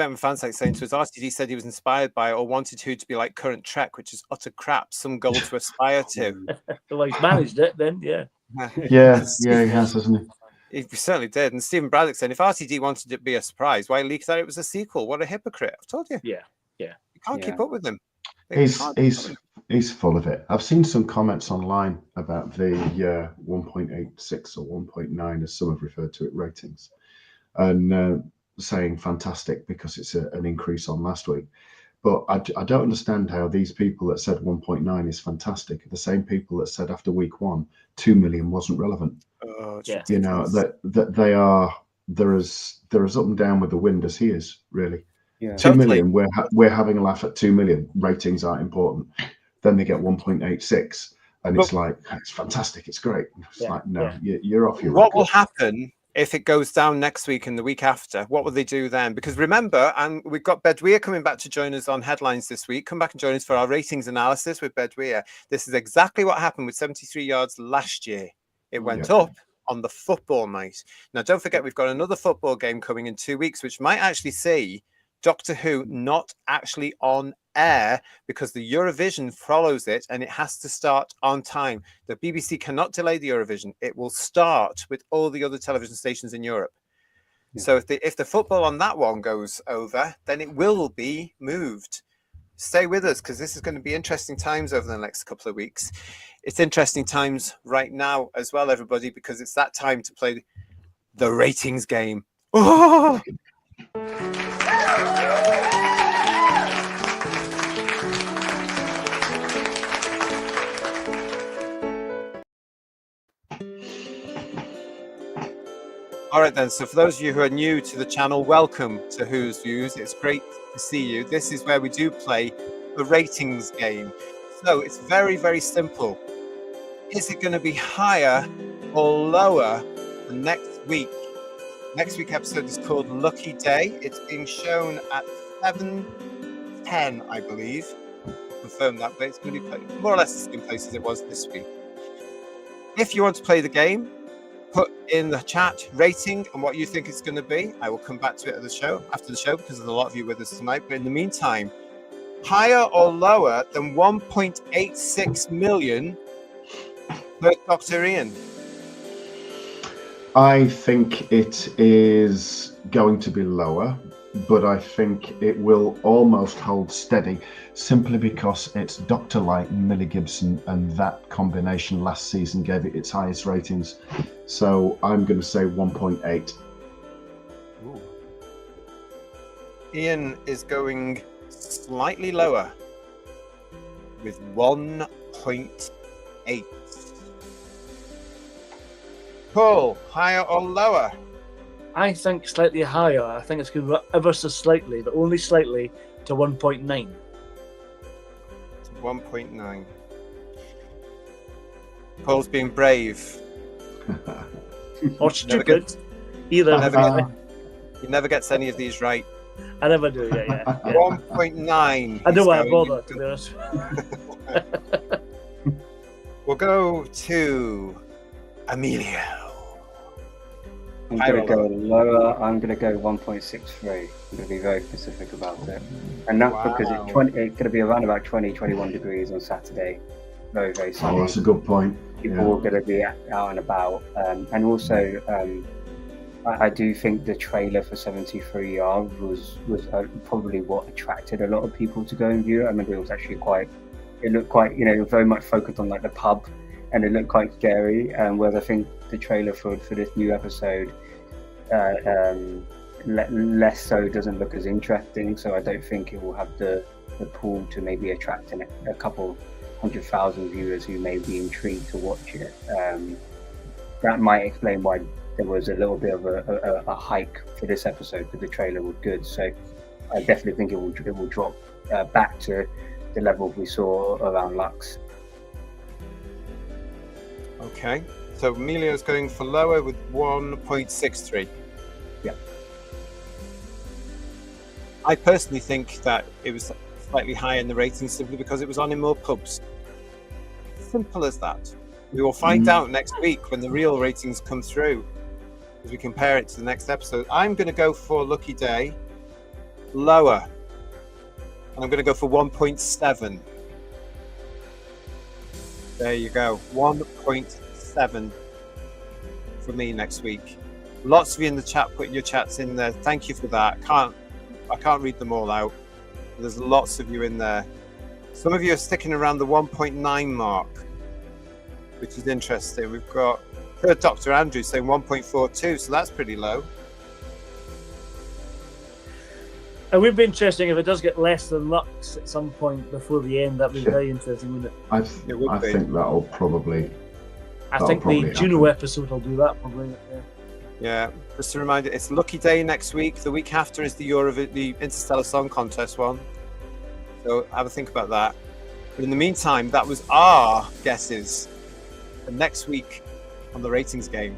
Speaker 2: Venkman Fansite saying to us, RTD said he was inspired by or wanted Who to be like current Trek, which is utter crap. Some goal to aspire to.
Speaker 3: Well, he's managed it then, yeah.
Speaker 4: He has, hasn't he?
Speaker 2: He certainly did. And Stephen Braddock saying, if RTD wanted it to be a surprise, why leak that it was a sequel? What a hypocrite. I've told you.
Speaker 3: Yeah.
Speaker 2: You can't keep up with him.
Speaker 4: He's full of it. I've seen some comments online about the 1.86 or 1.9, as some have referred to it, ratings. And saying fantastic because it's an increase on last week. But I don't understand how these people that said 1.9 is fantastic are the same people that said after week 1, 2 million wasn't relevant.
Speaker 2: Oh,
Speaker 3: Yeah.
Speaker 4: You know, that they are, they're as up and down with the wind as he is, really.
Speaker 5: Yeah.
Speaker 4: 2
Speaker 2: Totally.
Speaker 4: million, we're having a laugh at 2 million. Ratings aren't important. Then they get 1.86, and it's like, it's fantastic, it's great. It's like, no, you're off your
Speaker 2: What will happen if it goes down next week and the week after? What will they do then? Because remember, and we've got Bedweer coming back to join us on Headlines this week. Come back and join us for our ratings analysis with Bedweer. This is exactly what happened with 73 yards last year. It went up on the football night. Now, don't forget, we've got another football game coming in 2 weeks, which might actually see Doctor Who not actually on air because the Eurovision follows it and it has to start on time. The BBC cannot delay the Eurovision. It will start with all the other television stations in Europe. Yeah. So if the football on that one goes over, then it will be moved. Stay with us because this is going to be interesting times over the next couple of weeks. It's interesting times right now as well, everybody, because it's that time to play the ratings game. Oh! All right then, so for those of you who are new to the channel, welcome to Who's Views. It's great to see you. This is where we do play the ratings game. So it's very, very simple. Is it going to be higher or lower than next week? Next week's episode is called Lucky Day. It's being shown at 7:10, I believe. Confirm that, but it's going to be played more or less the same place as it was this week. If you want to play the game, put in the chat rating and what you think it's going to be. I will come back to it at the show, after the show, because there's a lot of you with us tonight. But in the meantime, higher or lower than 1.86 million for Dr. Ian?
Speaker 4: I think it is going to be lower, but I think it will almost hold steady simply because it's Doctor-like Millie Gibson, and that combination last season gave it its highest ratings. So I'm going to say 1.8.
Speaker 2: Ooh. Ian is going slightly lower with 1.8. Paul, higher or lower?
Speaker 3: I think slightly higher. I think it's going to go ever so slightly, but only slightly, to 1.9.
Speaker 2: 1.9. Paul's being brave.
Speaker 3: Or stupid. Either.
Speaker 2: He never gets any of these right.
Speaker 3: I never do, yeah.
Speaker 2: 1.9.
Speaker 3: I don't want to bother, to be honest.
Speaker 2: We'll go to Emilio.
Speaker 5: I'm going to go lower. I'm going to go 1.63. I'm going to be very specific about it. And that's because it's going to be around about 21 degrees on Saturday. Very, very sunny.
Speaker 4: Oh, that's a good point.
Speaker 5: People are going to be out and about. And also, I do think the trailer for 73 Yards was probably what attracted a lot of people to go and view it. I remember it was actually it looked quite, very much focused on like the pub, and it looked quite scary. Whereas I think the trailer for this new episode, less so, doesn't look as interesting. So I don't think it will have the pull to maybe attract a couple 100,000 viewers who may be intrigued to watch it. That might explain why there was a little bit of a hike for this episode, but the trailer was good. So I definitely think it will drop back to the level we saw around Lux.
Speaker 2: Okay, so Emilio's going for lower with 1.63.
Speaker 5: Yeah.
Speaker 2: I personally think that it was slightly higher in the ratings simply because it was on in more pubs. Simple as that. We will find out next week when the real ratings come through as we compare it to the next episode. I'm going to go for Lucky Day lower. And I'm going to go for 1.7. There you go, 1.7 for me next week. Lots of you in the chat putting your chats in there. Thank you for that. I can't read them all out. There's lots of you in there. Some of you are sticking around the 1.9 mark, which is interesting. We've got Dr. Andrew saying 1.42, so that's pretty low.
Speaker 3: It would be interesting if it does get less than Lux at some point before the end. That'd be very interesting, wouldn't it?
Speaker 4: I think that'll probably.
Speaker 3: I think the Juno episode will do that probably.
Speaker 2: Yeah. Just a reminder, it's Lucky Day next week. The week after is the Interstellar Song Contest one. So have a think about that. But in the meantime, that was our guesses for next week on the ratings game.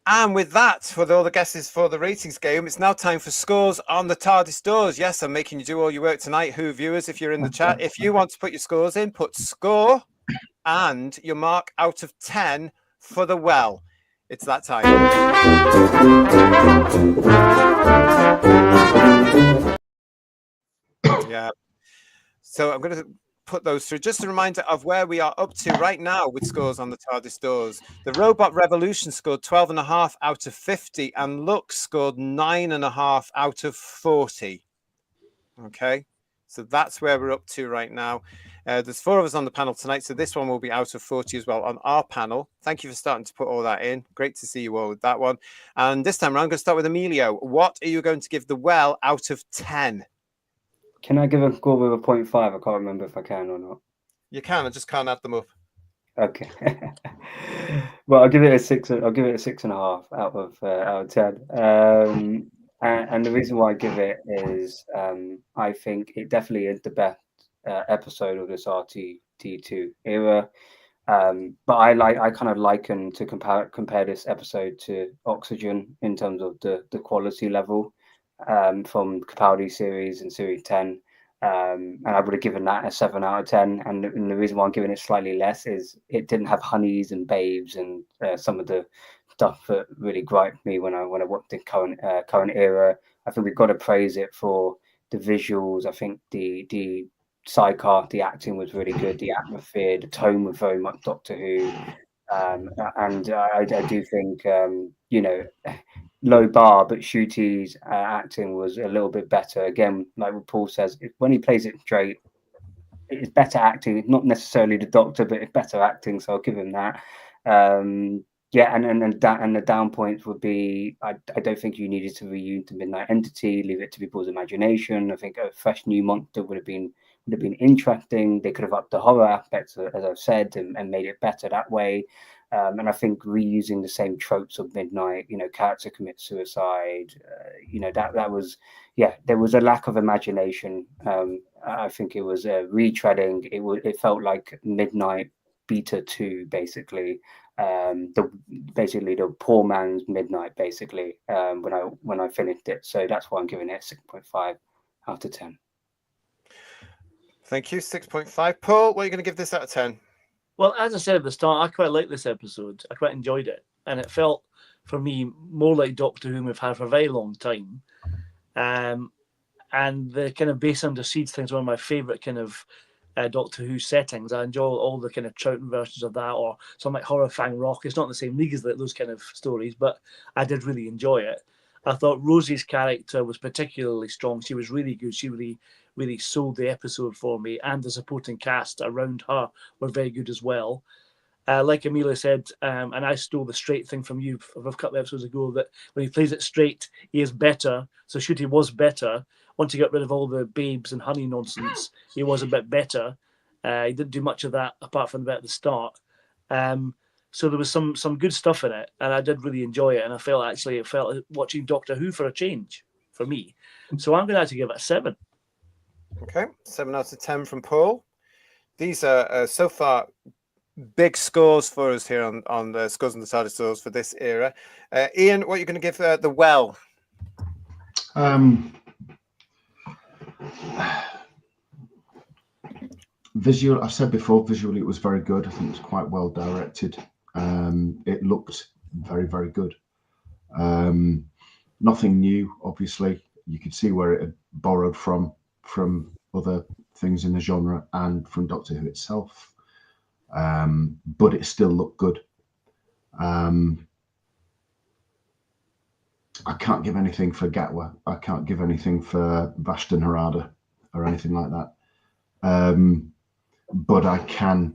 Speaker 2: And with that, with all the guesses for the ratings game, it's now time for scores on the TARDIS doors. Yes, I'm making you do all your work tonight, Who viewers, if you're in the chat. If you want to put your scores in, put score and your mark out of 10 for the well. It's that time. Yeah. So I'm going to put those through. Just a reminder of where we are up to right now with scores on the TARDIS doors. The Robot Revolution scored 12.5 out of 50 and Lux scored 9.5 out of 40. Okay, so that's where we're up to right now. There's 4 of us on the panel tonight, so this one will be out of 40 as well on our panel. Thank you for starting to put all that in. Great to see you all with that one. And this time around, I'm going to start with Emilio. What are you going to give the well out of 10?
Speaker 5: Can I give a score with a 0.5? I can't remember if I can or not.
Speaker 2: You can. I just can't add them up.
Speaker 5: Okay. Well, I'll give it a 6. I'll give it a 6.5 out of 10. And the reason why I give it is I think it definitely is the best episode of this RTD2 era. But I kind of liken to compare this episode to Oxygen in terms of the quality level. From Capaldi series and series 10, and I would have given that a 7 out of 10. And the reason why I'm giving it slightly less is it didn't have honeys and babes and some of the stuff that really griped me when I watched the current era. I think we've got to praise it for the visuals. I think the sidecar, the acting was really good. The atmosphere, the tone was very much Doctor Who. And I do think low bar, but Shooty's acting was a little bit better. Again, like what Paul says, when he plays it straight, it's better acting. Not necessarily the Doctor, but it's better acting. So I'll give him that. And the down points would be I don't think you needed to reuse the Midnight Entity, leave it to people's imagination. I think a fresh new monster would have been interesting. They could have upped the horror aspects, as I've said, and made it better that way. And I think reusing the same tropes of Midnight, character commits suicide, that was, there was a lack of imagination. I think it was retreading. It felt like Midnight Beta 2, basically. The poor man's Midnight, basically, when I finished it. So that's why I'm giving it 6.5 out of 10.
Speaker 2: Thank you. 6.5. Paul, what are you going to give this out of 10?
Speaker 3: Well, as I said at the start, I quite liked this episode. I quite enjoyed it. And it felt, for me, more like Doctor Who we've had for a very long time. And the kind of Base Under Siege thing is one of my favourite kind of Doctor Who settings. I enjoy all the kind of Troughton versions of that, or something like Horror Fang Rock. It's not in the same league as those kind of stories, but I did really enjoy it. I thought Rosie's character was particularly strong. She was really good. She really sold the episode for me, and the supporting cast around her were very good as well. Like Amelia said, and I stole the straight thing from you a couple of episodes ago, that when he plays it straight, he is better. So Shooty was better. Once he got rid of all the babes and honey nonsense, he was a bit better. He didn't do much of that apart from the bit at the start. So there was some good stuff in it, and I did really enjoy it. And I felt like watching Doctor Who for a change for me. So I'm going to have to give it a 7.
Speaker 2: Okay, 7 out of 10 from Paul. These are so far big scores for us here on the Scores on the TARDIS doors for this era. Ian, what are you going to give the well?
Speaker 4: Visual, I've said before, visually it was very good. I think it was quite well directed. It looked very, very good. Nothing new, obviously. You could see where it had borrowed from other things in the genre and from Doctor Who itself. But it still looked good. I can't give anything for Gatwa. I can't give anything for Vashton Harada or anything like that. but I can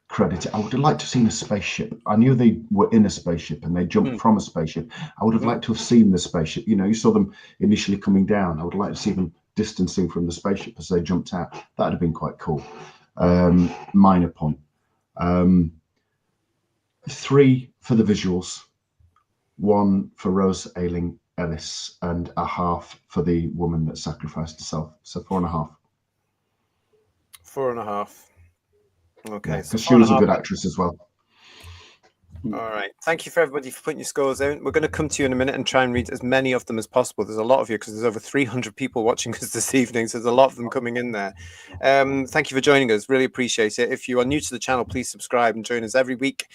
Speaker 4: credit it. I would have liked to have seen a spaceship. I knew they were in a spaceship and they jumped from a spaceship. I would have liked to have seen the spaceship. You know, you saw them initially coming down. I would like to see them distancing from the spaceship as they jumped out. That would have been quite cool. Minor point. 3 for the visuals, 1 for Rose Ayling Ellis, and a half for the woman that sacrificed herself. So 4.5.
Speaker 2: 4.5. Okay,
Speaker 4: because
Speaker 2: so
Speaker 4: she was a
Speaker 2: 4.5.
Speaker 4: good actress as well.
Speaker 2: All right. Thank you for everybody for putting your scores in. We're going to come to you in a minute and try and read as many of them as possible. There's a lot of you because there's over 300 people watching us this evening. So there's a lot of them coming in there. Thank you for joining us. Really appreciate it. If you are new to the channel, please subscribe and join us every week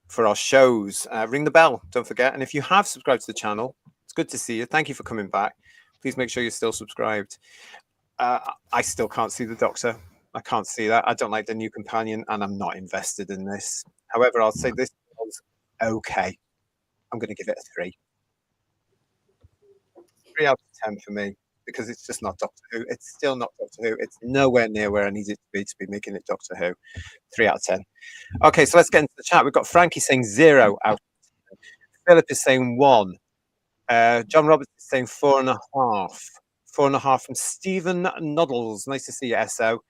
Speaker 2: for our shows. Ring the bell, don't forget. And if you have subscribed to the channel, it's good to see you. Thank you for coming back. Please make sure you're still subscribed. I still can't see the Doctor. I can't see that. I don't like the new companion, and I'm not invested in this. However, I'll say this was okay. I'm going to give it a 3. 3 out of 10 for me, because it's just not Doctor Who. It's still not Doctor Who. It's nowhere near where I need it to be making it Doctor Who. 3 out of 10. Okay, so let's get into the chat. We've got Frankie saying 0 out of 10. Philip is saying 1. John Roberts is saying 4.5. 4.5 from Stephen Noddles. Nice to see you, SO.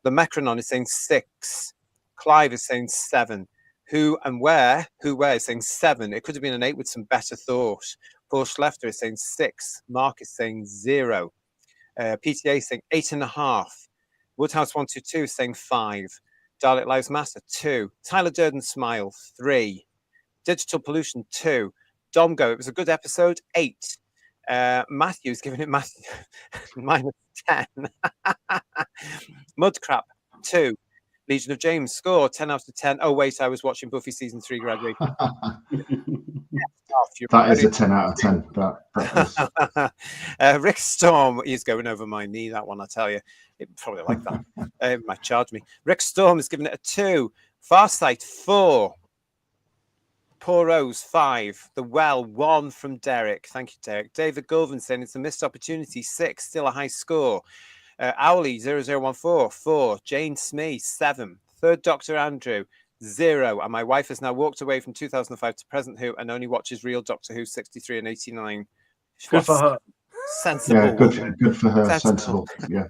Speaker 2: The Mecronon is saying 6. Clive is saying 7. Who and where is saying 7. It could have been an 8 with some better thought. Paul Schlefter is saying 6. Mark is saying 0. PTA is saying 8.5. Woodhouse 122 is saying 5. Dalek Lives Matter 2. Tyler Durden Smile 3. Digital Pollution 2. Domgo, it was a good episode, 8. Matthew's giving it minus 10. Mudcrap 2. Legion of James score 10 out of 10. Oh wait, I was watching Buffy season 3 graduation.
Speaker 4: That is a 10 out of 10. That is.
Speaker 2: Rick Storm is going over my knee. That one, I tell you, it probably like that. It might charge me. Rick Storm is giving it a 2. Farsight 4. Poor Rose 5. The Well 1 from Derek. Thank you, Derek. David Goulven saying it's a missed opportunity 6. Still a high score. Owly 0014 4. Jane Smee 7. Third Doctor Andrew 0. And my wife has now walked away from 2005 to present Who and only watches real Doctor Who 63 and 89.
Speaker 3: Good for her.
Speaker 2: Sensible.
Speaker 4: Yeah, good for her. Sensible. Yeah.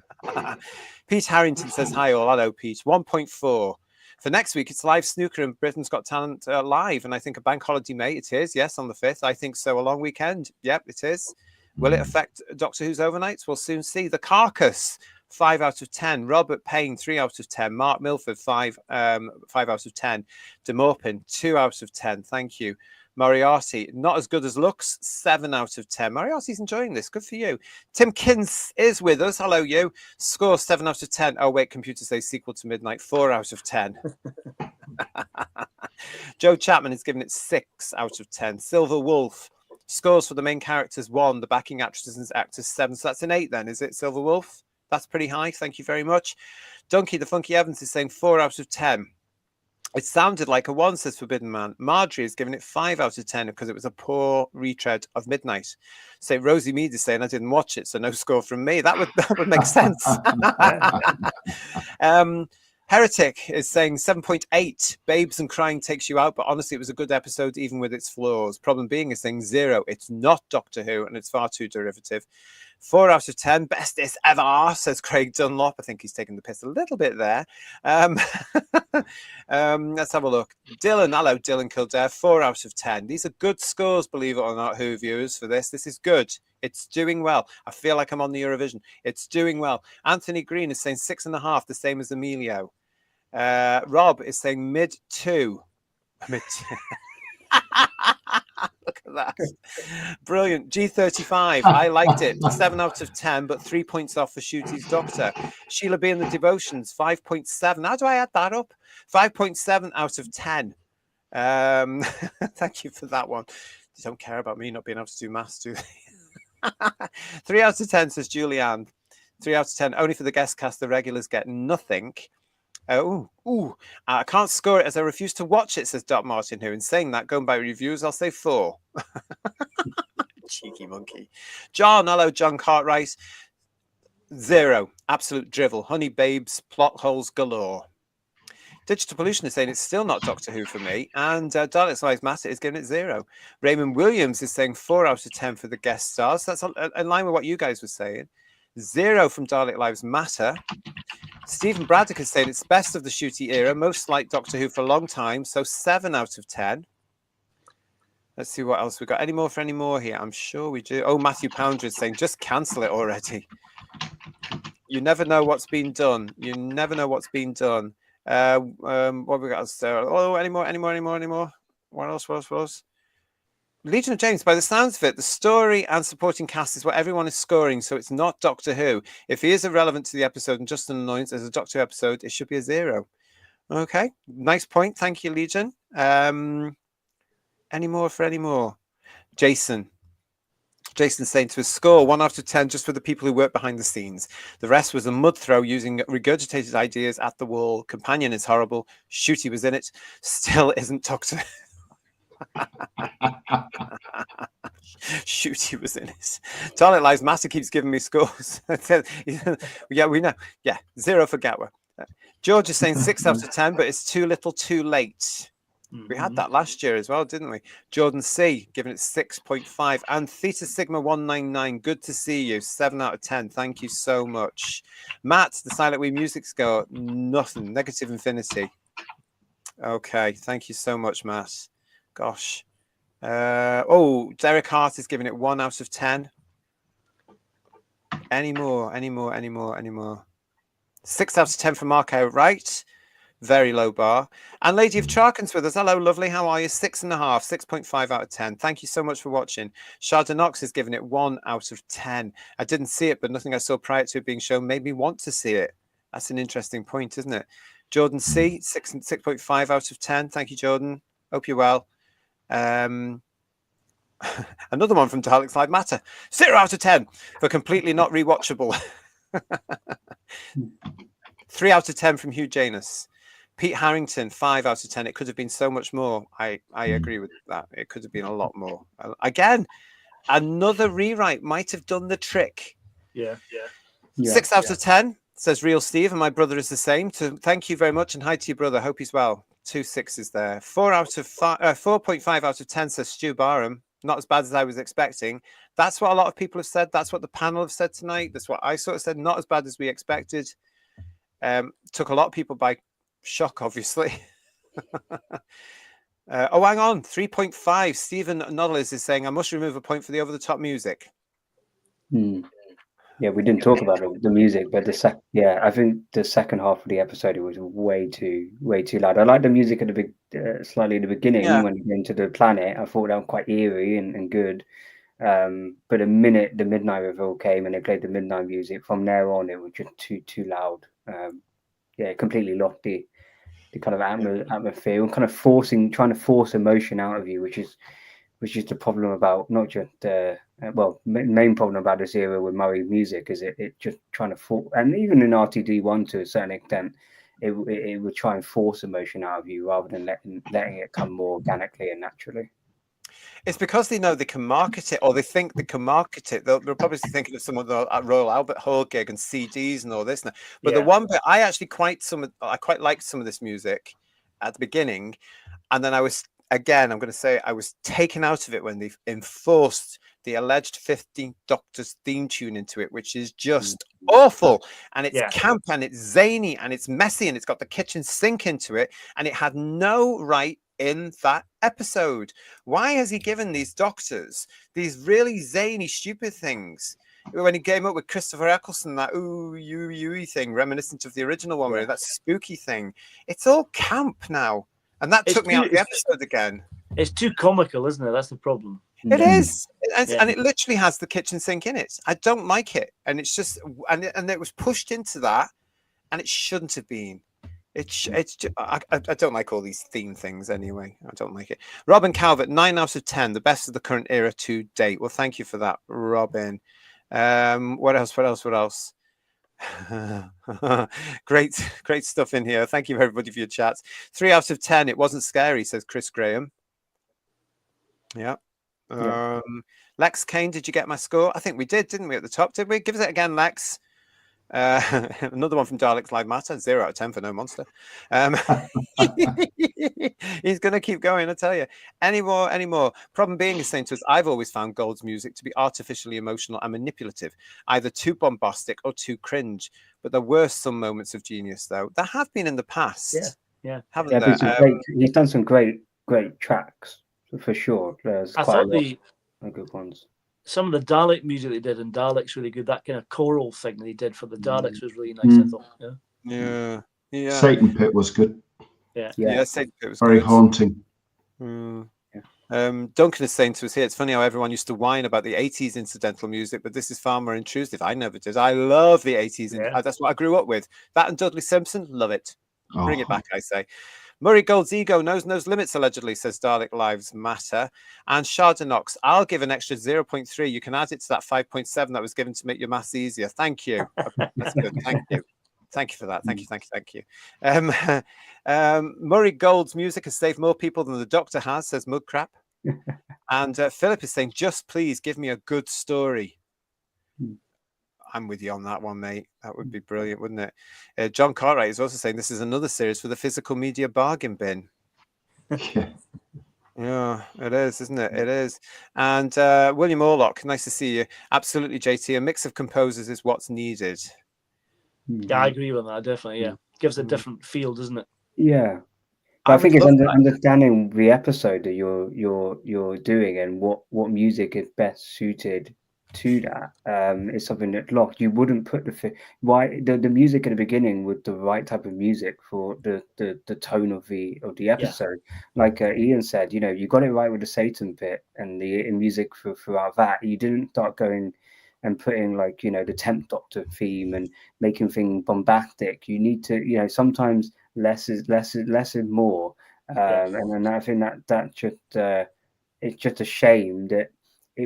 Speaker 2: Pete Harrington says hi all. Hello, Pete. 1.4. For next week, it's live snooker and Britain's Got Talent live. And I think a bank holiday, May. It is, yes, on the 5th. I think so. A long weekend. Yep, it is. Will it affect Doctor Who's overnights? We'll soon see. The Carcass, 5 out of 10. Robert Payne, 3 out of 10. Mark Milford, 5 out of 10. De Morpin, 2 out of 10. Thank you. Moriarty, not as good as looks, 7 out of 10. Moriarty's enjoying this. Good for you. Tim Kins is with us. Hello, you. Score 7 out of 10. Oh, wait, computer says sequel to Midnight, 4 out of 10. Joe Chapman is giving it 6 out of 10. Silver Wolf, scores for the main characters 1, the backing actresses and actors 7. So that's an 8 then, is it, Silver Wolf? That's pretty high. Thank you very much. Donkey the Funky Evans is saying 4 out of 10. It sounded like a 1, says Forbidden Man. Marjorie is giving it 5 out of 10 because it was a poor retread of Midnight. So Rosie Mead is saying I didn't watch it, so no score from me. That would make sense. Heretic is saying 7.8. Babes and Crying takes you out, but honestly, it was a good episode, even with its flaws. Problem being is saying 0. It's not Doctor Who, and it's far too derivative. 4 out of 10. Bestest ever, says Craig Dunlop. I think he's taking the piss a little bit there. Let's have a look. Dylan, hello, Dylan Kildare. 4 out of 10. These are good scores, believe it or not, Who viewers, for this. This is good. It's doing well. I feel like I'm on the Eurovision. It's doing well. Anthony Green is saying 6.5, the same as Emilio. Rob is saying mid 2. Mid 2. Look at that. Brilliant. G35. I liked it. 7 out of 10, but 3 points off for Shooty's Doctor. Sheila B. and the Devotions. 5.7. How do I add that up? 5.7 out of 10. Thank you for that one. They don't care about me not being able to do maths, do they? 3 out of 10, says Julianne. 3 out of 10. Only for the guest cast. The regulars get nothing. I can't score it as I refuse to watch it, says Doc Martin, who, in saying that, going by reviews, I'll say 4. Cheeky monkey. John, hello, John Cartwright. 0. Absolute drivel. Honey babes, plot holes galore. Digital Pollution is saying it's still not Doctor Who for me. And Daleks Lives Matter is giving it 0. Raymond Williams is saying 4 out of 10 for the guest stars. That's in line with what you guys were saying. 0 from Dalek Lives Matter. Stephen Braddock is saying it's best of the Shooty era, most like Doctor Who for a long time. So 7 out of 10. Let's see what else we got. Any more for any more here? I'm sure we do. Oh, Matthew Pounder is saying just cancel it already. You never know what's been done. You never know what's been done. What have we got? Oh, any more? What else? Legion of James, by the sounds of it, the story and supporting cast is what everyone is scoring, so it's not Doctor Who. If he is irrelevant to the episode and just an annoyance as a Doctor Who episode, it should be a 0. Okay, nice point. Thank you, Legion. Any more for any more? Jason's saying to his score 1 out of 10 just for the people who work behind the scenes. The rest was a mud throw using regurgitated ideas at the wall. Companion is horrible. Shooty was in it. Still isn't Doctor. Shooty was in it. Dalek Lives Matter keeps giving me scores. Yeah, we know. Yeah, 0 for Gatwa. George is saying 6 out of 10, but it's too little too late. We had that last year as well, didn't we? Jordan C giving it 6.5. And Theta Sigma 199, good to see you. 7 out of 10. Thank you so much. Matt, the Silent We music score, nothing. Negative infinity. Okay, thank you so much, Matt. Gosh. Derek Hart is giving it 1 out of 10. Any more? 6 out of 10 for Marco, right? Very low bar. And Lady of Charkins with us. Hello, lovely. How are you? 6.5, 6.5 out of 10. Thank you so much for watching. Sharda Knox is giving it 1 out of 10. I didn't see it, but nothing I saw prior to it being shown made me want to see it. That's an interesting point, isn't it? Jordan C, 6.5 out of 10. Thank you, Jordan. Hope you're well. Another one from Daleks Live Matter. 0 out of 10 for completely not rewatchable. 3 out of 10 from Hugh Janus. Pete Harrington, 5 out of 10. It could have been so much more. I agree with that. It could have been a lot more. Again, another rewrite might have done the trick.
Speaker 3: Yeah.
Speaker 2: 6 out of 10, says Real Steve, and my brother is the same. Thank you very much, and hi to your brother. Hope he's well. 2 6s there. 4.5 out of 10, says Stu Barham. Not as bad as I was expecting. That's what a lot of people have said. That's what the panel have said tonight. That's what I sort of said. Not as bad as we expected. Took a lot of people by shock, obviously. Hang on. 3.5. Stephen Noddles is saying, I must remove a point for the over-the-top music.
Speaker 5: Yeah, we didn't talk about the music, but I think the second half of the episode it was way too loud. I like the music at the slightly at the beginning when you get into the planet. I thought that was quite eerie and good. But the minute the midnight reveal came and they played the midnight music, from there on it was just too loud. It completely lost the kind of atmosphere and kind of trying to force emotion out of you, which is the problem about not just main problem about this era with Murray music is it just trying to force, and even in RTD1 to a certain extent, it would try and force emotion out of you rather than letting it come more organically and naturally.
Speaker 2: It's because they know they can market it, or they think they can market it. They're probably thinking of some of the Royal Albert Hall gig and CDs and all this. But the one bit I actually quite liked some of this music at the beginning, and then I was taken out of it when they enforced the alleged 15th Doctor's theme tune into it, which is just awful. And it's camp and it's zany and it's messy and it's got the kitchen sink into it, and it had no right in that episode. Why has he given these doctors these really zany, stupid things? When he came up with Christopher Eccleston, that ooh thing, reminiscent of the original one, where that spooky thing, it's all camp now. And that took me out of the episode again.
Speaker 3: It's too comical, isn't it? That's the problem.
Speaker 2: It is. And it literally has the kitchen sink in it. I don't like it. And it's just, and it was pushed into that, and it shouldn't have been. I don't like all these theme things anyway. I don't like it. Robin Calvert, 9 out of 10, the best of the current era to date. Well, thank you for that, Robin. What else? Great stuff in here. Thank you everybody for your chats. 3 out of 10. It wasn't scary, says Chris Graham. Yeah. Lex Kane, did you get my score? I think we did, didn't we, at the top? Did we? Give us it again, Lex. Another one from Daleks Live Matter, 0 out of 10 for no monster. He's going to keep going, I tell you. Any more? Problem being is saying to us, I've always found Gold's music to be artificially emotional and manipulative, either too bombastic or too cringe. But there were some moments of genius, though. There have been in the past.
Speaker 3: Yeah.
Speaker 2: Haven't there?
Speaker 5: He's done some great tracks, for sure. There's
Speaker 3: I
Speaker 5: quite
Speaker 3: thought
Speaker 5: a lot of good ones.
Speaker 3: Some of the Dalek music they did in Dalek's really good. That kind of choral thing that he did for the Daleks was really nice, I thought.
Speaker 2: Yeah.
Speaker 4: Satan Pit was good.
Speaker 2: Yeah, Satan Pit was
Speaker 4: very
Speaker 2: good.
Speaker 4: haunting.
Speaker 2: Duncan is saying to us here, it's funny how everyone used to whine about the 80s incidental music, but this is far more intrusive. I never did. I love the 80s. That's what I grew up with. That and Dudley Simpson, love it. Bring it back, I say. Murray Gold's ego knows no limits, allegedly, says Dalek Lives Matter. And Shardanox, I'll give an extra 0.3. You can add it to that 5.7 that was given to make your maths easier. Thank you. That's good. Thank you. Thank you for that. Thank you. Murray Gold's music has saved more people than the Doctor has, says Mudcrap. And Philip is saying, just please give me a good story. I'm with you on that one, mate. That would be brilliant, wouldn't it? John Cartwright is also saying this is another series for the physical media bargain bin. Yeah, it is, isn't it? It is. And William Orlock, nice to see you. Absolutely, JT. A mix of composers is what's needed.
Speaker 3: Yeah, I agree with that. Definitely, yeah. Gives a different feel, doesn't it?
Speaker 5: Yeah. But I think it's understanding the episode that you're doing and what music is best suited to that is something that's lost. You wouldn't put the music at the beginning with the right type of music for the tone of the episode. Like Ian said, you got it right with the Satan Pit and the music throughout that. You didn't start going and putting like the 10th Doctor theme and making things bombastic. You need to sometimes less is more. And I think that just it's just a shame that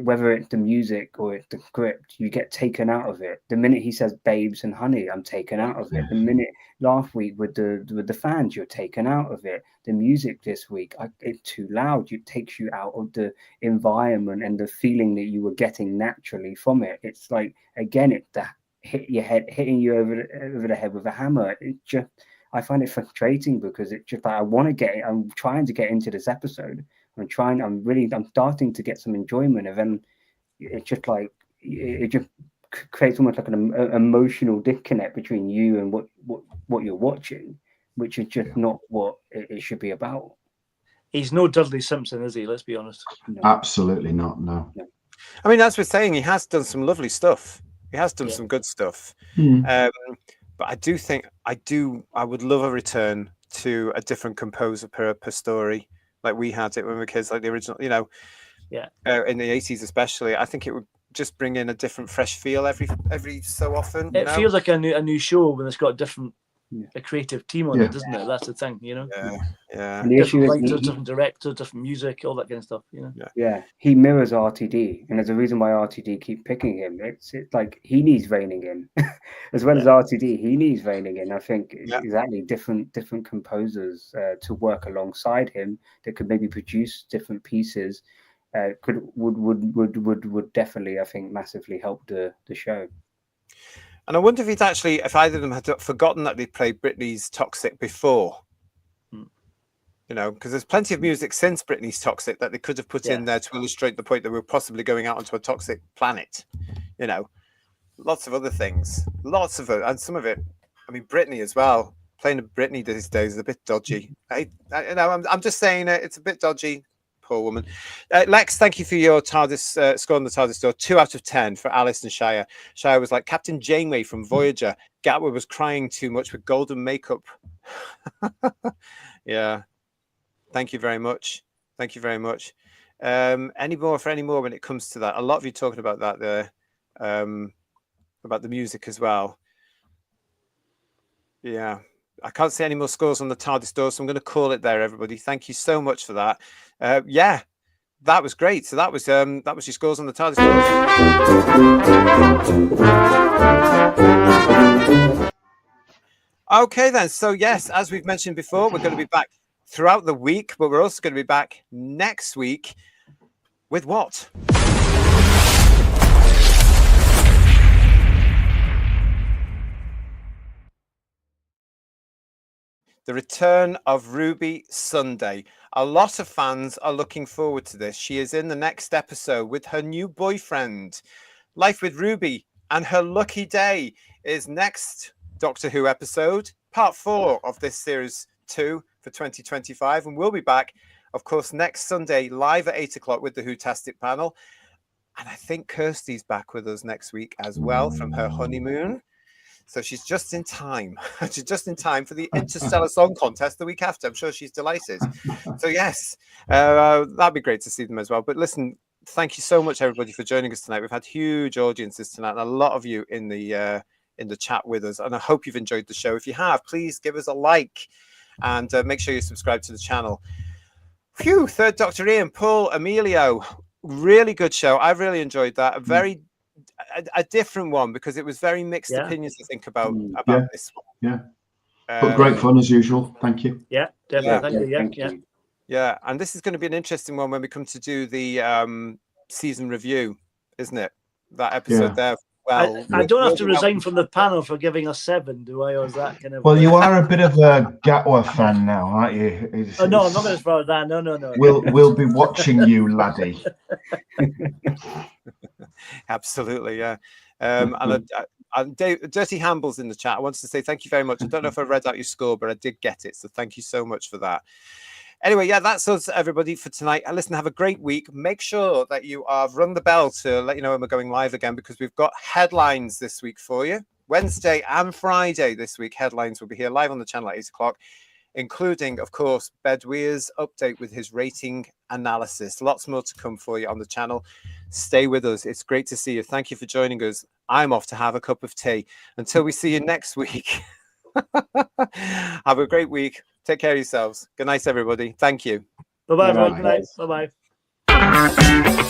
Speaker 5: whether it's the music or it's the script, you get taken out of it. The minute he says babes and honey, I'm taken out of it. The minute last week with the fans, you're taken out of it. The music this week, it's too loud. It takes you out of the environment and the feeling that you were getting naturally from it. It's like, again, it's the hitting you over the head with a hammer. It just, I find it frustrating because it's just like, I'm trying to get into this episode. I'm starting to get some enjoyment, and then it's just like it just creates almost like an emotional disconnect between you and what you're watching, which is just not what it should be about.
Speaker 3: He's no Dudley Simpson, is he? Let's be honest.
Speaker 4: No. Absolutely not. No.
Speaker 2: I mean, as we're saying, he has done some lovely stuff. He has done some good stuff. But I do think I would love a return to a different composer per story. Like we had it when we were kids, like the original, in the 80s especially. I think it would just bring in a different, fresh feel every so often.
Speaker 3: It feels like a new show when it's got a creative team on it, doesn't it? That's the thing, Yeah.
Speaker 5: And the issue is
Speaker 3: different directors, different music, all that kind of stuff.
Speaker 5: Yeah. He mirrors RTD, and there's a reason why RTD keep picking him. It's like he needs reining in, as well as RTD. He needs reining in. I think exactly different composers to work alongside him that could maybe produce different pieces. Would definitely, I think, massively help the show.
Speaker 2: And I wonder if either of them had forgotten that they'd played Britney's Toxic before. Because there's plenty of music since Britney's Toxic that they could have put in there to illustrate the point that we're possibly going out onto a toxic planet. Lots of other things, and some of it. I mean, Britney as well. Playing a Britney these days is a bit dodgy. I'm just saying it's a bit dodgy. Poor woman. Lex, thank you for your TARDIS score on the TARDIS door. 2 out of 10 for Alice and Shire. Shire was like Captain Janeway from Voyager. Gatwa was crying too much with golden makeup. Yeah. Thank you very much. Any more when it comes to that? A lot of you talking about that there, about the music as well. Yeah. I can't see any more scores on the TARDIS door, so I'm going to call it there, everybody. Thank you so much for that. That was great. So that was your scores on the TARDIS door. Okay, then. So yes, as we've mentioned before, we're going to be back throughout the week, but we're also going to be back next week with what? The return of Ruby Sunday. A lot of fans are looking forward to this. She is in the next episode with her new boyfriend. Life with Ruby and Her Lucky Day is next Doctor Who episode, part 4 of this series 2 for 2025. And we'll be back, of course, next Sunday, live at 8 o'clock with the Whotastic panel. And I think Kirsty's back with us next week as well from her honeymoon. So she's just in time. She's just in time for the Interstellar Song Contest the week after. I'm sure she's delighted. So yes, that'd be great to see them as well. But listen, thank you so much, everybody, for joining us tonight. We've had huge audiences tonight, and a lot of you in the chat with us. And I hope you've enjoyed the show. If you have, please give us a like and make sure you subscribe to the channel. Phew, Third Doctor Ian, Paul, Emilio, really good show. I really enjoyed that. A different one because it was very mixed opinions, I think, about this one.
Speaker 4: Yeah. But great fun as usual. Thank you.
Speaker 3: Yeah, definitely. Thank you.
Speaker 2: Yeah, and this is going to be an interesting one when we come to do the season review, isn't it? That episode there. Well,
Speaker 3: I don't have to resign from the panel for giving us 7, do I? Or is that kind of?
Speaker 4: Well, you are a bit of a Gatwa fan now, aren't you?
Speaker 3: No, I'm not going as far as that. No.
Speaker 4: We'll be watching you, laddie.
Speaker 2: Absolutely, yeah. And Dirty Hamble's in the chat. I wanted to say thank you very much. I don't know if I read out your score, but I did get it. So thank you so much for that. Anyway, yeah, that's us, everybody, for tonight. Listen, have a great week. Make sure that you have rung the bell to let you know when we're going live again, because we've got headlines this week for you. Wednesday and Friday this week, headlines will be here live on the channel at 8 o'clock, including, of course, Bedweir's update with his rating analysis. Lots more to come for you on the channel. Stay with us. It's great to see you. Thank you for joining us. I'm off to have a cup of tea. Until we see you next week. Have a great week. Take care of yourselves. Good night, everybody. Thank you.
Speaker 3: Bye-bye, everyone. Good night. Bye-bye.